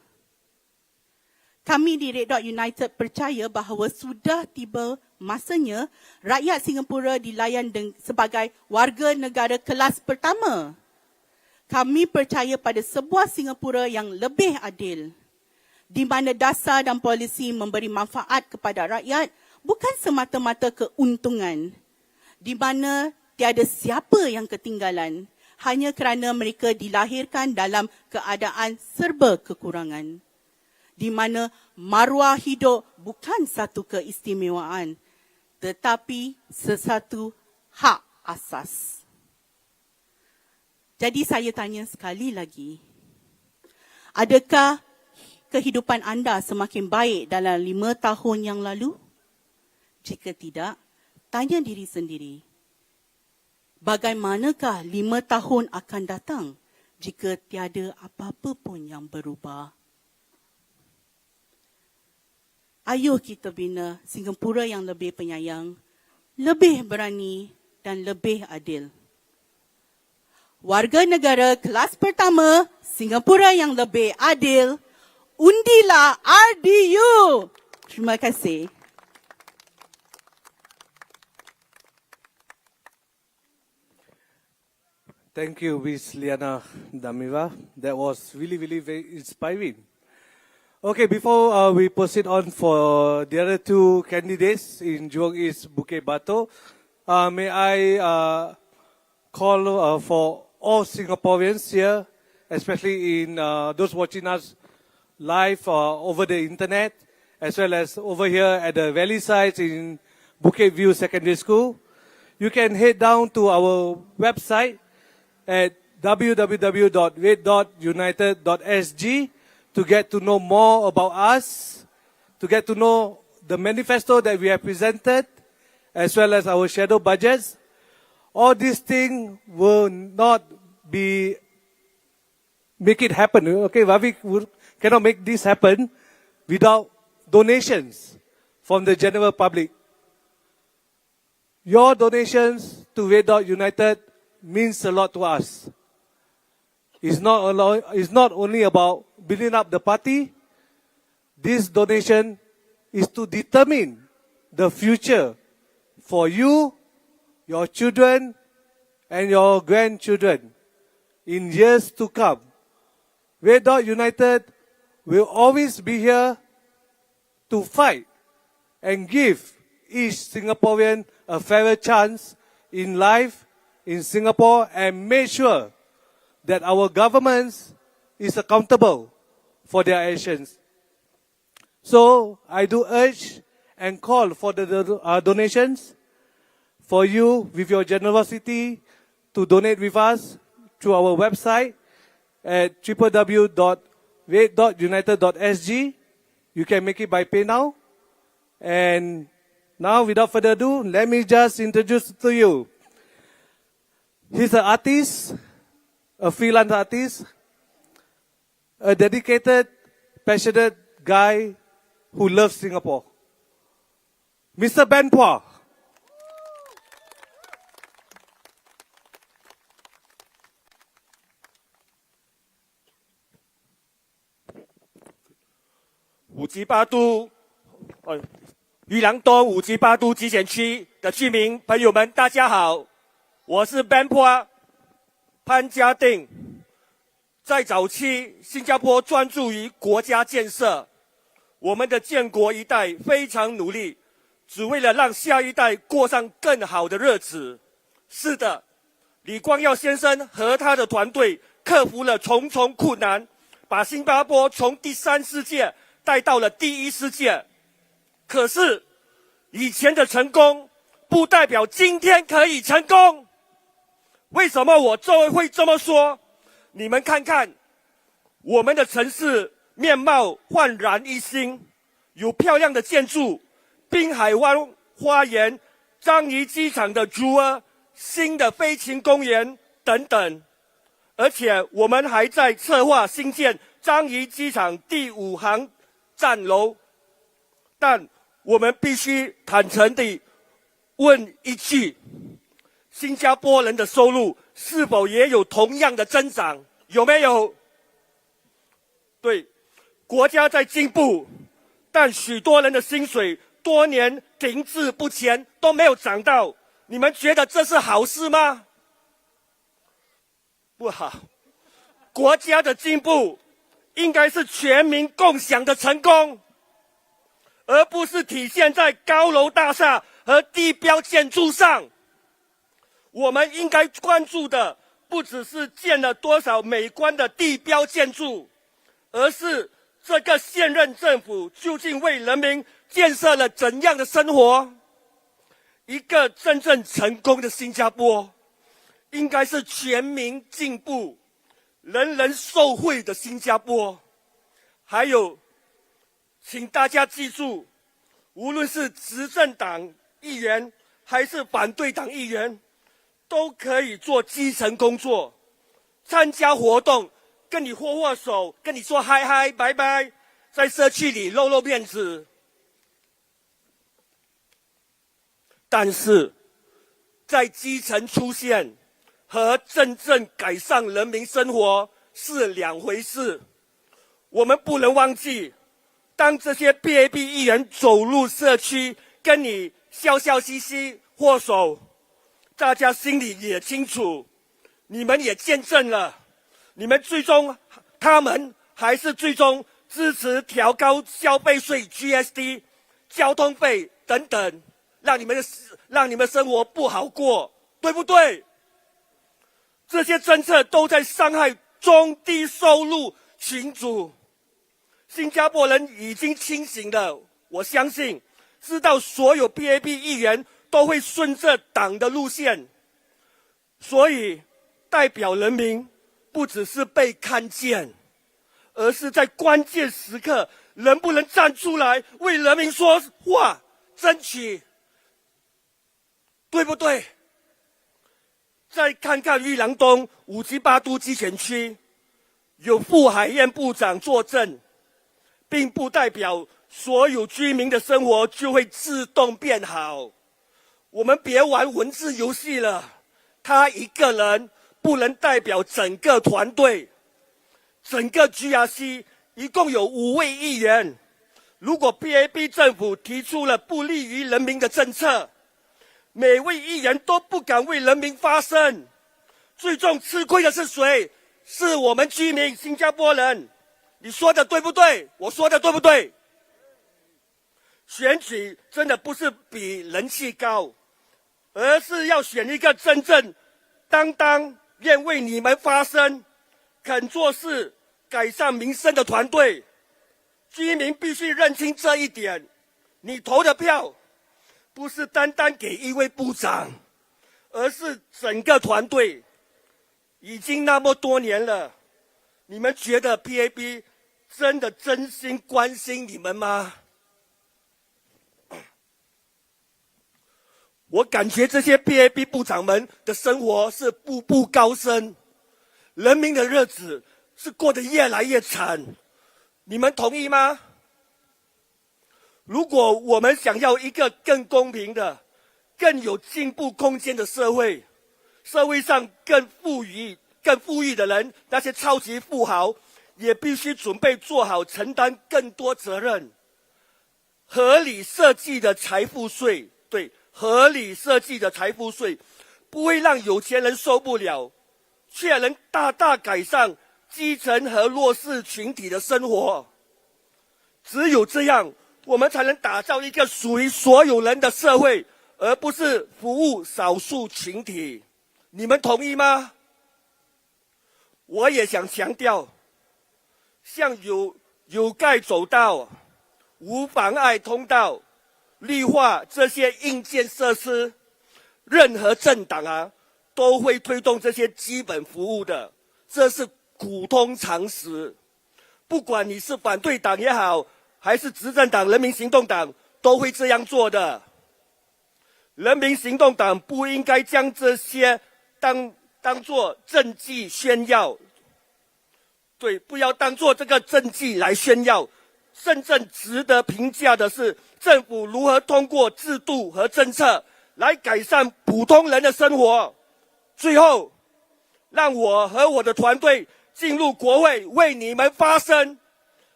Kami di Red Dot United percaya bahawa sudah tiba masanya rakyat Singapura dilayan sebagai warga negara kelas pertama. Kami percaya pada sebuah Singapura yang lebih adil, di mana dasar dan polisi memberi manfaat kepada rakyat bukan semata-mata keuntungan, di mana tiada siapa yang ketinggalan hanya kerana mereka dilahirkan dalam keadaan serba kekurangan, di mana maruah hidup bukan satu keistimewaan, tetapi sesuatu hak asas. Jadi saya tanya sekali lagi, adakah kehidupan anda semakin baik dalam 5 tahun yang lalu? Jika tidak, tanya diri sendiri, bagaimanakah 5 tahun akan datang jika tiada apa-apa pun yang berubah? Ayuh kita bina Singapura yang lebih penyayang, lebih berani dan lebih adil. Warga negara kelas pertama, Singapura yang lebih adil, undilah RDU. Terima kasih. Thank you, Miss Liana Damira. That was really very inspiring. Okay, before we proceed on for the other two candidates in Jurong East-Bukit Batok, may I call for all Singaporeans here, especially in those watching us live over the internet, as well as over here at the valley sites in Bukit View Secondary School. You can head down to our website at www.red.united.sg to get to know more about us, to get to know the manifesto that we have presented, as well as our shadow budgets. All these things will not make it happen. Okay, Ravi cannot make this happen without donations from the general public. Your donations to Red Dot United means a lot to us. It's not only about building up the party. This donation is to determine the future for you, your children, and your grandchildren in years to come. Red Dot United will always be here to fight and give each Singaporean a fairer chance in life in Singapore and make sure that our government is accountable for their actions. So I do urge and call for the donations for you with your generosity to donate with us through our website at www.red.united.sg. You can make it by PayNow. And now, without further ado, let me just introduce to you. He's an artist, a freelance artist, a dedicated, passionate guy who loves Singapore. Mr. Ben Phua.武吉巴督裕廊东武吉巴督集选区的居民朋友们，大家好，我是 Ben Phua，潘家定。在早期，新加坡专注于国家建设，我们的建国一代非常努力，只为了让下一代过上更好的日子。是的，李光耀先生和他的团队克服了重重困难，把新加坡从第3世界带到了第1世界。可是，以前的成功不代表今天可以成功。为什么我会这么说？你们看看，我们的城市面貌焕然一新，有漂亮的建筑，滨海湾花园、樟宜机场的竹儿、新的飞禽公园等等。而且我们还在策划新建樟宜机场第5航站楼。但我们必须坦诚地问一句：新加坡人的收入是否也有同样的增长？有没有？对，国家在进步，但许多人的薪水多年停滞不前，都没有涨到。你们觉得这是好事吗？不好。国家的进步应该是全民共享的成功，而不是体现在高楼大厦和地标建筑上。我们应该关注的不只是建了多少美观的地标建筑，而是这个现任政府究竟为人民建设了怎样的生活。一个真正成功的新加坡，应该是全民进步、人人受惠的新加坡。还有，请大家记住，无论是执政党议员还是反对党议员，都可以做基层工作，参加活动，跟你握握手，跟你说嗨嗨拜拜，在社区里露露面子。但是，在基层出现和真正改善人民生活是两回事。我们不能忘记，当这些 PAP 议员走入社区，跟你笑笑嘻嘻握手，大家心里也清楚，你们也见证了，你们最终他们还是最终支持调高消费税 GST、交通费等等，让你们生活不好过，对不对？这些政策都在伤害中低收入群组。新加坡人已经清醒了，我相信知道所有 PAP 议员都会顺着党的路线，所以代表人民不只是被看见，而是在关键时刻能不能站出来为人民说话，争取，对不对？再看看裕廊东武吉巴督集选区，有副海燕部长坐镇，并不代表所有居民的生活就会自动变好。我们别玩文字游戏了，他一个人不能代表整个团队。整个 GRC 一共有5位议员，如果 PAP 政府提出了不利于人民的政策，每位议员都不敢为人民发声，最终吃亏的是谁？是我们居民，新加坡人。你说的对不对？我说的对不对？选举真的不是比人气高，而是要选一个真正担当愿为你们发声、肯做事、改善民生的团队。居民必须认清这一点，你投的票不是单单给一位部长，而是整个团队。已经那么多年了，你们觉得 PAP 真的真心关心你们吗？我感觉这些 PAP 部长们的生活是步步高升，人民的日子是过得越来越惨，你们同意吗？如果我们想要一个更公平的、更有进步空间的社会，社会上更富裕的人，那些超级富豪也必须准备做好承担更多责任。合理设计的财富税，对，合理设计的财富税不会让有钱人受不了，却能大大改善基层和弱势群体的生活。只有这样，我们才能打造一个属于所有人的社会，而不是服务少数群体。你们同意吗？我也想强调，像有盖走道、无妨碍通道、绿化这些硬件设施，任何政党都会推动这些基本服务的，这是普通常识。不管你是反对党也好，还是执政党人民行动党，都会这样做的。人民行动党不应该将这些当作政绩炫耀，对，不要当作这个政绩来炫耀。真正值得评价的是，政府如何通过制度和政策来改善普通人的生活。最后，让我和我的团队进入国会为你们发声，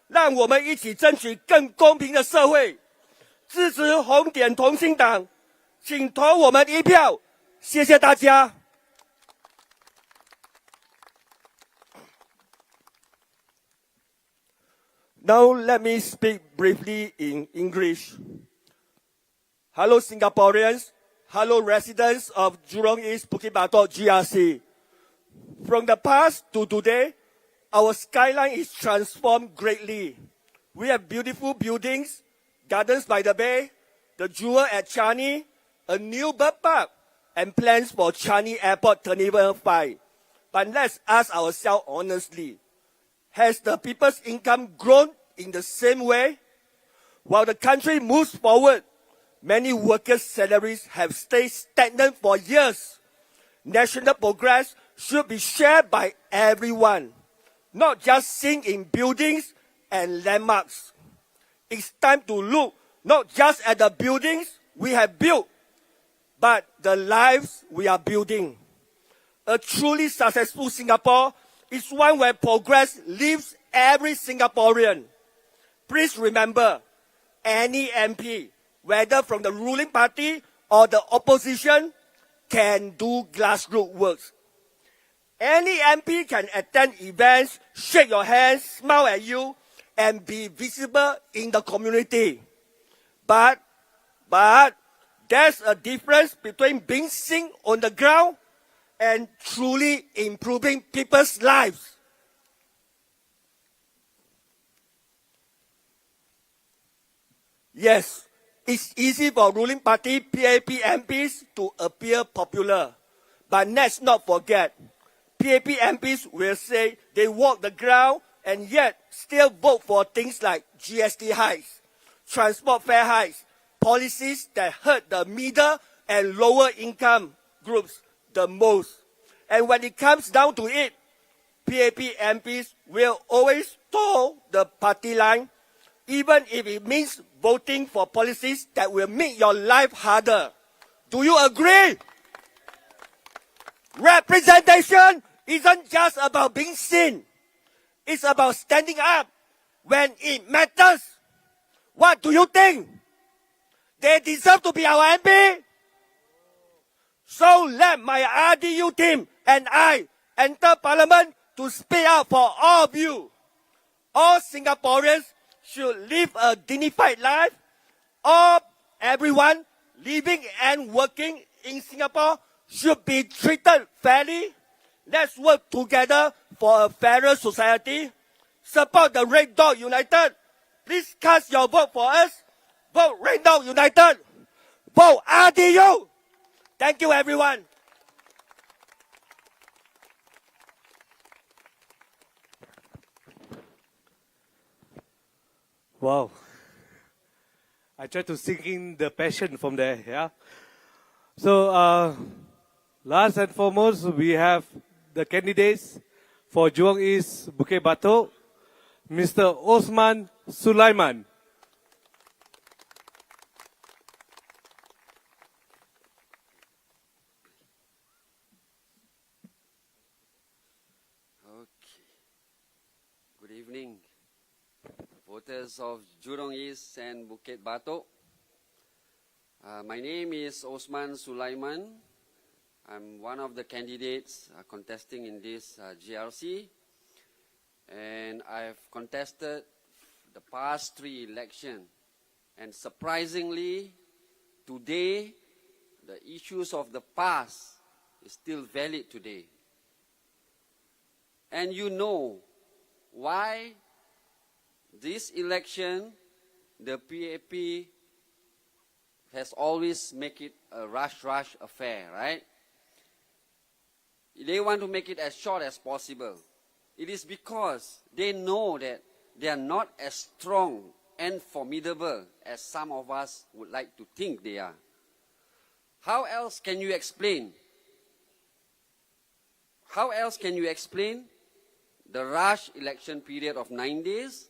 让我们一起争取更公平的社会。支持红点同心党，请投我们一票，谢谢大家。Now let me speak briefly in English. Hello Singaporeans, hello residents of Jurong East-Bukit Batok GRC. From the past to today, our skyline is transformed greatly. We have beautiful buildings, gardens by the bay, the jewel at Changi, a new bird park, and plans for Changi Airport Terminal 5. But let's ask ourselves honestly, has the people's income grown in the same way? While the country moves forward, many workers' salaries have stayed stagnant for years. National progress should be shared by everyone, not just seen in buildings and landmarks. It's time to look not just at the buildings we have built, but the lives we are building. A truly successful Singapore is one where progress lifts every Singaporean. Please remember, any MP, whether from the ruling party or the opposition, can do grassroots work. Any MP can attend events, shake your hands, smile at you, and be visible in the community. But there's a difference between being seen on the ground and truly improving people's lives. Yes, it's easy for ruling party PAP MPs to appear popular. But let's not forget, PAP MPs will say they walk the ground and yet still vote for things like GST hikes, transport fare hikes, policies that hurt the middle and lower income groups the most. And when it comes down to it, PAP MPs will always toe the party line, even if it means voting for policies that will make your life harder. Do you agree? Representation isn't just about being seen. It's about standing up when it matters. What do you think? They deserve to be our MP? So let my RDU team and I enter Parliament to speak out for all of you. All Singaporeans should live a dignified life. Everyone living and working in Singapore should be treated fairly. Let's work together for a fairer society. Support the Red Dot United. Please cast your vote for us. Vote Red Dot United. Vote RDU. Thank you, everyone. Wow. I try to sink in the passion from there, yeah. So, last and foremost, we have the candidates for Jurong East Bukit Batok, Mr. Osman Sulaiman. Good evening, voters of Jurong East and Bukit Batok. My name is Osman Sulaiman. I'm one of the candidates contesting in this GRC, and I've contested the past 3 elections. And surprisingly, today, the issues of the past is still valid today. And you know why this election, the PAP has always make it a rush affair, right? They want to make it as short as possible. It is because they know that they are not as strong and formidable as some of us would like to think they are. How else can you explain? How else can you explain the rush election period of 9 days,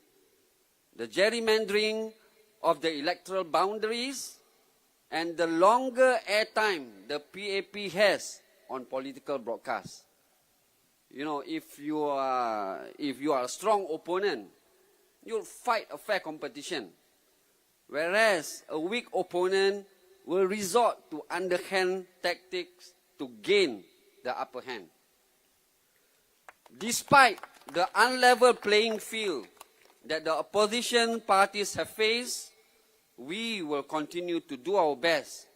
the gerrymandering of the electoral boundaries, and the longer airtime the PAP has on political broadcasts? You know, if you are a strong opponent, you'll fight a fair competition. Whereas a weak opponent will resort to underhand tactics to gain the upper hand. Despite the unlevel playing field that the opposition parties have faced, we will continue to do our best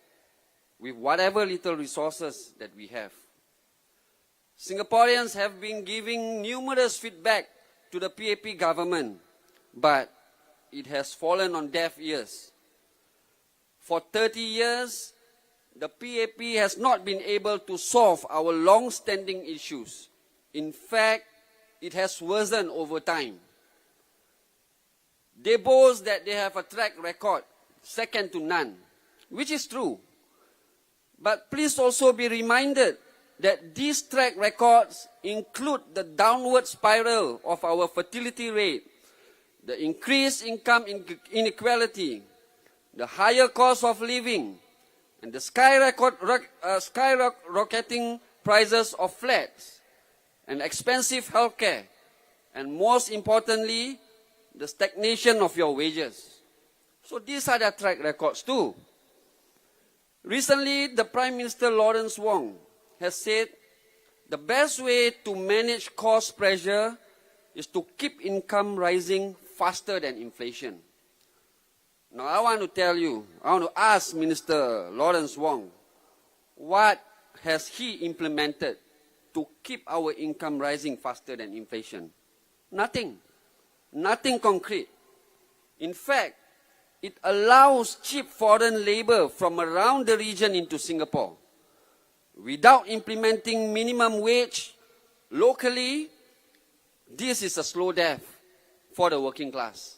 with whatever little resources that we have. Singaporeans have been giving numerous feedback to the PAP government, but it has fallen on deaf ears. For 30 years, the PAP has not been able to solve our long-standing issues. In fact, it has worsened over time. They boast that they have a track record second to none, which is true. But please also be reminded that these track records include the downward spiral of our fertility rate, the increased income inequality, the higher cost of living, and the skyrocketing prices of flats, and expensive healthcare, and most importantly, the stagnation of your wages. So these are the track records too. Recently, the Prime Minister Lawrence Wong has said the best way to manage cost pressure is to keep income rising faster than inflation. Now I want to ask Minister Lawrence Wong, what has he implemented to keep our income rising faster than inflation? Nothing. Nothing concrete. In fact, it allows cheap foreign labor from around the region into Singapore. Without implementing minimum wage locally, this is a slow death for the working class.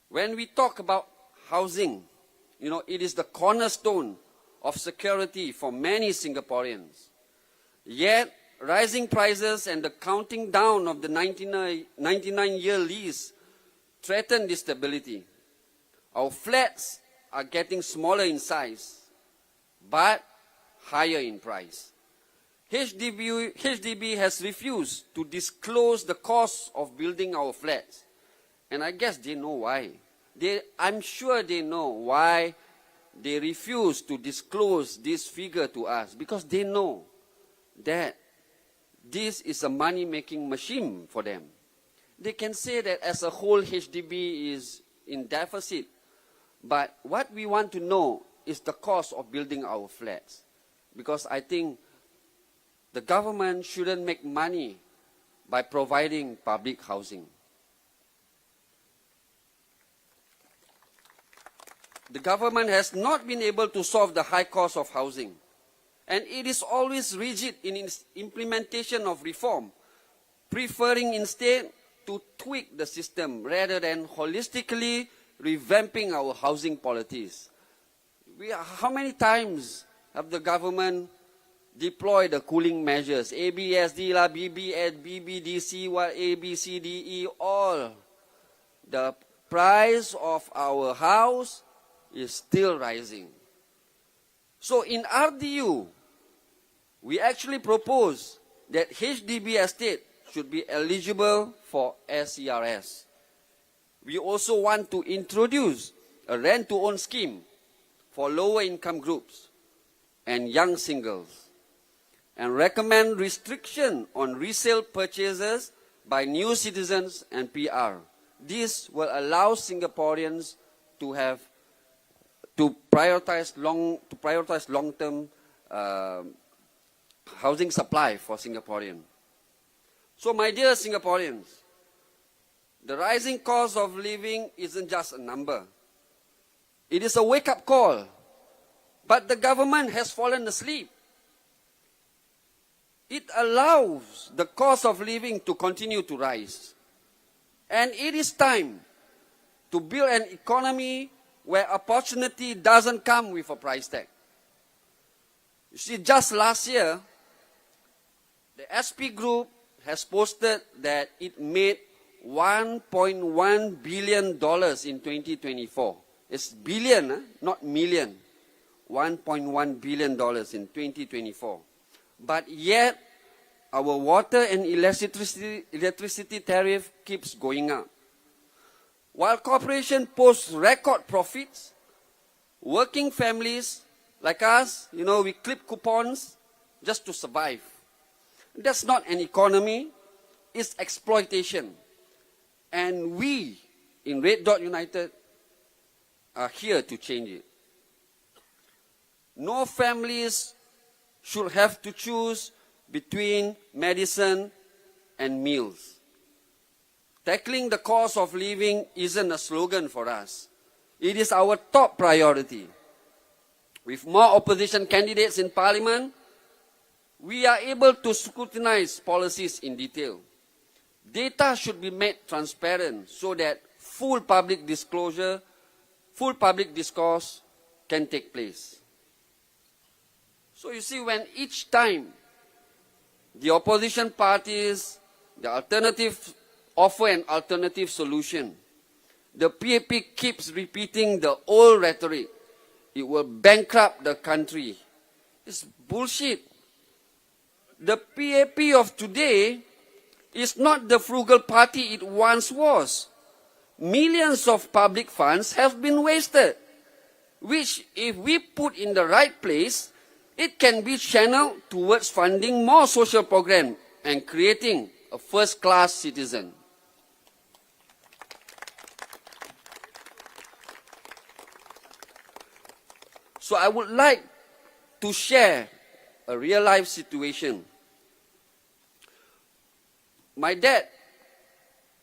When we talk about housing, it is the cornerstone of security for many Singaporeans. Yet, rising prices and the counting down of the 99-year lease threaten this stability. Our flats are getting smaller in size, but higher in price. HDB has refused to disclose the cost of building our flats. And I guess they know why. I'm sure they know why they refuse to disclose this figure to us, because they know that this is a money-making machine for them. They can say that as a whole HDB is in deficit, but what we want to know is the cost of building our flats. Because I think the government shouldn't make money by providing public housing. The government has not been able to solve the high cost of housing. And it is always rigid in its implementation of reform, preferring instead to tweak the system rather than holistically revamping our housing policies. How many times have the government deployed the cooling measures? ABSD, BBDC, ABCDE, all. The price of our house is still rising. So in RDU, we actually propose that HDB estate should be eligible for SERS. We also want to introduce a rent-to-own scheme for lower-income groups and young singles, and recommend restriction on resale purchases by new citizens and PR. This will allow Singaporeans to prioritize long-term housing supply for Singaporeans. So, my dear Singaporeans, the rising cost of living isn't just a number. It is a wake-up call. But the government has fallen asleep. It allows the cost of living to continue to rise. And it is time to build an economy where opportunity doesn't come with a price tag. You see, just last year, the SP Group has posted that it made $1.1 billion in 2024. It's billion, not million. $1.1 billion in 2024. But yet, our water and electricity tariff keeps going up. While corporations post record profits, working families like us, we clip coupons just to survive. That's not an economy, it's exploitation. And we in Red Dot United are here to change it. No families should have to choose between medicine and meals. Tackling the cost of living isn't a slogan for us. It is our top priority. With more opposition candidates in Parliament, we are able to scrutinize policies in detail. Data should be made transparent so that full public discourse can take place. So you see, when each time the opposition parties, offer an alternative solution, the PAP keeps repeating the old rhetoric. It will bankrupt the country. It's bullshit. The PAP of today is not the frugal party it once was. Millions of public funds have been wasted, which if we put in the right place, it can be channeled towards funding more social programs and creating a first-class citizen. So I would like to share a real-life situation. My dad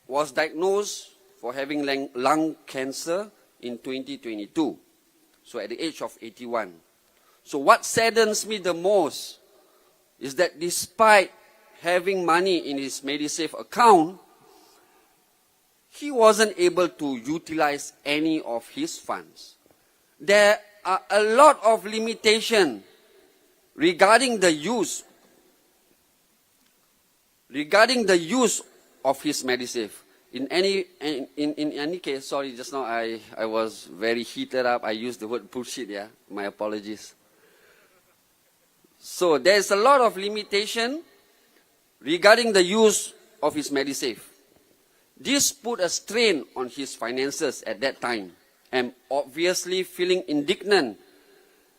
was diagnosed for having lung cancer in 2022, so at the age of 81. So what saddens me the most is that despite having money in his MediSave account, he wasn't able to utilize any of his funds. There are a lot of limitations regarding the use of his MediSave. In any case, sorry, just now I was very heated up. I used the word bullshit, yeah? My apologies. So there's a lot of limitation regarding the use of his MediSave. This put a strain on his finances at that time, and obviously feeling indignant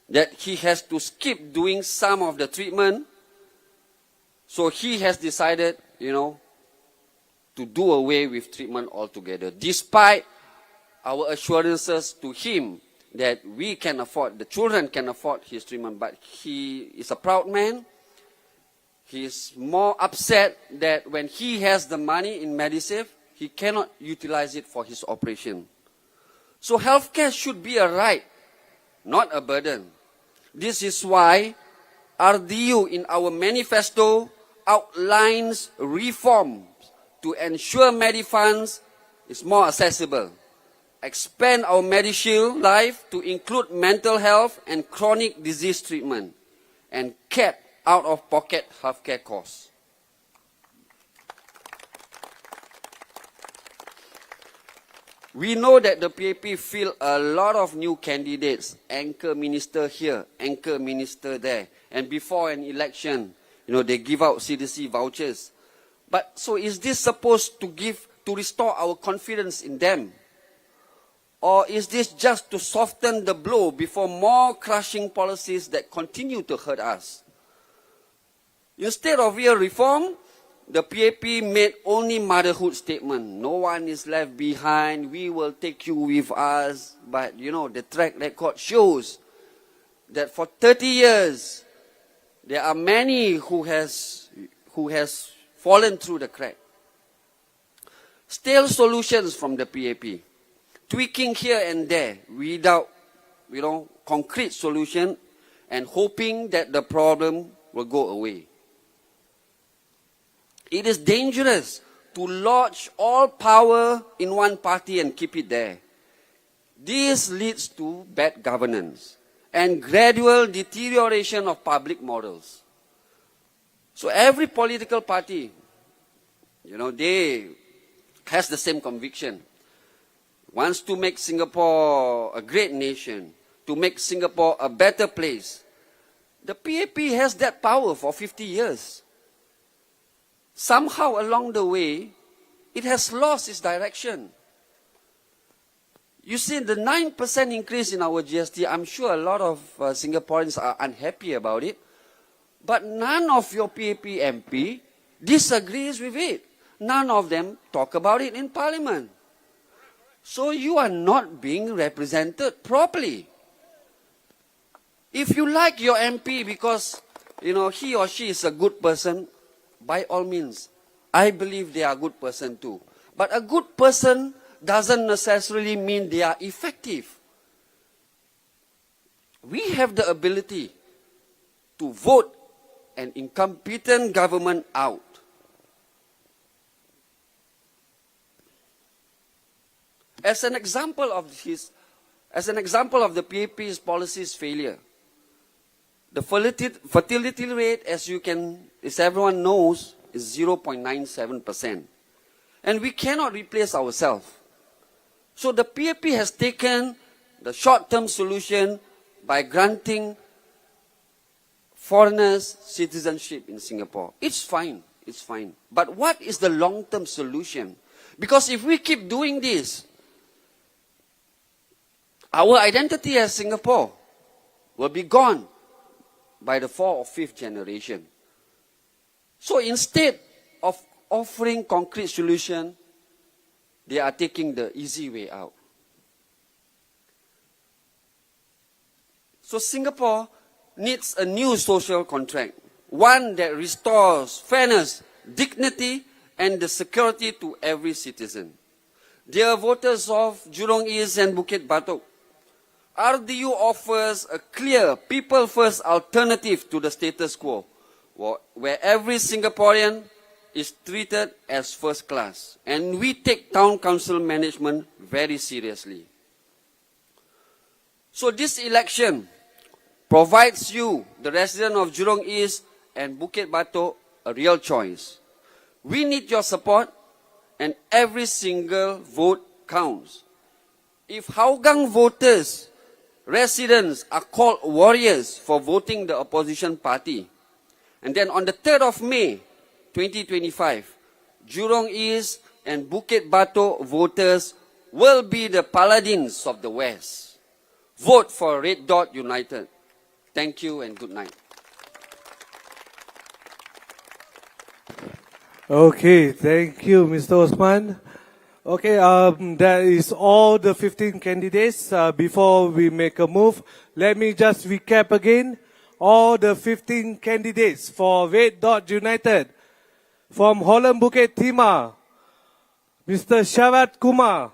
that he has to skip doing some of the treatment. So he has decided, to do away with treatment altogether, despite our assurances to him that we can afford, the children can afford his treatment. But he is a proud man. He is more upset that when he has the money in MediSave, he cannot utilize it for his operation. So healthcare should be a right, not a burden. This is why RDU in our manifesto outlines reforms to ensure Medifunds is more accessible. Expand our MediShield Life to include mental health and chronic disease treatment, and cap out-of-pocket healthcare costs. We know that the PAP field a lot of new candidates, anchor minister here, anchor minister there, and before an election, they give out CDC vouchers. But so is this supposed to restore our confidence in them? Or is this just to soften the blow before more crushing policies that continue to hurt us? Instead of real reform, the PAP made only motherhood statement. No one is left behind. We will take you with us. But, the track record shows that for 30 years, there are many who has fallen through the crack. Stale solutions from the PAP, tweaking here and there without, concrete solution and hoping that the problem will go away. It is dangerous to lodge all power in one party and keep it there. This leads to bad governance and gradual deterioration of public morals. So every political party, they has the same conviction. Wants to make Singapore a great nation, to make Singapore a better place. The PAP has that power for 50 years. Somehow along the way, it has lost its direction. You see, the 9% increase in our GST, I'm sure a lot of Singaporeans are unhappy about it. But none of your PAP MP disagrees with it. None of them talk about it in Parliament. So you are not being represented properly. If you like your MP because, he or she is a good person, by all means, I believe they are a good person too. But a good person doesn't necessarily mean they are effective. We have the ability to vote an incompetent government out. As an example of the PAP's policies failure, the fertility rate, as everyone knows, is 0.97%. And we cannot replace ourselves. So the PAP has taken the short-term solution by granting foreigners citizenship in Singapore. It's fine. But what is the long-term solution? Because if we keep doing this, our identity as Singapore will be gone by the 4th or 5th generation. So instead of offering concrete solution, they are taking the easy way out. So Singapore needs a new social contract, one that restores fairness, dignity, and the security to every citizen. Dear voters of Jurong East and Bukit Batok, RDU offers a clear, people-first alternative to the status quo, where every Singaporean is treated as first class. And we take town council management very seriously. So this election provides you, the resident of Jurong East and Bukit Batok, a real choice. We need your support, and every single vote counts. If Hougang voters, residents are called warriors for voting the opposition party, and then on the 3rd of May, 2025, Jurong East and Bukit Batok voters will be the paladins of the West. Vote for Red Dot United. Thank you and good night. Okay, thank you, Mr. Osman. Okay, that is all the 15 candidates. Before we make a move, let me just recap again. All the 15 candidates for Red Dot United. From Holland Bukit Timah, Mr. Sharat Kumar.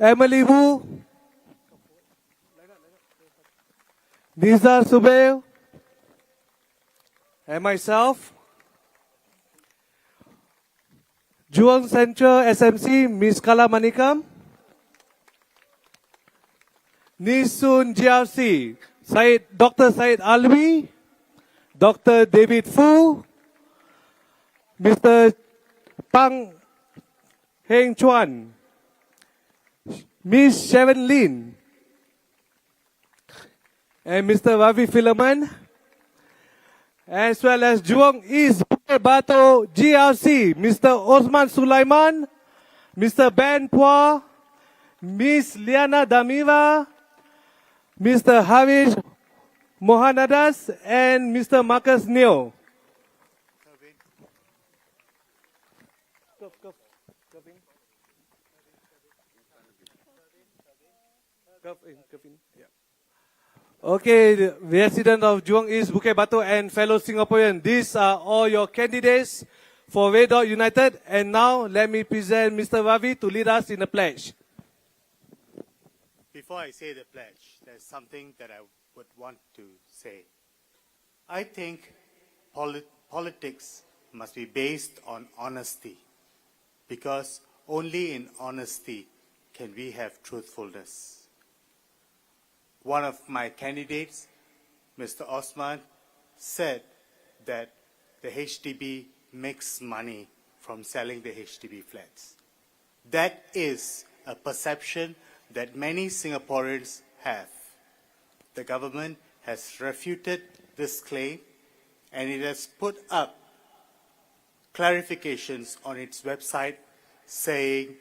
Emily Wu. Nizar Subail. And myself. Jurong Central SMC, Ms. Kala Manikam. Nisun GRC, Dr. Syed Alwi, Dr. David Fu, Mr. Pang Heng Chuan, Ms. Sharon Lin, and Mr. Ravi Philaman, as well as Jurong East Bukit Batok GRC, Mr. Osman Sulaiman, Mr. Ben Pua, Miss Liana Damiva, Mr. Havish Mohanadas, and Mr. Marcus Neo. Okay, the resident of Jurong East, Bukit Batok, and fellow Singaporeans, these are all your candidates for Red Dot United. And now, let me present Mr. Ravi to lead us in the pledge. Before I say the pledge, there's something that I would want to say. I think politics must be based on honesty, because only in honesty can we have truthfulness. One of my candidates, Mr. Osman, said that the HDB makes money from selling the HDB flats. That is a perception that many Singaporeans have. The government has refuted this claim, and it has put up clarifications on its website saying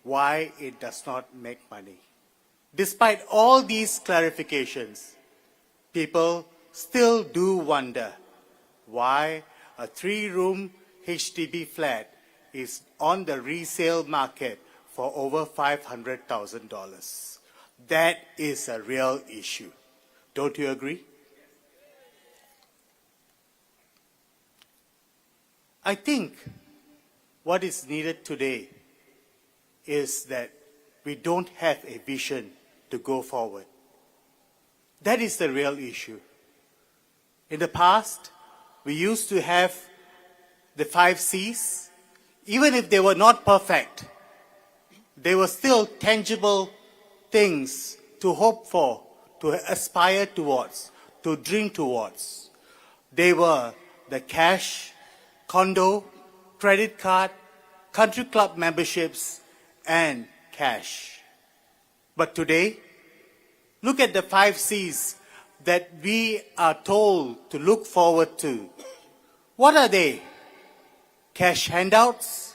why it does not make money. Despite all these clarifications, people still do wonder why a 3-room HDB flat is on the resale market for over $500,000. That is a real issue. Don't you agree? I think what is needed today is that we don't have a vision to go forward. That is the real issue. In the past, we used to have the 5 C's. Even if they were not perfect, they were still tangible things to hope for, to aspire towards, to dream towards. They were the cash, condo, credit card, country club memberships, and cash. But today, look at the 5 C's that we are told to look forward to. What are they? Cash handouts,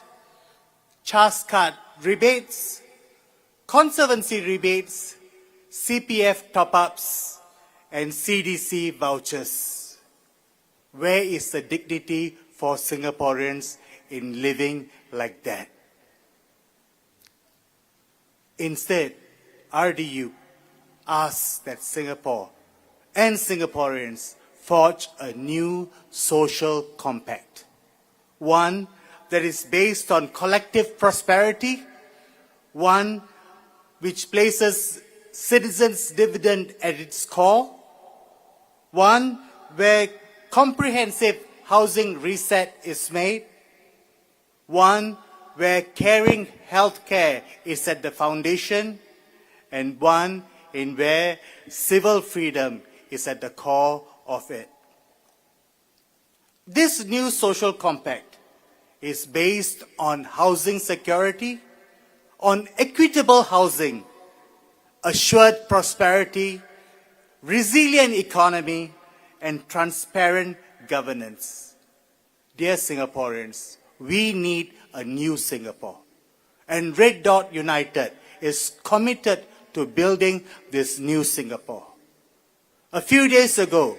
CHAS card rebates, conservancy rebates, CPF top-ups, and CDC vouchers. Where is the dignity for Singaporeans in living like that? Instead, RDU asks that Singapore and Singaporeans forge a new social compact. One that is based on collective prosperity, one which places citizens' dividend at its core, one where comprehensive housing reset is made, one where caring healthcare is at the foundation, and one in where civil freedom is at the core of it. This new social compact is based on housing security, on equitable housing, assured prosperity, resilient economy, and transparent governance. Dear Singaporeans, we need a new Singapore. And Red Dot United is committed to building this new Singapore. A few days ago,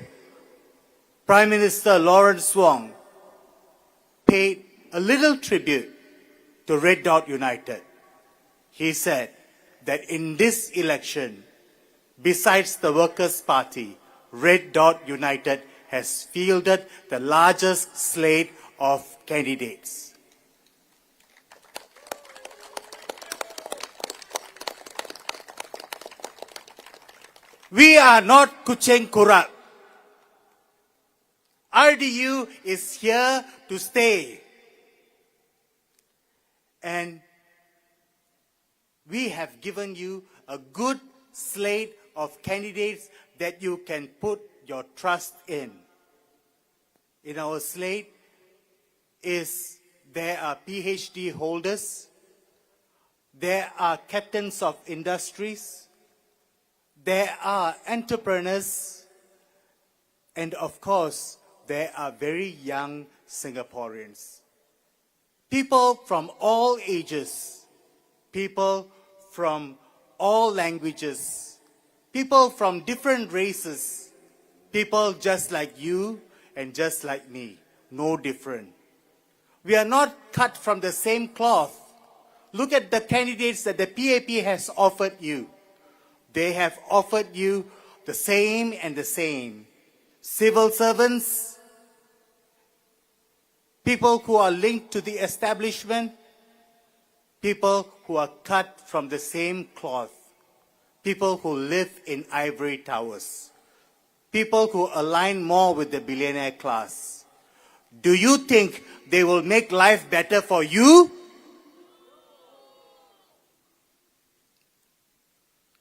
Prime Minister Lawrence Wong paid a little tribute to Red Dot United. He said that in this election, besides the Workers' Party, Red Dot United has fielded the largest slate of candidates. We are not kucing kurak. RDU is here to stay. And we have given you a good slate of candidates that you can put your trust in. In our slate there are PhD holders, there are captains of industries, there are entrepreneurs, and of course, there are very young Singaporeans. People from all ages, people from all languages, people from different races, people just like you and just like me, no different. We are not cut from the same cloth. Look at the candidates that the PAP has offered you. They have offered you the same and the same. Civil servants, people who are linked to the establishment, people who are cut from the same cloth, people who live in ivory towers, people who align more with the billionaire class. Do you think they will make life better for you?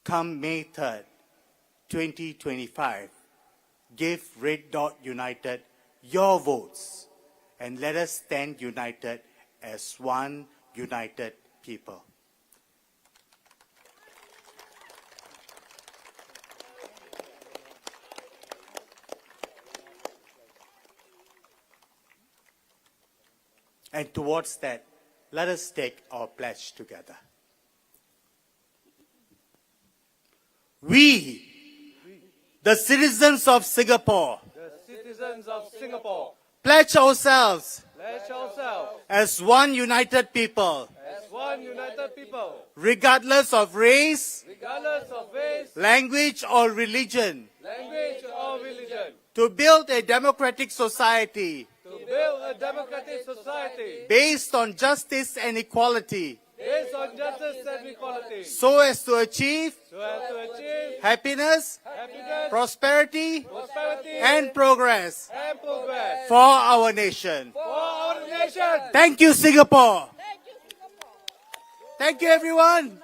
Come May 3rd, 2025, give Red Dot United your votes and let us stand united as one united people. And towards that, let us take our pledge together. We, the citizens of Singapore, pledge ourselves as one united people, regardless of race, language or religion, to build a democratic society based on justice and equality, so as to achieve happiness, prosperity, and progress for our nation. Thank you, Singapore. Thank you, everyone.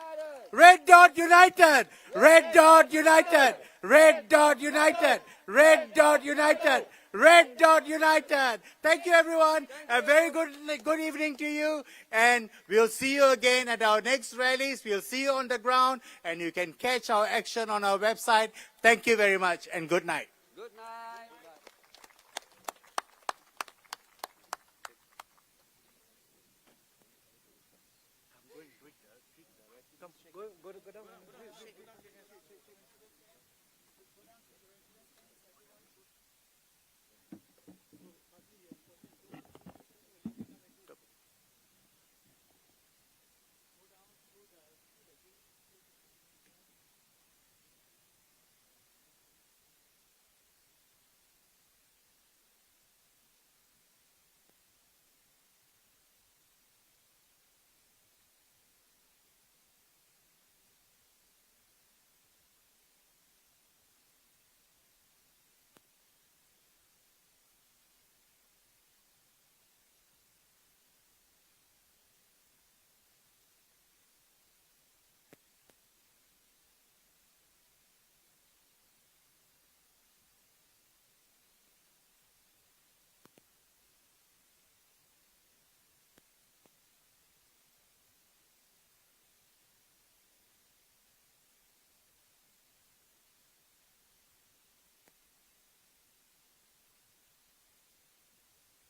Red Dot United. Red Dot United. Red Dot United. Red Dot United. Red Dot United. Thank you, everyone. A very good evening to you. And we'll see you again at our next rallies. We'll see you on the ground. And you can catch our action on our website. Thank you very much and good night. Good night. Go down.